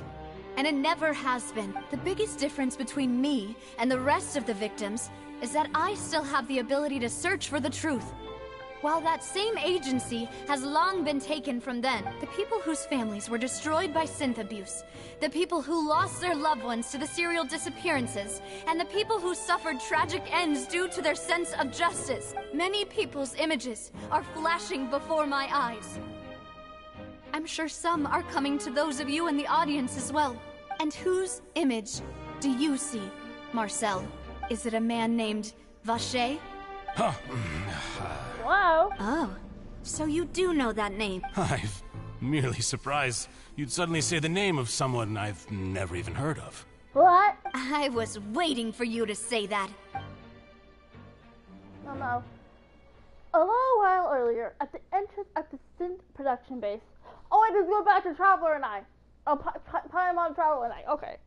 And it never has been. The biggest difference between me and the rest of the victims is that I still have the ability to search for the truth. While that same agency has long been taken from them, the people whose families were destroyed by synth abuse, the people who lost their loved ones to the serial disappearances, and the people who suffered tragic ends due to their sense of justice, many people's images are flashing before my eyes. I'm sure some are coming to those of you in the audience as well. And whose image do you see, Marcel? Is it a man named Vacher? Huh. Wow. Oh, so you do know that name. I'm merely surprised you'd suddenly say the name of someone I've never even heard of. What? I was waiting for you to say that. Oh no. A little while earlier, at the entrance at the synth production base. Oh, I just go back to Traveler and I. Oh, Paimon, Traveler and I. Okay.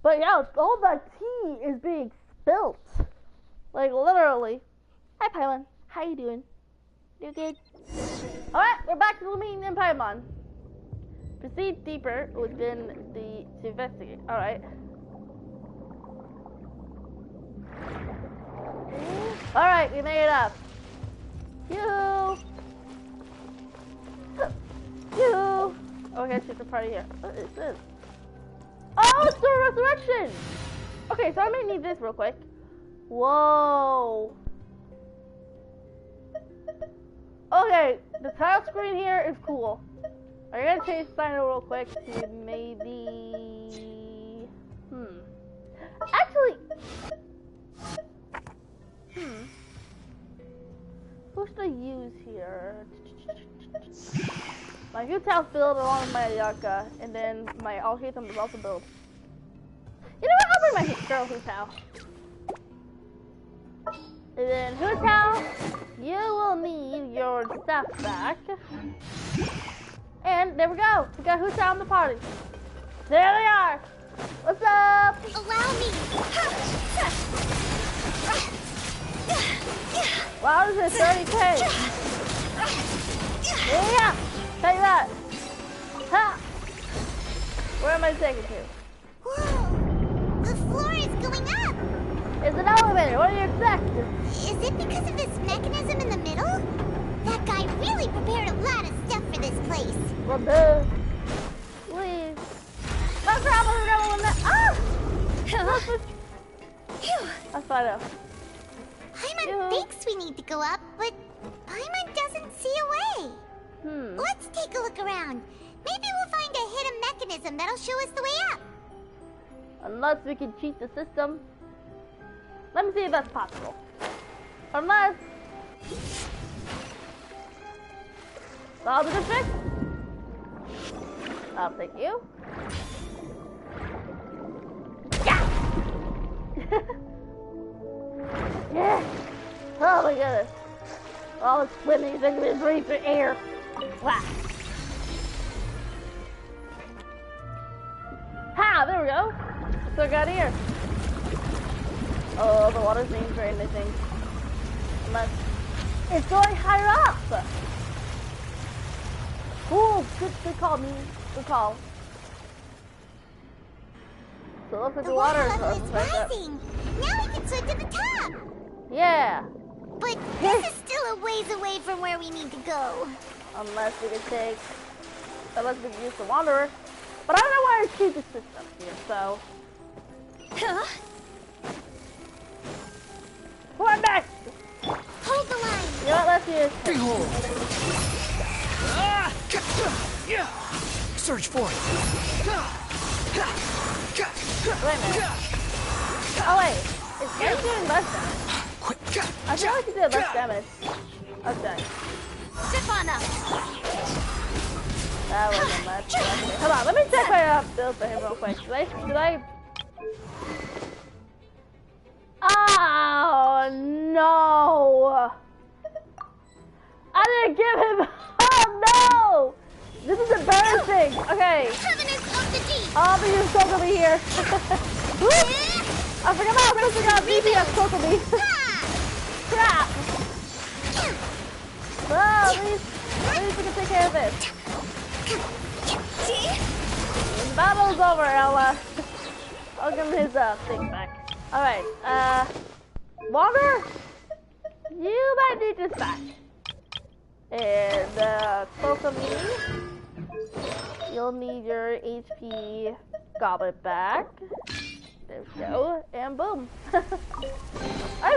But yeah, all that tea is being spilt. Like, literally. Hi, Paimon. How you doing? You good? Alright, we're back to the meeting in Paimon. Proceed deeper within to investigate. Alright. Alright, we made it up. Yoo-hoo! Yoo-hoo! Okay, it's just a party here. What is this? Oh, it's the resurrection! Okay, so I may need this real quick. Whoa! Okay, the title screen here is cool. I'm gonna change the title real quick to maybe... Actually... Who should I use here? My Hutao build along with my Ayaka, and then my Alhaitham is also build. You know what? I'll bring my girl Hutao. And then Hutao, you will need your stuff back. And there we go. We got Hutao in the party. There they are. What's up? Allow me. Wow, this is 30k. Yeah, take that. Ha! Where am I taking to? Whoa! The floor is going up. It's an elevator. What do you expect? Is it because of this mechanism in the middle? That guy really prepared a lot of stuff for this place. Well, duh. Please. That's probably gonna win that. Ah! That's fine though. Paimon thinks we need to go up, but Paimon doesn't see a way. Let's take a look around. Maybe we'll find a hidden mechanism that'll show us the way up. Unless we can cheat the system. Let me see if that's possible. Unless... Solve the trick. I'll take you. Yeah! Yeah! Oh my goodness. All the swimming things we breathe through air. Wow. Ha! There we go. Let's look out here. Oh, the water's being drained, I think. Unless it's going higher up. Cool. Good call, me. Good call. So it looks like the water level is rising. Now we can swim to the top. Yeah. But this is still a ways away from where we need to go. Unless we can use the Wanderer. But I don't know why I choose the system here, so. Come back! Hold the line. You know what, let's use it. Behold! Search for it! Wait a minute. Oh wait, is Genshin doing less damage? I feel like he did less damage. Okay. Stefana! That wasn't much. Okay. Hold on, let me check my build for him real quick. Should I? Oh no! I didn't give him. Oh no! This is embarrassing. Okay. I'll be your Sokobi here. I forgot about missing out BBS Sokobi. Crap. Well, at least we can take care of this. When the battle's over, I'll give him his thing back. Alright, Wander, you might need this back. And Sokobi, you'll need your HP goblet back. There we go, and boom. I'm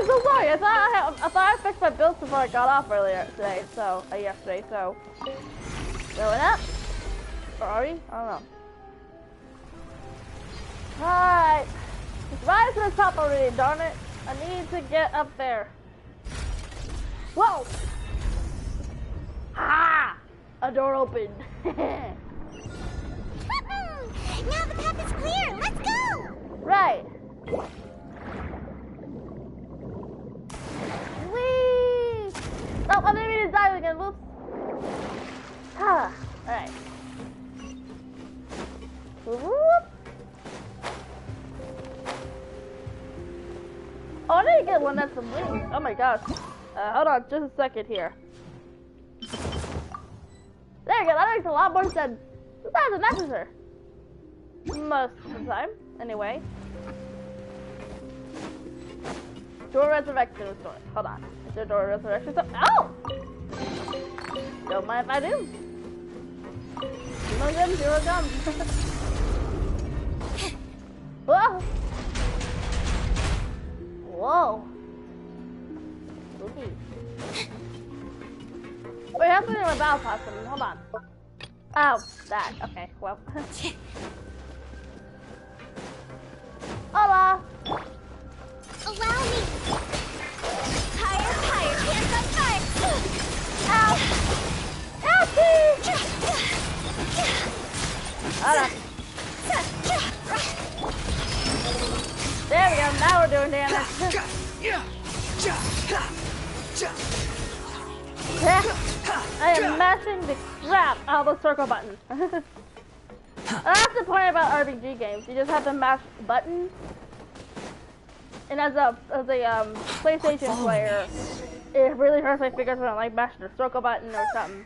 so sorry. I thought I fixed my build before I got off earlier today. So yesterday. So going up, or are we? I don't know. Alright, let's rise to the top already. Darn it! I need to get up there. Whoa! Ah! A door opened. Now the path is clear. Let's go. Right. Whee! Oh, I didn't mean to dive again. Whoops. Ah. All right. Whoop. Oh, I need to get one that's some wings. Oh my gosh. Hold on, just a second here. There you go. That makes a lot more sense. That's unnecessary. Most of the time, anyway. Door resurrection is going. Hold on. Is there door resurrection? Oh! Don't mind if I do. No them, zero guns. Whoa! Whoa! Spooky. Wait, how can I do my battle pass? Hold on. Oh, that. Okay, well. Hola! Allow me! Higher, higher, hands on fire! Ow! Ouchie! Hold on. There we go, now we're doing damage. I am mashing the crap out of the circle button. That's the point about RPG games. You just have to mash buttons. And as a PlayStation player, it really hurts my fingers when I like mashing the circle button or something.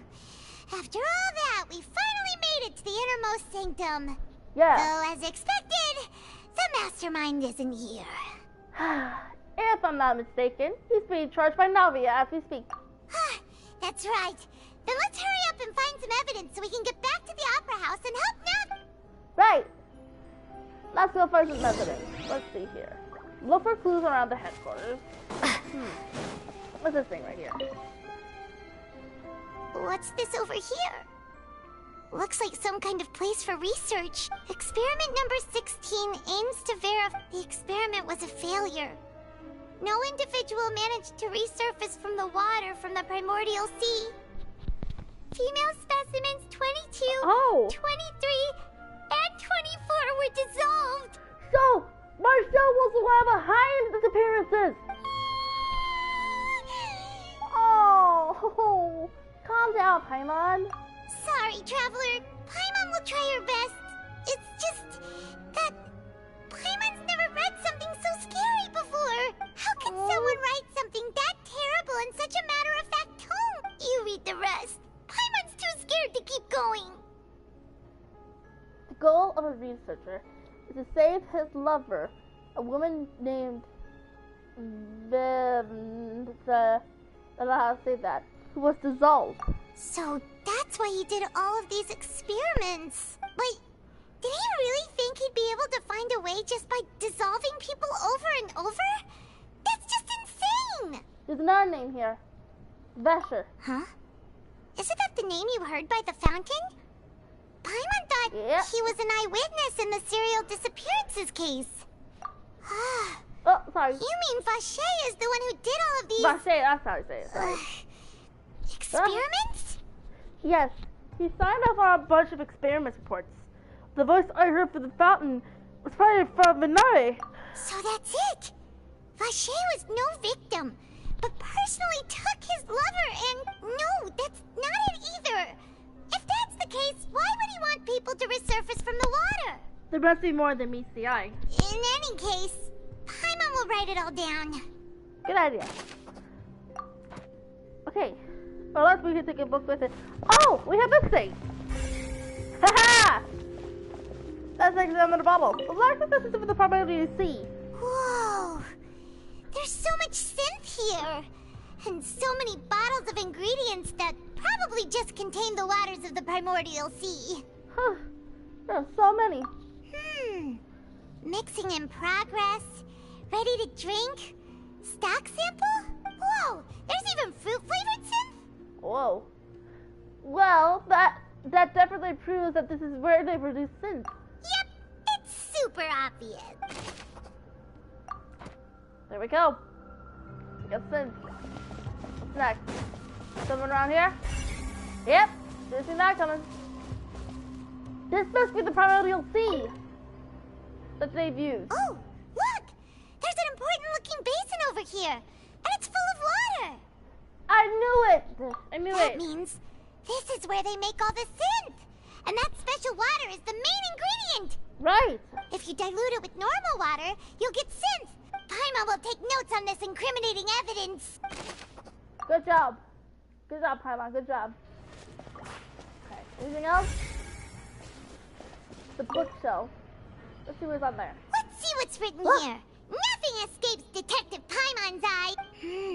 After all that, we finally made it to the innermost sanctum. Yeah. Though, as expected, the mastermind isn't here. If I'm not mistaken, he's being charged by Navia as we speak. That's right. Then let's hurry up and find some evidence so we can get back to the Opera House and help Nav. Right. Let's go find some evidence. Let's see here. Look for clues around the headquarters. What's this thing right here? What's this over here? Looks like some kind of place for research. Experiment number 16 aims to verify the experiment was a failure. No individual managed to resurface from the water from the primordial sea. Female specimens 22, 23, and 24 were dissolved. So, Marcel was the one behind the disappearances. Oh, calm down, Paimon. Sorry, Traveler. Paimon will try her best. It's just that of a researcher is to save his lover, a woman named I don't know how to say that, who was dissolved. So that's why he did all of these experiments. Wait, did he really think he'd be able to find a way just by dissolving people over and over? That's just insane! There's another name here. Vesher. Huh? Isn't that the name you heard by the fountain? Paimon thought he was an eyewitness in the serial disappearances case. Oh, sorry. You mean Vache is the one who did all of these... Vache, that's how I say it, sorry. Experiments? Yes, he signed off on a bunch of experiment reports. The voice I heard from the fountain was probably from Minare. So that's it! Vache was no victim, but personally took his lover and... No, that's not it either! If that's the case, why would he want people to resurface from the water? There must be more than meets the eye. In any case, Paimon will write it all down. Good idea. Okay. Or else we can take a book with it. Oh! We have this thing! Haha! That's like the under bubble. The large assistance of the probability to see. Whoa! There's so much synth here! And so many bottles of ingredients that probably just contain the waters of the primordial sea. Huh. There are so many. Mixing in progress. Ready to drink? Stock sample? Whoa! There's even fruit-flavored synth? Whoa. Well, that definitely proves that this is where they produce synth. Yep, it's super obvious. There we go. We got synth. What's next? Someone around here? Yep, didn't see that coming. This must be the primordial sea that they've used. Oh, look! There's an important-looking basin over here, and it's full of water. I knew it! That means this is where they make all the synth, and that special water is the main ingredient. Right. If you dilute it with normal water, you'll get synth. Paimon will take notes on this incriminating evidence. Good job. Good job, Paimon. Good job. Okay, anything else? The bookshelf. Let's see what's on there. Let's see what's written here. Nothing escapes Detective Paimon's eye.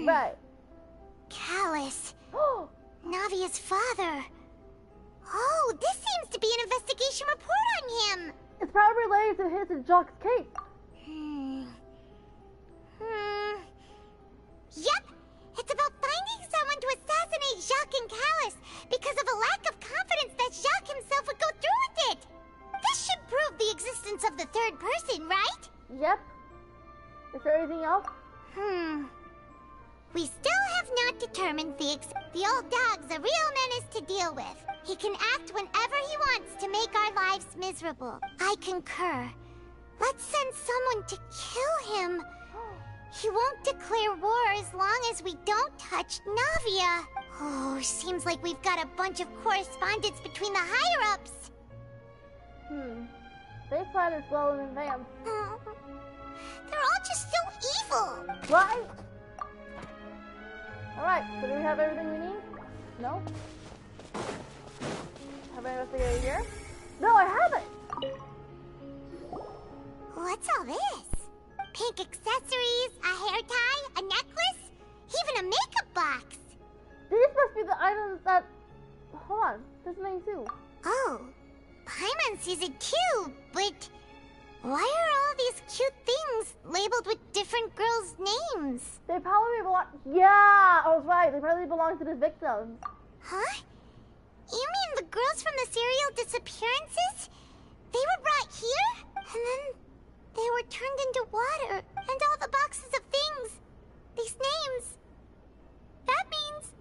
Right. Callus. Navia's father. Oh, this seems to be an investigation report on him. It's probably related to his and Jacques' case. Yep. It's about finding someone to assassinate Jacques and Callus because of a lack of confidence that Jacques himself would go through with it. This should prove the existence of the third person, right? Yep. Is there anything else? We still have not determined the old dog's a real menace to deal with. He can act whenever he wants to make our lives miserable. I concur. Let's send someone to kill him. He won't declare war as long as we don't touch Navia. Oh, seems like we've got a bunch of correspondence between the higher-ups. They plan as well in advance. They're all just so evil. Right? Alright, so do we have everything we need? No? Have I investigated here? No, I haven't! What's all this? Pink accessories, a hair tie, a necklace, even a makeup box. These must be the items that... Hold on, there's mine too. Oh, Paimon sees it too, but... Why are all these cute things labeled with different girls' names? They probably belong... Yeah, I was right. They probably belong to the victims. Huh? You mean the girls from the serial disappearances? They were brought here? And then they were turned into water. And all the boxes of things. These names. That means...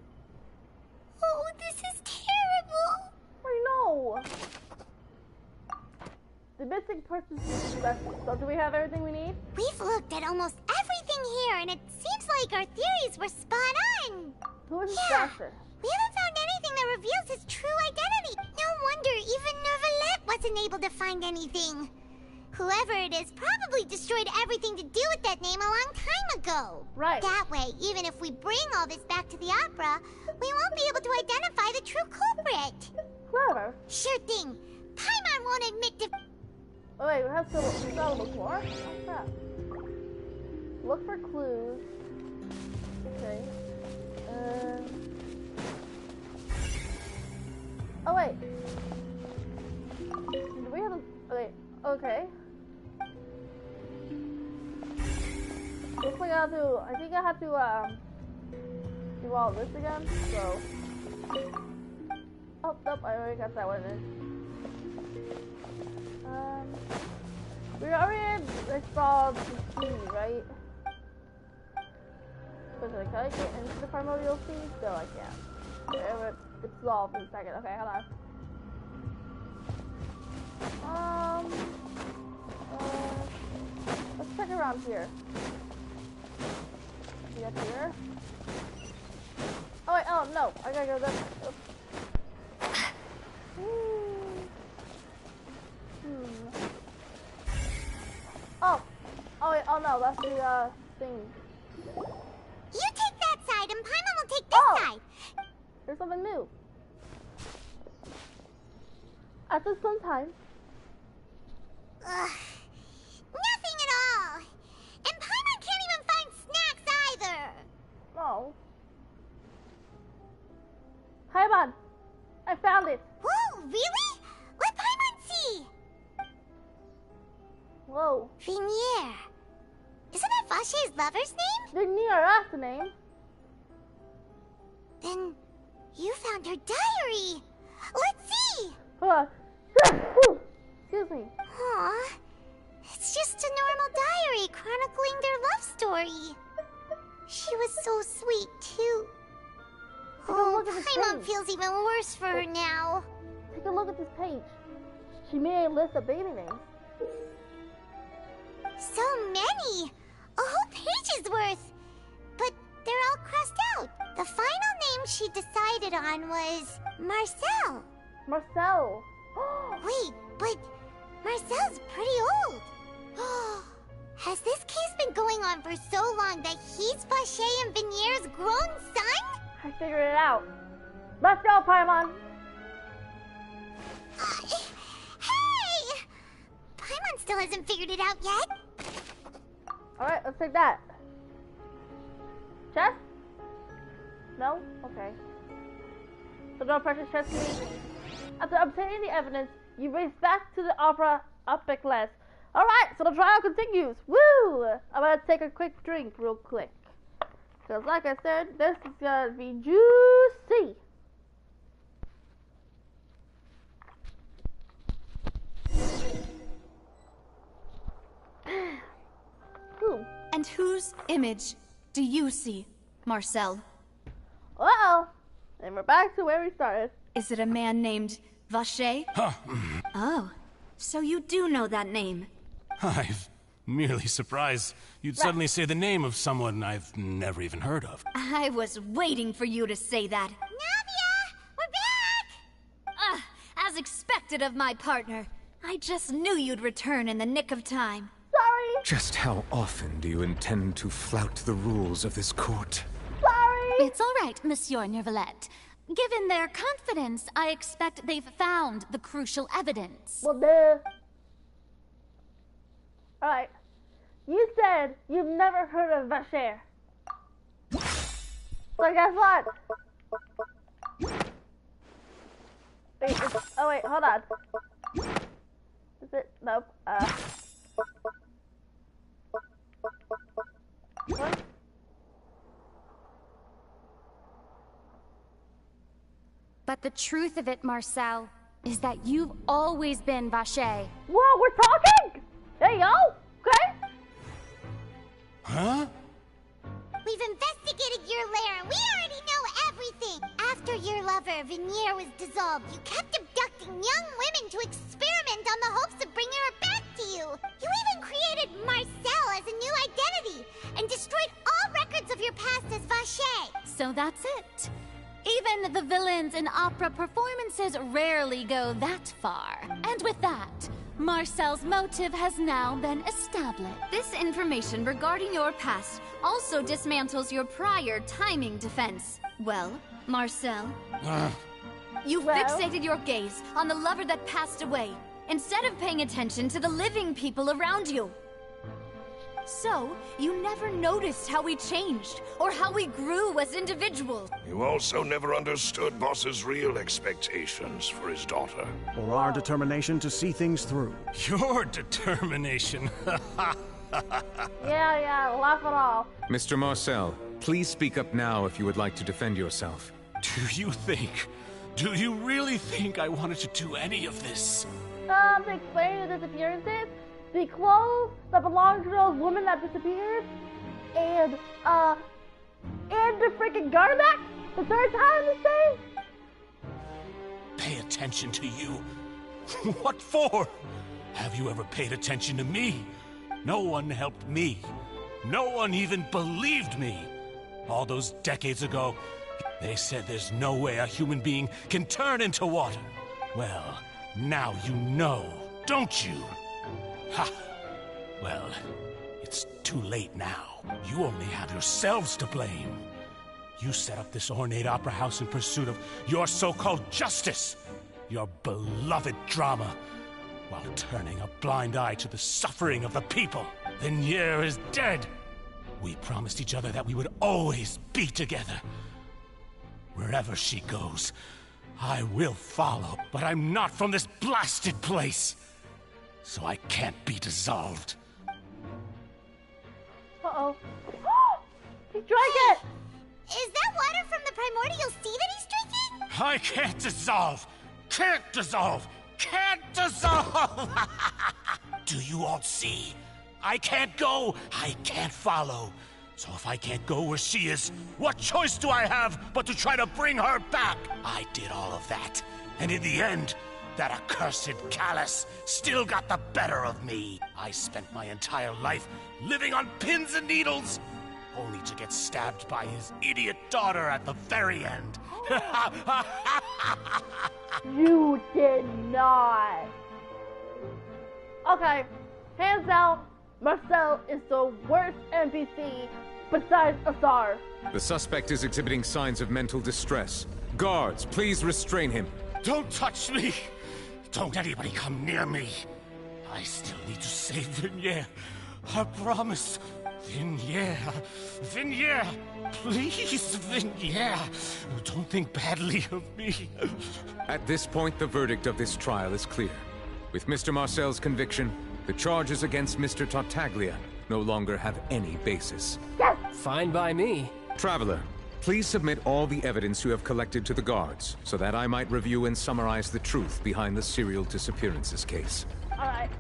Oh, this is terrible. I know. The missing person left. So do we have everything we need? We've looked at almost everything here, and it seems like our theories were spot on. Who is this doctor? We haven't found anything that reveals his true identity. No wonder even Neuvillette wasn't able to find anything. Whoever it is probably destroyed everything to do with that name a long time ago. Right. That way, even if we bring all this back to the opera, we won't be able to identify the true culprit. Clever. Sure thing. Paimon won't admit to... Oh wait, we have to look more? What's that? Look for clues. Okay. Oh wait. Do we have a... Wait, okay. Looks like I have to... I think I have to, do all this again, so... Oh, nope, I already got that one in. We already installed the key, right? But can I get into the primordial sea? No, I can't. It's solved in a second. Okay, hold on. Let's check around here. See up here? Oh wait, oh no, I gotta go this way. Oh wait, oh no, that's the thing. You take that side and Paimon will take this side. There's something new. At the same time. Nothing at all. And Paimon can't even find snacks either. Oh. Paimon, I found it. Whoa, really? Let Paimon see. Whoa. Vinier. Isn't that Vache's lover's name? Vinier, that's the name. Then you found her diary. Let's see. Hold on. Excuse me. Aw. It's just a normal diary chronicling their love story. She was so sweet, too. Oh, Paimon feels even worse for her now. Take a look at this page. She made a list of baby names. So many! A whole page's worth! But they're all crossed out. The final name she decided on was Marcel. Marcel? Wait, but Marcel's pretty old. Has this case been going on for so long that he's Vache and Vinier's grown son? I figured it out. Let's go, Paimon! Hey! Paimon still hasn't figured it out yet. Alright, let's take that. Chest? No? Okay. So no precious chest to me. After obtaining the evidence, you race back to the opera Upbeck. Alright, so the trial continues. Woo! I'm gonna take a quick drink real quick. Because like I said, this is gonna be juicy. And whose image do you see, Marcel? Uh-oh. And we're back to where we started. Is it a man named Vache? Huh. Oh, so you do know that name. I'm merely surprised you'd suddenly say the name of someone I've never even heard of. I was waiting for you to say that. Navia! We're back! As expected of my partner. I just knew you'd return in the nick of time. Sorry! Just how often do you intend to flout the rules of this court? Sorry! It's all right, Monsieur Nervalette. Given their confidence, I expect they've found the crucial evidence. Well, duh. Alright. You said you've never heard of Vacher. So guess what? Wait, oh wait, hold on. Is it? Nope. What? But the truth of it, Marcel, is that you've always been Vache. Whoa, we're talking? There you go. Okay. Huh? We've investigated your lair and we already know everything. After your lover, Vinier, was dissolved, you kept abducting young women to experiment on the hopes of bringing her back to you. You even created Marcel as a new identity and destroyed all records of your past as Vache. So that's it. Even the villains in opera performances rarely go that far. And with that, Marcel's motive has now been established. This information regarding your past also dismantles your prior timing defense. Well, Marcel, you fixated your gaze on the lover that passed away, instead of paying attention to the living people around you. So, you never noticed how we changed, or how we grew as individuals. You also never understood Boss's real expectations for his daughter. Or our determination to see things through. Your determination? Yeah, laugh it off. Mr. Marcel, please speak up now if you would like to defend yourself. Do you really think I wanted to do any of this? To explain the disappearances, the clothes that belonged to those women that disappeared, and the freaking garment, the third time this day. Pay attention to you? What for? Have you ever paid attention to me? No one helped me. No one even believed me. All those decades ago, they said there's no way a human being can turn into water. Well, now you know, don't you? Ha! Well, it's too late now. You only have yourselves to blame. You set up this ornate opera house in pursuit of your so-called justice, your beloved drama, while turning a blind eye to the suffering of the people. Vignier is dead. We promised each other that we would always be together. Wherever she goes, I will follow. But I'm not from this blasted place, so I can't be dissolved. Uh-oh. He drank it! Is that water from the primordial sea that he's drinking? I can't dissolve! Can't dissolve! Can't dissolve! Do you all see? I can't go, I can't follow. So if I can't go where she is, what choice do I have but to try to bring her back? I did all of that, and in the end, that accursed Callus still got the better of me. I spent my entire life living on pins and needles, only to get stabbed by his idiot daughter at the very end. You did not. Okay, hands down, Marcel is the worst NPC besides Asar. The suspect is exhibiting signs of mental distress. Guards, please restrain him. Don't touch me! Don't anybody come near me. I still need to save Vignier. I promise. Vignier. Vignier. Please, Vignier. Don't think badly of me. At this point, the verdict of this trial is clear. With Mr. Marcel's conviction, the charges against Mr. Tartaglia no longer have any basis. Yes! Fine by me. Traveler, please submit all the evidence you have collected to the guards, so that I might review and summarize the truth behind the serial disappearances case. Alright.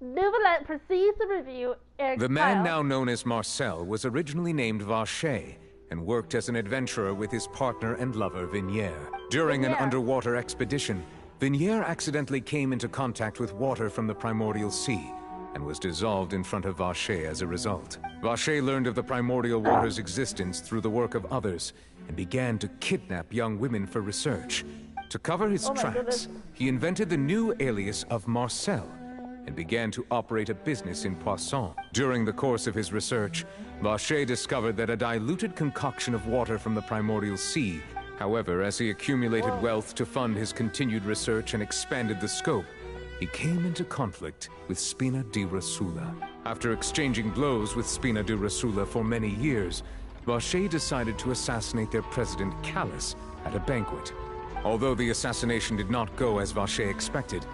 Neuvillette proceeds to review Eric's The man file. now known as Marcel was originally named Vacher and worked as an adventurer with his partner and lover Vignier. During an underwater expedition, Vignier accidentally came into contact with water from the primordial sea and was dissolved in front of Vacher as a result. Vacher learned of the primordial water's existence through the work of others and began to kidnap young women for research. To cover his tracks, he invented the new alias of Marcel and began to operate a business in Poisson. During the course of his research, Vacher discovered that a diluted concoction of water from the primordial sea. However, as he accumulated wealth to fund his continued research and expanded the scope, he came into conflict with Spina di Rosula. After exchanging blows with Spina di Rosula for many years, Vacher decided to assassinate their president Callus at a banquet. Although the assassination did not go as Vacher expected,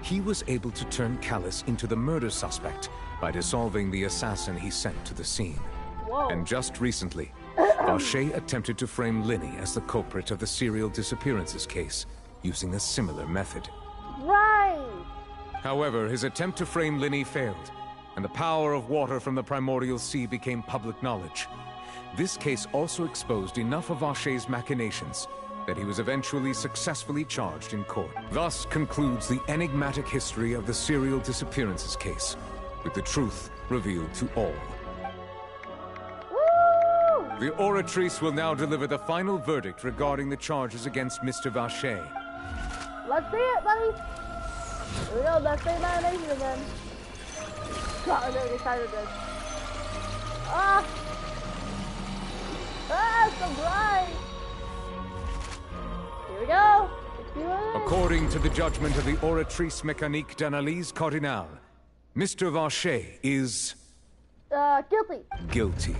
he was able to turn Callus into the murder suspect by dissolving the assassin he sent to the scene. Whoa. And just recently, Vacher attempted to frame Linny as the culprit of the serial disappearances case, using a similar method. Right! However, his attempt to frame Linny failed, and the power of water from the primordial sea became public knowledge. This case also exposed enough of Vacher's machinations that he was eventually successfully charged in court. Thus concludes the enigmatic history of the serial disappearances case, with the truth revealed to all. Woo! The oratrice will now deliver the final verdict regarding the charges against Mr. Vacher. Let's see it, buddy! Here we go, let's say my nation again. God, I'm really excited this. Ah! Ah, it's so bright! Here we go! It's According to the judgment of the Oratrice Mécanique d'Analyse Cardinale, Mr. Vacher is... guilty. guilty.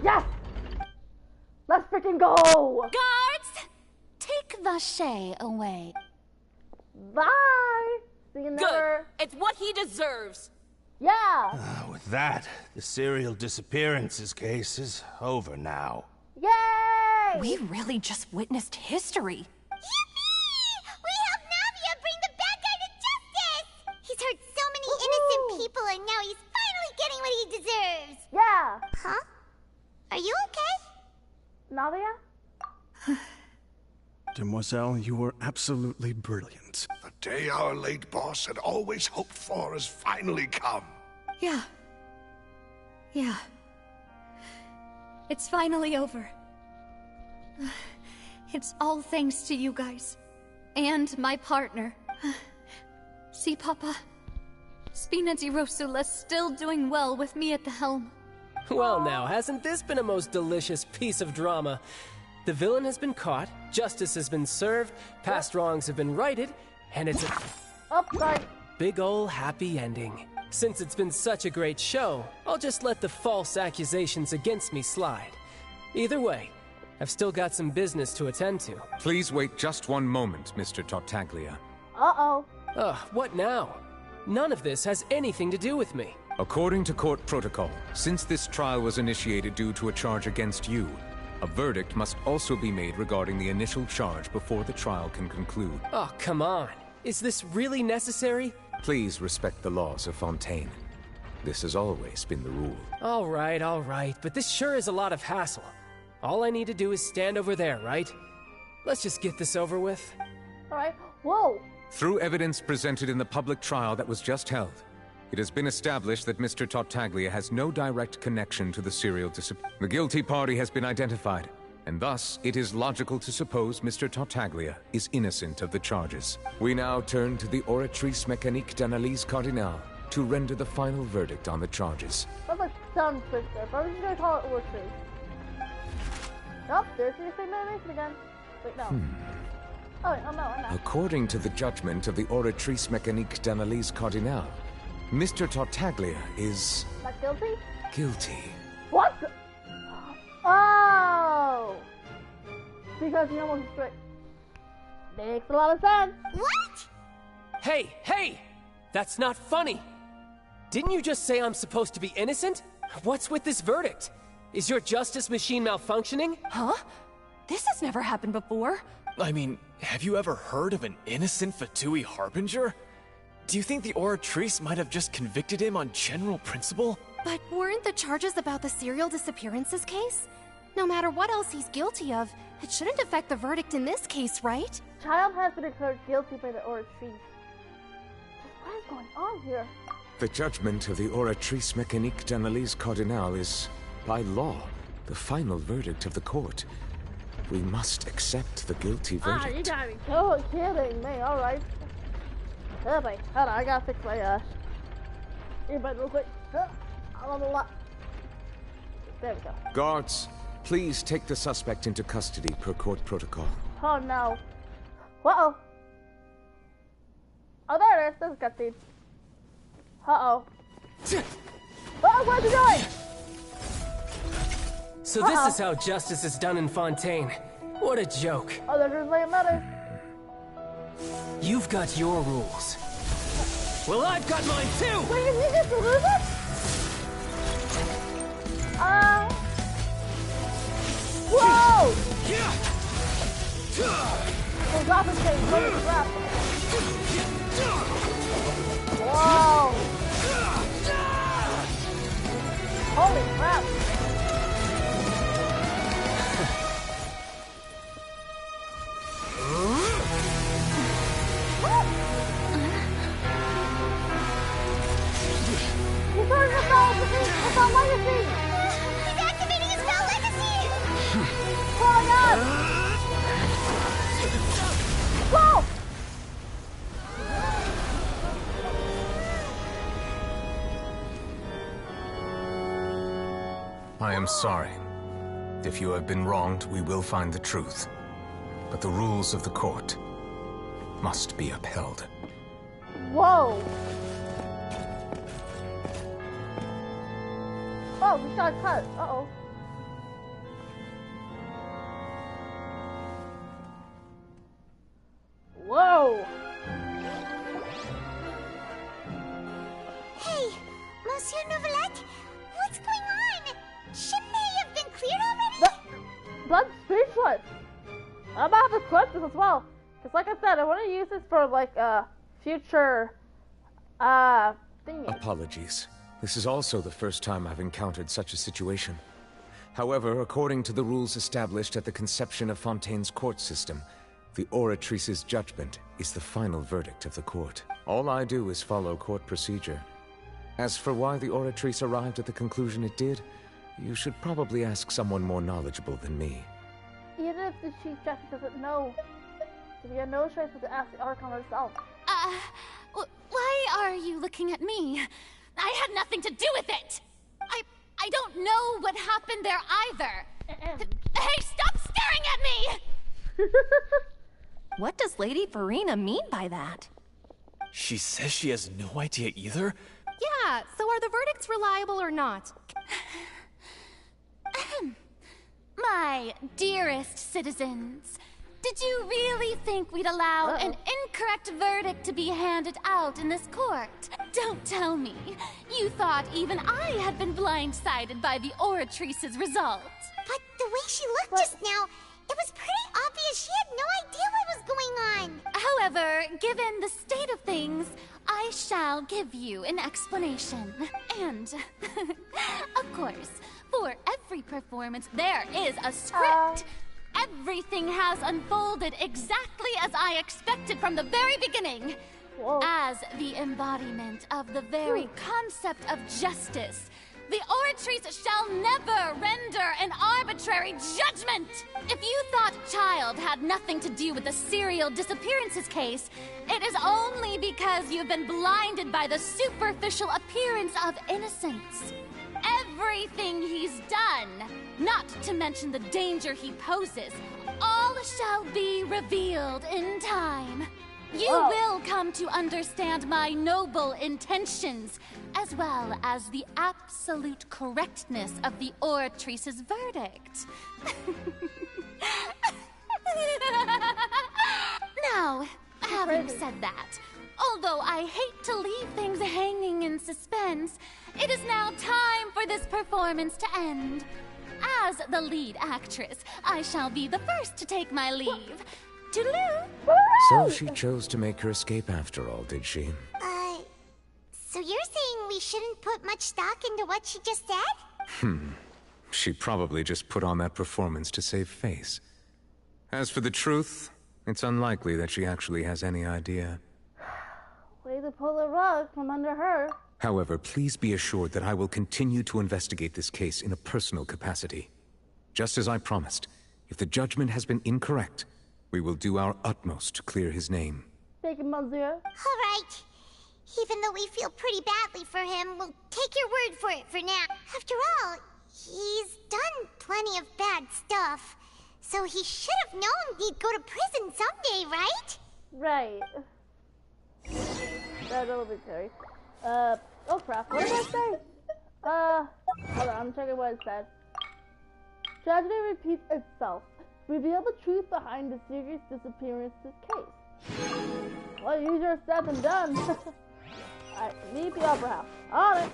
Yes! Let's freaking go! Guards! Take Vacher away. Bye! See you never. Good. It's what he deserves. Yeah! With that, the serial disappearances case is over now. Yay! We really just witnessed history. Yippee! We helped Navia bring the bad guy to justice! He's hurt so many innocent people and now he's finally getting what he deserves! Yeah! Huh? Are you okay? Navia? Demoiselle, you were absolutely brilliant. The day our late boss had always hoped for has finally come. Yeah. Yeah. It's finally over. It's all thanks to you guys. And my partner. See, Papa? Spina di Rosula's still doing well with me at the helm. Well now, hasn't this been a most delicious piece of drama? The villain has been caught, justice has been served, past wrongs have been righted, and it's a big ol' happy ending. Since it's been such a great show, I'll just let the false accusations against me slide. Either way, I've still got some business to attend to. Please wait just one moment, Mr. Tartaglia. Uh-oh. Ugh, what now? None of this has anything to do with me. According to court protocol, since this trial was initiated due to a charge against you, a verdict must also be made regarding the initial charge before the trial can conclude. Oh, come on. Is this really necessary? Please respect the laws of Fontaine. This has always been the rule. All right, but this sure is a lot of hassle. All I need to do is stand over there, right? Let's just get this over with. Alright, whoa! Through evidence presented in the public trial that was just held, it has been established that Mr. Tartaglia has no direct connection to the serial disappearance. The guilty party has been identified, and thus it is logical to suppose Mr. Tartaglia is innocent of the charges. We now turn to the Oratrice Mécanique d'Analyse Cardinale to render the final verdict on the charges. That's like tongue twister, but we're just gonna call it Oratrice. Nope, there's your same animation again. Wait, no. Oh, wait, oh no, I'm not. According to the judgment of the Oratrice Mécanique d'Analyse Cardinale, Mr. Tartaglia is... Not guilty? guilty. What? Oh! Because no one's straight. Makes a lot of sense. What? Hey! That's not funny! Didn't you just say I'm supposed to be innocent? What's with this verdict? Is your justice machine malfunctioning? Huh? This has never happened before. I mean, have you ever heard of an innocent Fatui Harbinger? Do you think the Oratrice might have just convicted him on general principle? But weren't the charges about the serial disappearances case? No matter what else he's guilty of, it shouldn't affect the verdict in this case, right? Child has been declared guilty by the Oratrice. What is going on here? The judgment of the Oratrice Mécanique d'Analyse Cardinale is, by law, the final verdict of the court. We must accept the guilty verdict. You gotta be kidding me, alright. Hold on, I gotta fix my earbud real quick. I love a lot. There we go. Guards, please take the suspect into custody per court protocol. Oh no. Uh-oh. Oh, there it is. There's a cutscene. Uh-oh. Uh-oh, where's he going? So this is how justice is done in Fontaine. What a joke. Oh, there's really another. You've got your rules. Well, I've got mine too! Wait, did you just lose it? Whoa! Oh, drop his face. Look at the drop. Whoa! Holy crap! He's throwing the ball with our legacy! He's activating his spell legacy! Oh my god! Whoa! I am sorry. If you have been wronged, we will find the truth. But the rules of the court must be upheld. Whoa! Oh, we got cut. Uh-oh. Whoa! Hey, Monsieur Novelette, what's going on? Shouldn't they have been cleared already? That's speechless. I'm about to clip this as well. Because like I said, I want to use this for like future thingy. Apologies. This is also the first time I've encountered such a situation. However, according to the rules established at the conception of Fontaine's court system, the Oratrice's judgment is the final verdict of the court. All I do is follow court procedure. As for why the Oratrice arrived at the conclusion it did, you should probably ask someone more knowledgeable than me. Even if the Chief Justice doesn't know, we have no choice but to ask the Archon herself. Why are you looking at me? I had nothing to do with it! I don't know what happened there either! Hey, stop staring at me! What does Lady Farina mean by that? She says she has no idea either? Yeah, so are the verdicts reliable or not? My dearest citizens, did you really think we'd allow an incorrect verdict to be handed out in this court? Don't tell me. You thought even I had been blindsided by the Oratrice's result. But the way she looked just now, it was pretty obvious she had no idea what was going on. However, given the state of things, I shall give you an explanation. And, of course, for every performance, there is a script. Everything has unfolded exactly as I expected from the very beginning. Whoa. As the embodiment of the very concept of justice, the Oratrice shall never render an arbitrary judgment! If you thought Child had nothing to do with the serial disappearances case, it is only because you've been blinded by the superficial appearance of innocence. Everything he's done, not to mention the danger he poses, all shall be revealed in time. You will come to understand my noble intentions, as well as the absolute correctness of the Oratrice's verdict. Now, having said that, although I hate to leave things hanging in suspense, it is now time for this performance to end. As the lead actress, I shall be the first to take my leave. Toodaloo! So she chose to make her escape after all, did she? So you're saying we shouldn't put much stock into what she just said? She probably just put on that performance to save face. As for the truth, it's unlikely that she actually has any idea. Way to pull the rug from under her. However, please be assured that I will continue to investigate this case in a personal capacity. Just as I promised, if the judgment has been incorrect, we will do our utmost to clear his name. Thank you, Monsieur. All right. Even though we feel pretty badly for him, we'll take your word for it for now. After all, he's done plenty of bad stuff. So he should have known he'd go to prison someday, right? Right. That's a little bit scary. Oh crap, what did I say? Hold on, I'm checking what it said. Tragedy repeats itself. Reveal the truth behind the serious disappearances case. Well, easier said than done. Alright, meet the Opera House. On it!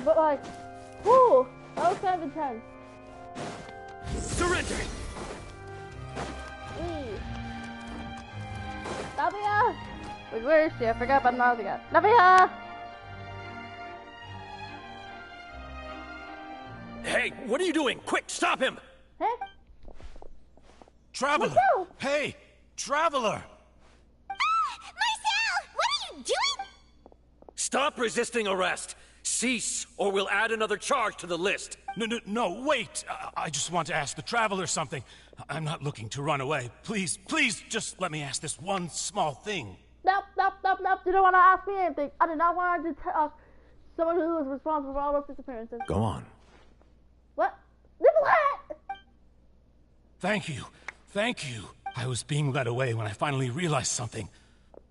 But like, whew, that was kind of intense. Surrender! Navia! Wait, where is she? I forgot about Navia. Navia! Hey, what are you doing? Quick, stop him! Hey? Traveler! Hey! Traveler! Marcel! What are you doing? Stop resisting arrest! Cease, or we'll add another charge to the list. No, wait! I just want to ask the Traveler something. I'm not looking to run away. Please, just let me ask this one small thing. Nope. You don't want to ask me anything. I do not want to tell someone who is responsible for all those disappearances. Go on. What? Nicolette! Thank you. I was being led away when I finally realized something.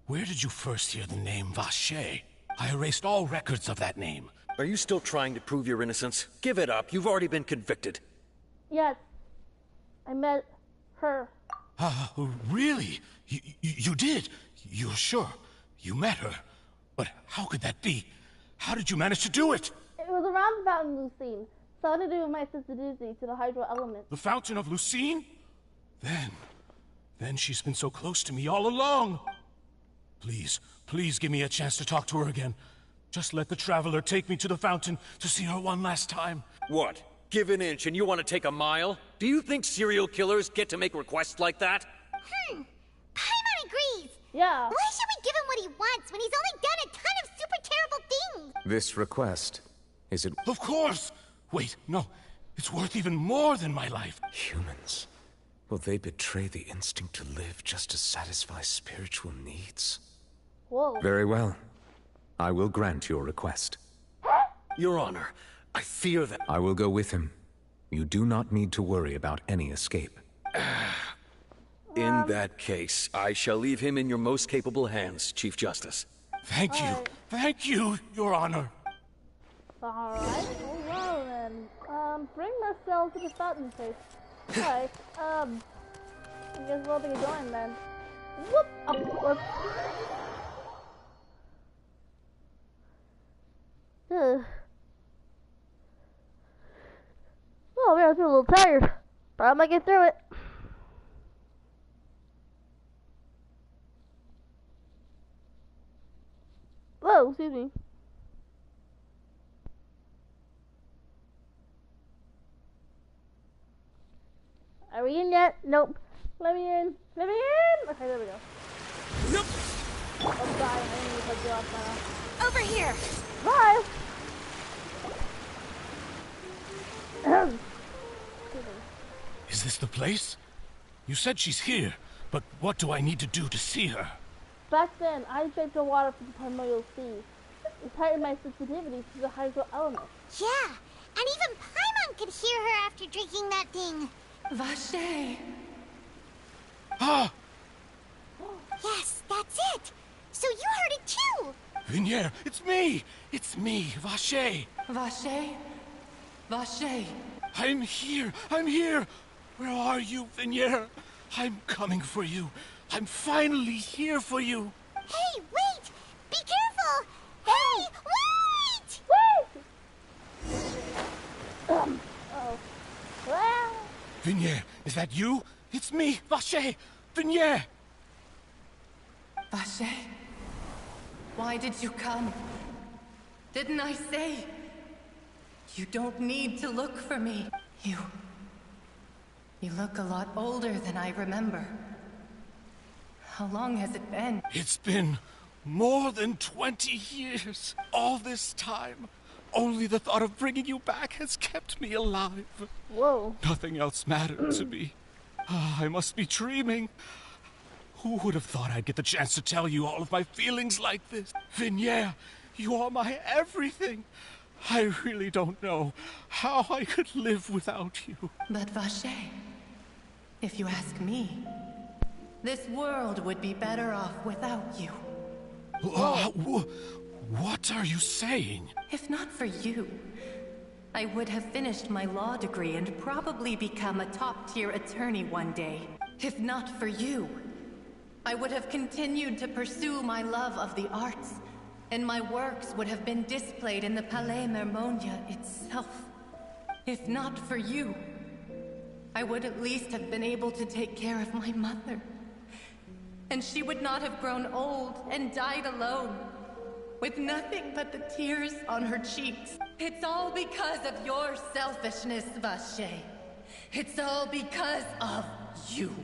Where did you first hear the name Vache? I erased all records of that name. Are you still trying to prove your innocence? Give it up. You've already been convicted. Yes. I met her. Really? You did? You're sure? You met her? But how could that be? How did you manage to do it? It was around the Fountain of Lucine. Something to do with my sensitivity to the hydro element. The Fountain of Lucine? Then she's been so close to me all along. Please give me a chance to talk to her again. Just let the Traveler take me to the fountain to see her one last time. What? Give an inch and you want to take a mile? Do you think serial killers get to make requests like that? Paimon agrees. Yeah. Why should we give him what he wants when he's only done a ton of super terrible things? This request, is it... Of course! Wait, no. It's worth even more than my life. Humans. Will they betray the instinct to live just to satisfy spiritual needs? Whoa. Very well. I will grant your request. Your Honor, I fear that... I will go with him. You do not need to worry about any escape. In that case, I shall leave him in your most capable hands, Chief Justice. Thank you. Thank you, Your Honor. Alright, well then. Bring Marcel to the fountain place. Alright, I guess we'll be going then. Whoop! Whoop. Ugh. Oh man, I feel a little tired. But I might get through it. Whoa, excuse me. Are we in yet? Nope. Let me in. Let me in! Okay, there we go. Nope. Oh god, I need to put you off now. Over here! Bye! Is this the place? You said she's here, but what do I need to do to see her? Back then, I drank the water from the primordial sea. It heightened my sensitivity to the hydro element. Yeah, and even Paimon could hear her after drinking that thing. Vache! Ah! Yes, that's it! So you heard it too! Vinier, it's me! It's me, Vache! Vache? Vache! I'm here! I'm here! Where are you, Vinier? I'm coming for you. I'm finally here for you. Hey, wait! Be careful! Hey, wait! Oh. Well. Vinier, is that you? It's me, Vache! Vinier! Vache? Why did you come? Didn't I say? You don't need to look for me. You look a lot older than I remember. How long has it been? It's been more than 20 years. All this time. Only the thought of bringing you back has kept me alive. Whoa. Nothing else mattered to me. I must be dreaming. Who would have thought I'd get the chance to tell you all of my feelings like this? Vinier, you are my everything. I really don't know how I could live without you. But Vache, if you ask me, this world would be better off without you. What are you saying? If not for you, I would have finished my law degree and probably become a top-tier attorney one day. If not for you, I would have continued to pursue my love of the arts, and my works would have been displayed in the Palais Mermonia itself. If not for you, I would at least have been able to take care of my mother. And she would not have grown old and died alone, with nothing but the tears on her cheeks. It's all because of your selfishness, Vache. It's all because of you.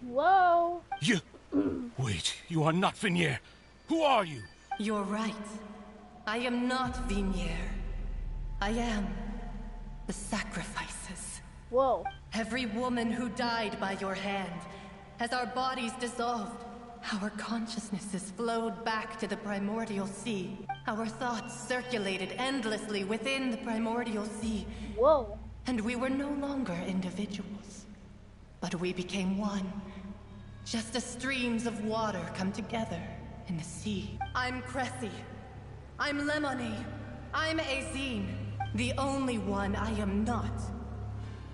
Whoa. You... Wait, you are not Vinier. Who are you? You're right. I am not Vinier. I am the sacrifices. Whoa. Every woman who died by your hand, as our bodies dissolved, our consciousnesses flowed back to the primordial sea. Our thoughts circulated endlessly within the primordial sea. Whoa. And we were no longer individuals, but we became one. just as streams of water come together in the sea. I'm Cressy. I'm Lemony. I'm Azine. The only one I am not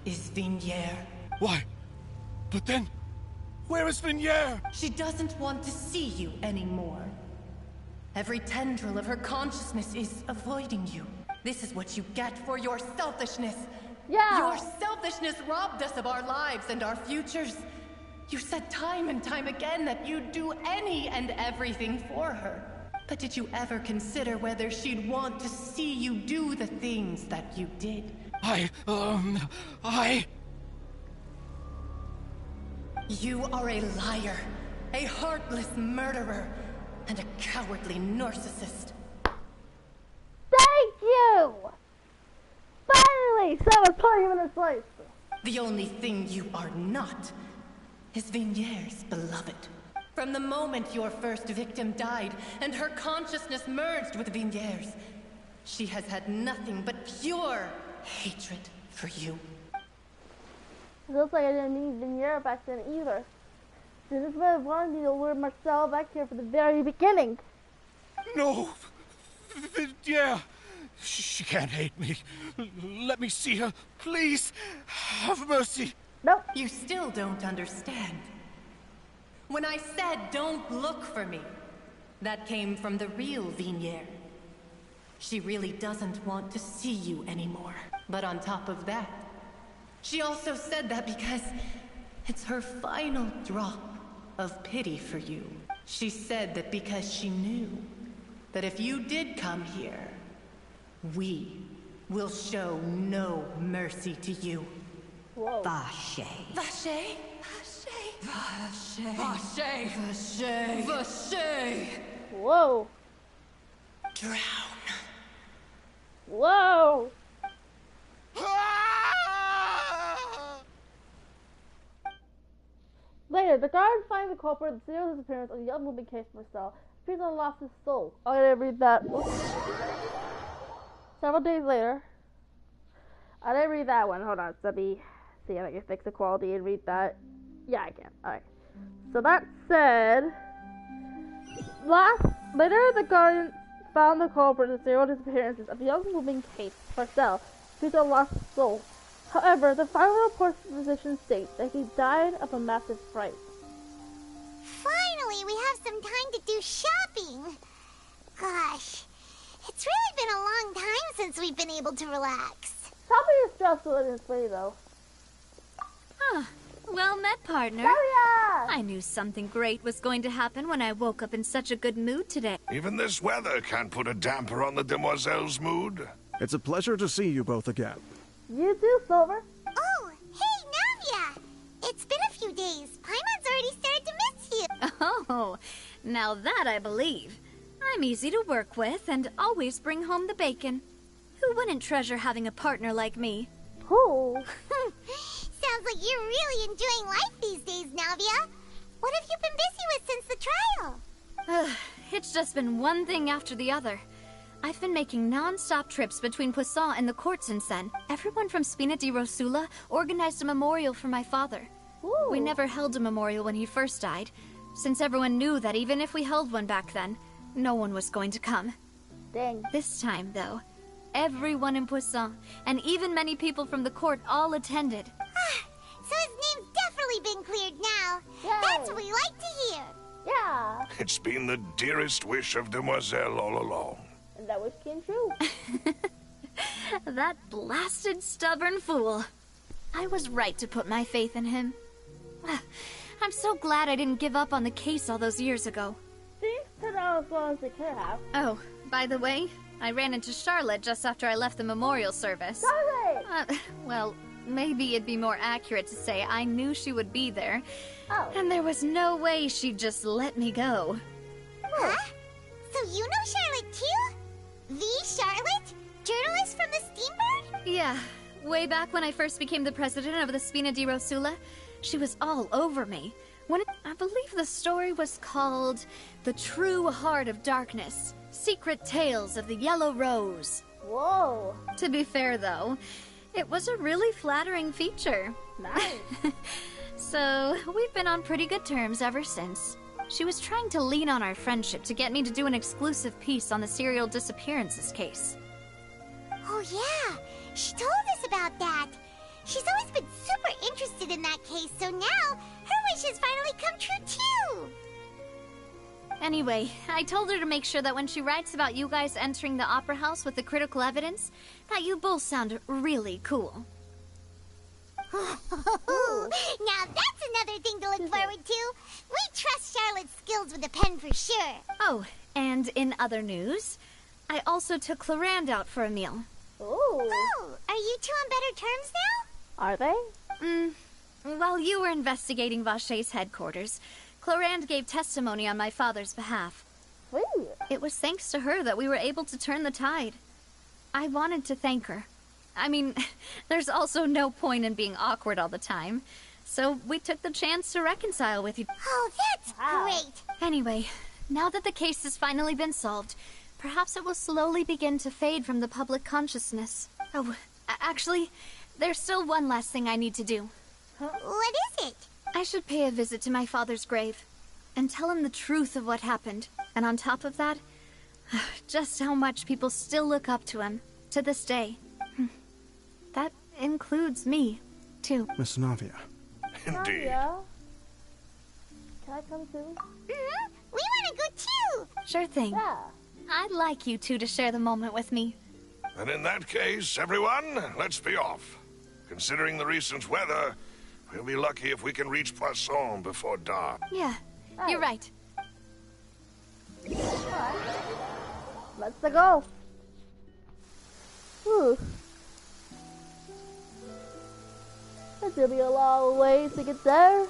is Vignier. Why? But then, where is Vignier? She doesn't want to see you anymore. Every tendril of her consciousness is avoiding you. This is what you get for your selfishness. Yeah. Your selfishness robbed us of our lives and our futures. You said time and time again that you'd do any and everything for her. But did you ever consider whether she'd want to see you do the things that you did? You are a liar, a heartless murderer, and a cowardly narcissist. Thank you! Finally, someone put him in his place. The only thing you are not is Vignier's beloved. From the moment your first victim died and her consciousness merged with Vignier's, she has had nothing but pure hatred for you. It looks like I didn't need Vignier back then either. This is why I wanted me to lure Marcel back here from the very beginning. No! Vignier! She can't hate me. Let me see her, please. Have mercy. Nope. You still don't understand. When I said don't look for me, that came from the real Vignier. She really doesn't want to see you anymore. But on top of that, she also said that because it's her final drop of pity for you. She said that because she knew that if you did come here, we will show no mercy to you. Whoa. Vache. Vache? Vache. Vache. Vache. Vache. Vache. Whoa. Drown. Whoa. Later, the guards find the culprit and serial disappearance of the young woman case Marcel. Peter lost his soul. I'm gonna read that. Several days later. I didn't read that one. Hold on. Let me see if I can fix the quality and read that. Yeah, I can. Alright. So that said, later the guardian found the culprit in the serial disappearances of the young woman case Marcel. Peter lost his soul. However, the final report from the physician states that he died of a massive fright. Finally, we have some time to do shopping. Gosh, it's really been a long time since we've been able to relax. Shopping is stressful in its way, though. Huh. Well met, partner. Daria! I knew something great was going to happen when I woke up in such a good mood today. Even this weather can't put a damper on the demoiselle's mood. It's a pleasure to see you both again. You too, Silver. Oh, hey, Navia! It's been a few days. Paimon's already started to miss you. Oh, now that I believe. I'm easy to work with and always bring home the bacon. Who wouldn't treasure having a partner like me? Who? Sounds like you're really enjoying life these days, Navia. What have you been busy with since the trial? It's just been one thing after the other. I've been making non-stop trips between Poisson and the court since then. Everyone from Spina di Rosula organized a memorial for my father. Ooh. We never held a memorial when he first died, since everyone knew that even if we held one back then, no one was going to come. Dang. This time, though, everyone in Poisson, and even many people from the court, all attended. So his name's definitely been cleared now. Yay. That's what we like to hear. Yeah. It's been the dearest wish of Demoiselle all along. And that wish came true. That blasted stubborn fool. I was right to put my faith in him. I'm so glad I didn't give up on the case all those years ago. Things turned out as well as they could have. Oh, by the way, I ran into Charlotte just after I left the memorial service. Charlotte! Well, maybe it'd be more accurate to say I knew she would be there. Oh. And there was no way she'd just let me go. Huh? So you know Charlotte too? The Charlotte? Journalist from the Steambird? Yeah, way back when I first became the president of the Spina di Rosula, she was all over me. I believe the story was called The True Heart of Darkness, Secret Tales of the Yellow Rose. Whoa. To be fair, though, it was a really flattering feature. Nice. So, we've been on pretty good terms ever since. She was trying to lean on our friendship to get me to do an exclusive piece on the serial disappearances case. Oh yeah, she told us about that. She's always been super interested in that case, so now her wish has finally come true too. Anyway, I told her to make sure that when she writes about you guys entering the opera house with the critical evidence, that you both sound really cool. Now that's another thing to look forward to. We trust Charlotte's skills with a pen for sure. Oh, and in other news, I also took Clorand out for a meal. Oh, are you two on better terms now? Are they? While you were investigating Vaché's headquarters, Clorand gave testimony on my father's behalf. Ooh. It was thanks to her that we were able to turn the tide. I wanted to thank her. I mean, there's also no point in being awkward all the time. So we took the chance to reconcile with you. Oh, that's great. Anyway, now that the case has finally been solved, perhaps it will slowly begin to fade from the public consciousness. Oh, actually, there's still one last thing I need to do. What is it? I should pay a visit to my father's grave and tell him the truth of what happened. And on top of that, just how much people still look up to him to this day. That includes me, too. Miss Navia. Indeed. Navia? Can I come too? We want to go too. Sure thing. Yeah. I'd like you two to share the moment with me. And in that case, everyone, let's be off. Considering the recent weather, we'll be lucky if we can reach Poisson before dark. Yeah, you're right. Alright. Let's go. Whew. It's gonna be a long ways to get there.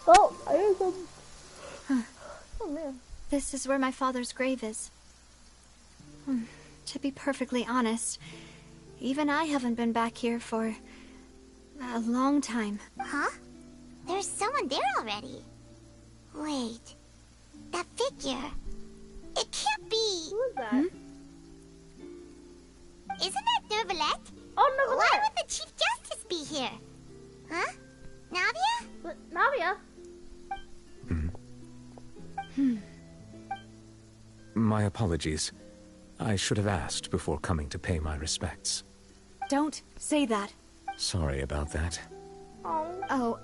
Oh, I hear some. Oh man. This is where my father's grave is. To be perfectly honest, even I haven't been back here for a long time. Huh? There's someone there already. Wait. That figure. It can't be. Who is that? Isn't that Nervalette? Oh, Nervalette! Why would the Chief Justice be here? Huh? Navia? But Navia? My apologies. I should have asked before coming to pay my respects. Don't say that. Sorry about that. Oh,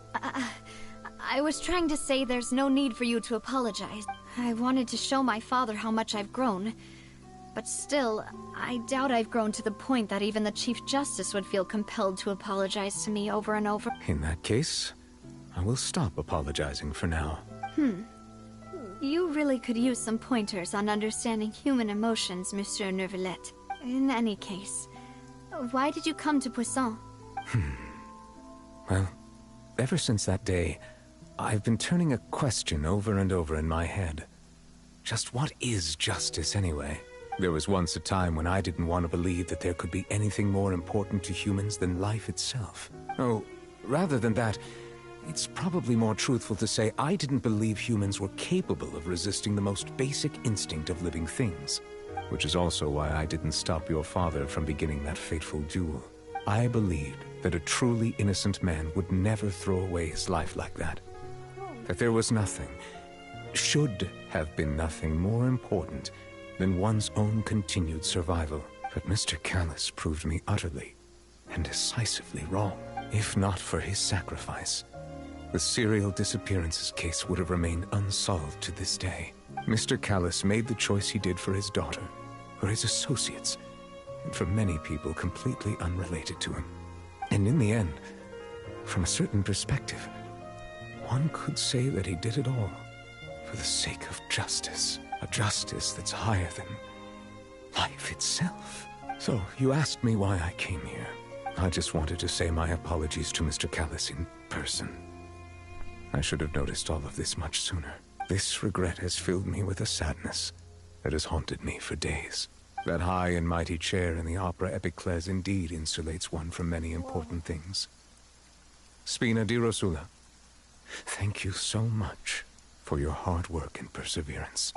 I was trying to say there's no need for you to apologize. I wanted to show my father how much I've grown. But still, I doubt I've grown to the point that even the Chief Justice would feel compelled to apologize to me over and over. In that case, I will stop apologizing for now. You really could use some pointers on understanding human emotions, Monsieur Nervalette. In any case, why did you come to Poisson? Well, ever since that day, I've been turning a question over and over in my head. Just what is justice anyway? There was once a time when I didn't want to believe that there could be anything more important to humans than life itself. Oh, rather than that, it's probably more truthful to say I didn't believe humans were capable of resisting the most basic instinct of living things. Which is also why I didn't stop your father from beginning that fateful duel. I believed that a truly innocent man would never throw away his life like that. That there was nothing, should have been nothing more important than one's own continued survival. But Mr. Callus proved me utterly and decisively wrong. If not for his sacrifice, the serial disappearances case would have remained unsolved to this day. Mr. Callus made the choice he did for his daughter, for his associates, and for many people completely unrelated to him. And in the end, from a certain perspective, one could say that he did it all for the sake of justice. A justice that's higher than life itself. So, you asked me why I came here. I just wanted to say my apologies to Mr. Callus in person. I should have noticed all of this much sooner. This regret has filled me with a sadness that has haunted me for days. That high and mighty chair in the Opera Epiclese indeed insulates one from many important things. Spina di Rosula, thank you so much for your hard work and perseverance.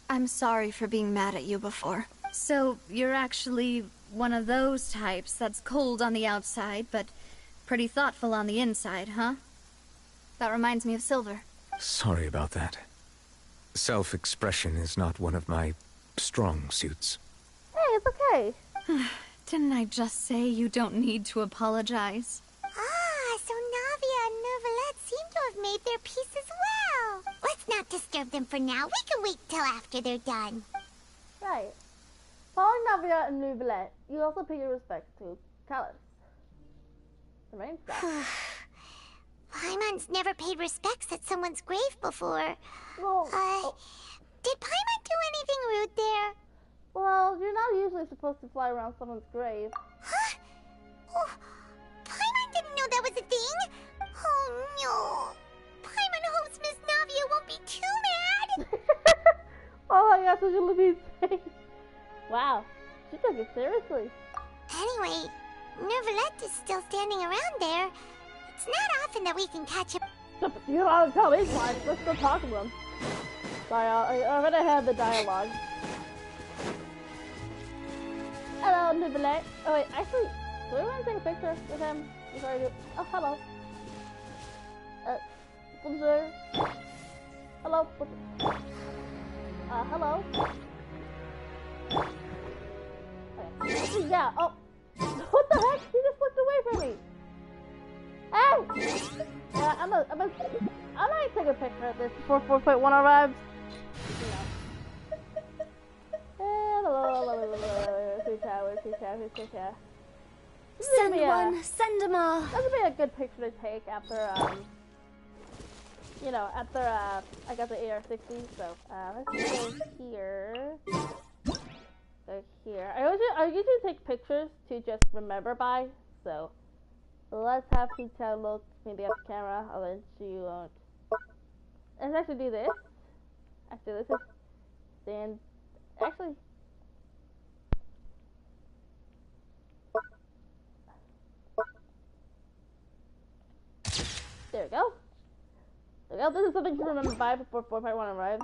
I'm sorry for being mad at you before. So, you're actually one of those types that's cold on the outside, but Pretty thoughtful on the inside, huh? That reminds me of Silver. Sorry about that. Self-expression is not one of my strong suits. Hey, it's okay. Didn't I just say you don't need to apologize? Ah, so Navia and Neuvillette seem to have made their peace as well. Let's not disturb them for now. We can wait till after they're done. Right. Following Navia and Neuvillette, you also pay your respects to Callus, the main staff. Paimon's never paid respects at someone's grave before. Well, did Paimon do anything rude there? Well, you're not usually supposed to fly around someone's grave. Huh? Oh, Paimon didn't know that was a thing. Oh no. Paimon hopes Miss Navia won't be too mad. Oh my gosh, such a Louise thing. Wow, she took it seriously. Anyway, Neuvillette is still standing around there. It's not often that we can catch him. You don't want to tell me twice. Let's go talk to him. Sorry, I already have the dialogue. Hello, Neuvillette. Oh wait, actually, do we want to take a picture with him? Before I do? Oh, hello. Bonjour. Hello. Hello. Okay. Yeah. Oh, what the heck? He just looked away from me. Hey! I'm gonna take a picture of this before 4.1 arrives. Send one, send them all. That would be a good picture to take after, you know, after, I got the AR-60, so, let's go here. Go here. I usually take pictures to just remember by, so. Let's have Pizza look maybe at the camera, I'll let you won't. Let's actually do this. Actually, this is stand. Actually, there we go. There we go. This is something to remember by before 4.1 arrives.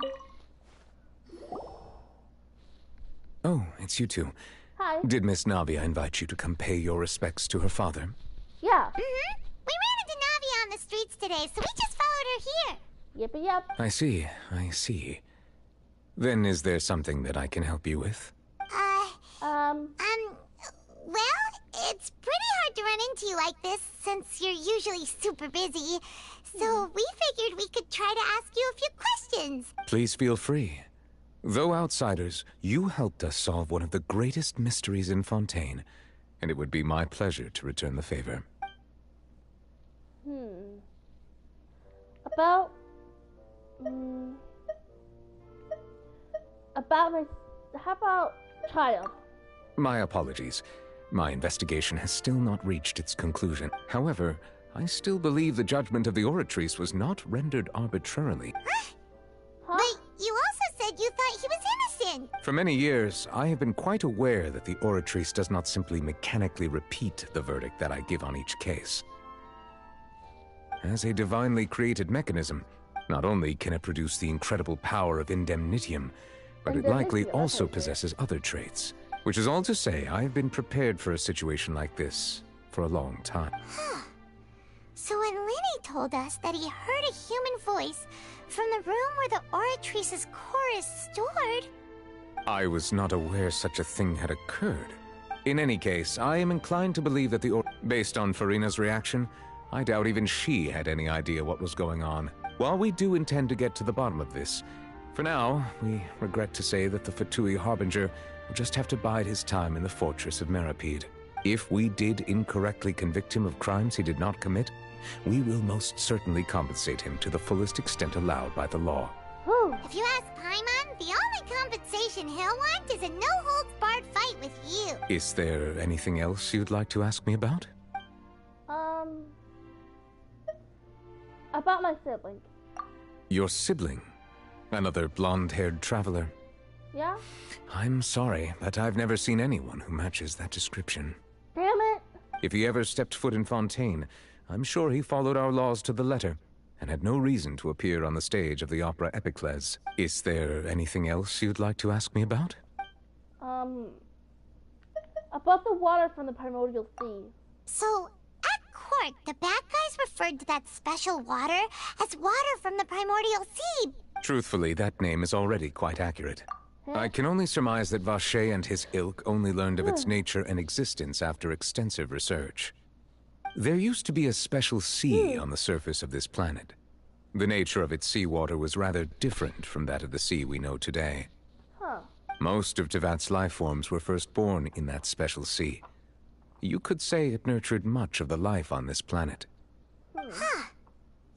Oh, it's you two. Hi. Did Miss Navia invite you to come pay your respects to her father? Yeah. Mm-hmm. We ran into Navia on the streets today, so we just followed her here. Yippee yep. I see, I see. Then is there something that I can help you with? Well, it's pretty hard to run into you like this, since you're usually super busy. So we figured we could try to ask you a few questions. Please feel free. Though outsiders, you helped us solve one of the greatest mysteries in Fontaine, and it would be my pleasure to return the favor. How about child? My apologies. My investigation has still not reached its conclusion. However, I still believe the judgment of the Oratrice was not rendered arbitrarily. Huh? But you also said you thought he was innocent. For many years, I have been quite aware that the Oratrice does not simply mechanically repeat the verdict that I give on each case. As a divinely created mechanism, not only can it produce the incredible power of indemnitium, but it likely also possesses other traits. Which is all to say, I have been prepared for a situation like this for a long time. So when Lenny told us that he heard a human voice from the room where the Oratrice's core is stored... I was not aware such a thing had occurred. In any case, I am inclined to believe that based on Farina's reaction, I doubt even she had any idea what was going on. While we do intend to get to the bottom of this, for now, we regret to say that the Fatui Harbinger will just have to bide his time in the fortress of Meripede. If we did incorrectly convict him of crimes he did not commit, we will most certainly compensate him to the fullest extent allowed by the law. If you ask Paimon, the only compensation he'll want is a no-holds-barred fight with you. Is there anything else you'd like to ask me about? About my sibling. Your sibling? Another blonde-haired traveler? Yeah? I'm sorry, but I've never seen anyone who matches that description. Damn it! If he ever stepped foot in Fontaine, I'm sure he followed our laws to the letter, and had no reason to appear on the stage of the opera Epicles. Is there anything else you'd like to ask me about? About the water from the primordial sea. So, at court, York, the bad guys referred to that special water as water from the primordial sea. Truthfully, that name is already quite accurate. I can only surmise that Vacher and his ilk only learned of its nature and existence after extensive research. There used to be a special sea on the surface of this planet. The nature of its seawater was rather different from that of the sea we know today. Most of Tevat's life forms were first born in that special sea. You could say it nurtured much of the life on this planet. Huh.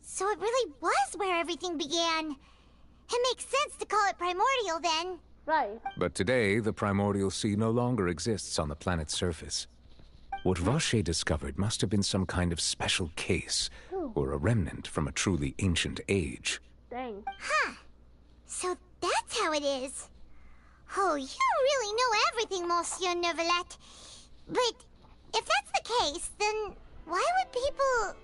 So it really was where everything began. It makes sense to call it primordial then. Right. But today, the primordial sea no longer exists on the planet's surface. What Vacher discovered must have been some kind of special case, or a remnant from a truly ancient age. Dang. Huh. So that's how it is. Oh, you really know everything, Monsieur Neuvillette. But if that's the case, then why would people,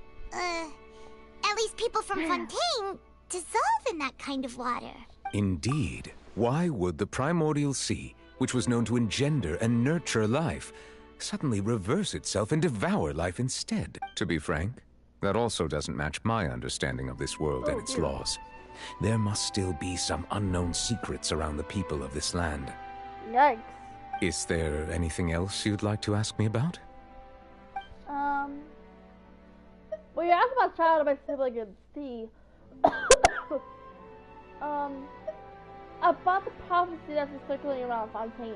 at least people from Fontaine, dissolve in that kind of water? Indeed. Why would the primordial sea, which was known to engender and nurture life, suddenly reverse itself and devour life instead? To be frank, that also doesn't match my understanding of this world and its laws. There must still be some unknown secrets around the people of this land. Yikes. Is there anything else you'd like to ask me about? Well, you asked about child by sibling and sea. About the prophecy that's circulating around Fontaine.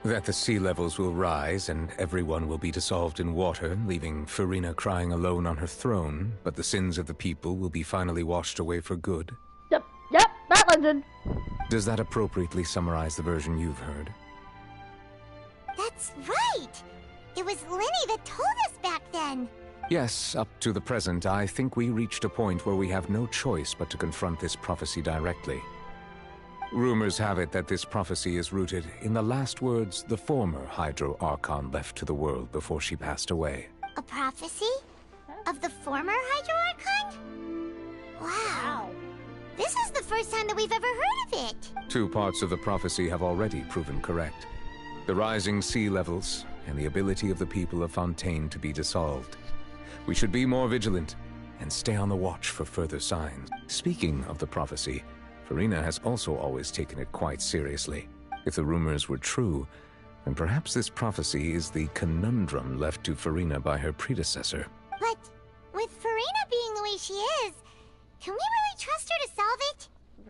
That the sea levels will rise and everyone will be dissolved in water, leaving Farina crying alone on her throne, but the sins of the people will be finally washed away for good. Yep, that legend. Does that appropriately summarize the version you've heard? That's right! It was Lenny that told us back then. Yes, up to the present, I think we reached a point where we have no choice but to confront this prophecy directly. Rumors have it that this prophecy is rooted in the last words the former Hydro Archon left to the world before she passed away. A prophecy? Of the former Hydro Archon? Wow. This is the first time that we've ever heard of it. Two parts of the prophecy have already proven correct. The rising sea levels and the ability of the people of Fontaine to be dissolved. We should be more vigilant and stay on the watch for further signs. Speaking of the prophecy, Farina has also always taken it quite seriously. If the rumors were true, then perhaps this prophecy is the conundrum left to Farina by her predecessor. But with Farina being the way she is, can we really trust her to solve it?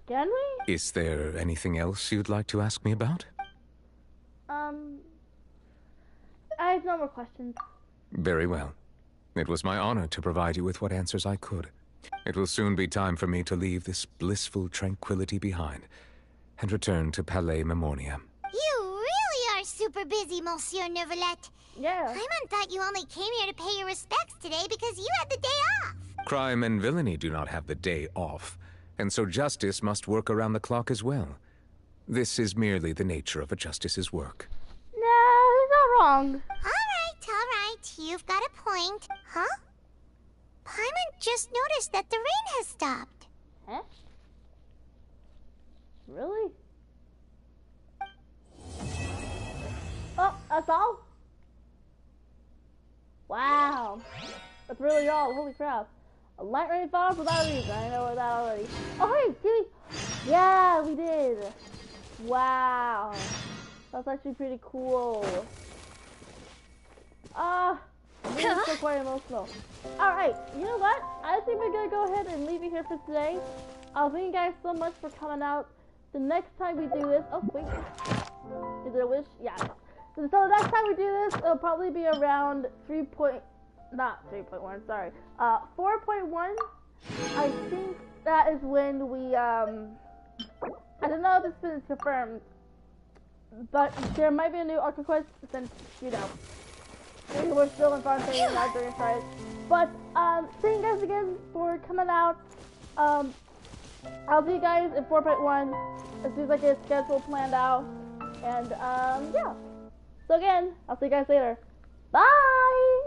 Can we? Is there anything else you'd like to ask me about? I have no more questions. Very well. It was my honor to provide you with what answers I could. It will soon be time for me to leave this blissful tranquility behind and return to Palais Memoria. You really are super busy, Monsieur Neuvillette. Yeah. Paimon thought you only came here to pay your respects today because you had the day off. Crime and villainy do not have the day off, and so justice must work around the clock as well. This is merely the nature of a justice's work. No, he's not wrong. All right, you've got a point. Huh? Paimon just noticed that the rain has stopped. Huh? Really? Oh, that's all? Wow. That's really all. Holy crap. A light rain falls without a reason. I know that already. Oh, hey, did we? Yeah, we did. Wow. That's actually pretty cool. I'm still quite emotional. Alright, you know what? I think we're gonna go ahead and leave it here for today. Thank you guys so much for coming out. The next time we do this, oh wait, is it a wish? Yeah. So the next time we do this, it'll probably be around 4.1, sorry. 4.1. I think that is when we, I don't know if it's been confirmed, but there might be a new Ultra Quest since, you know, maybe we're still in front of things out during tries. But, thank you guys again for coming out. I'll see you guys in 4.1 as soon as I get a schedule planned out. And, yeah. So again, I'll see you guys later. Bye!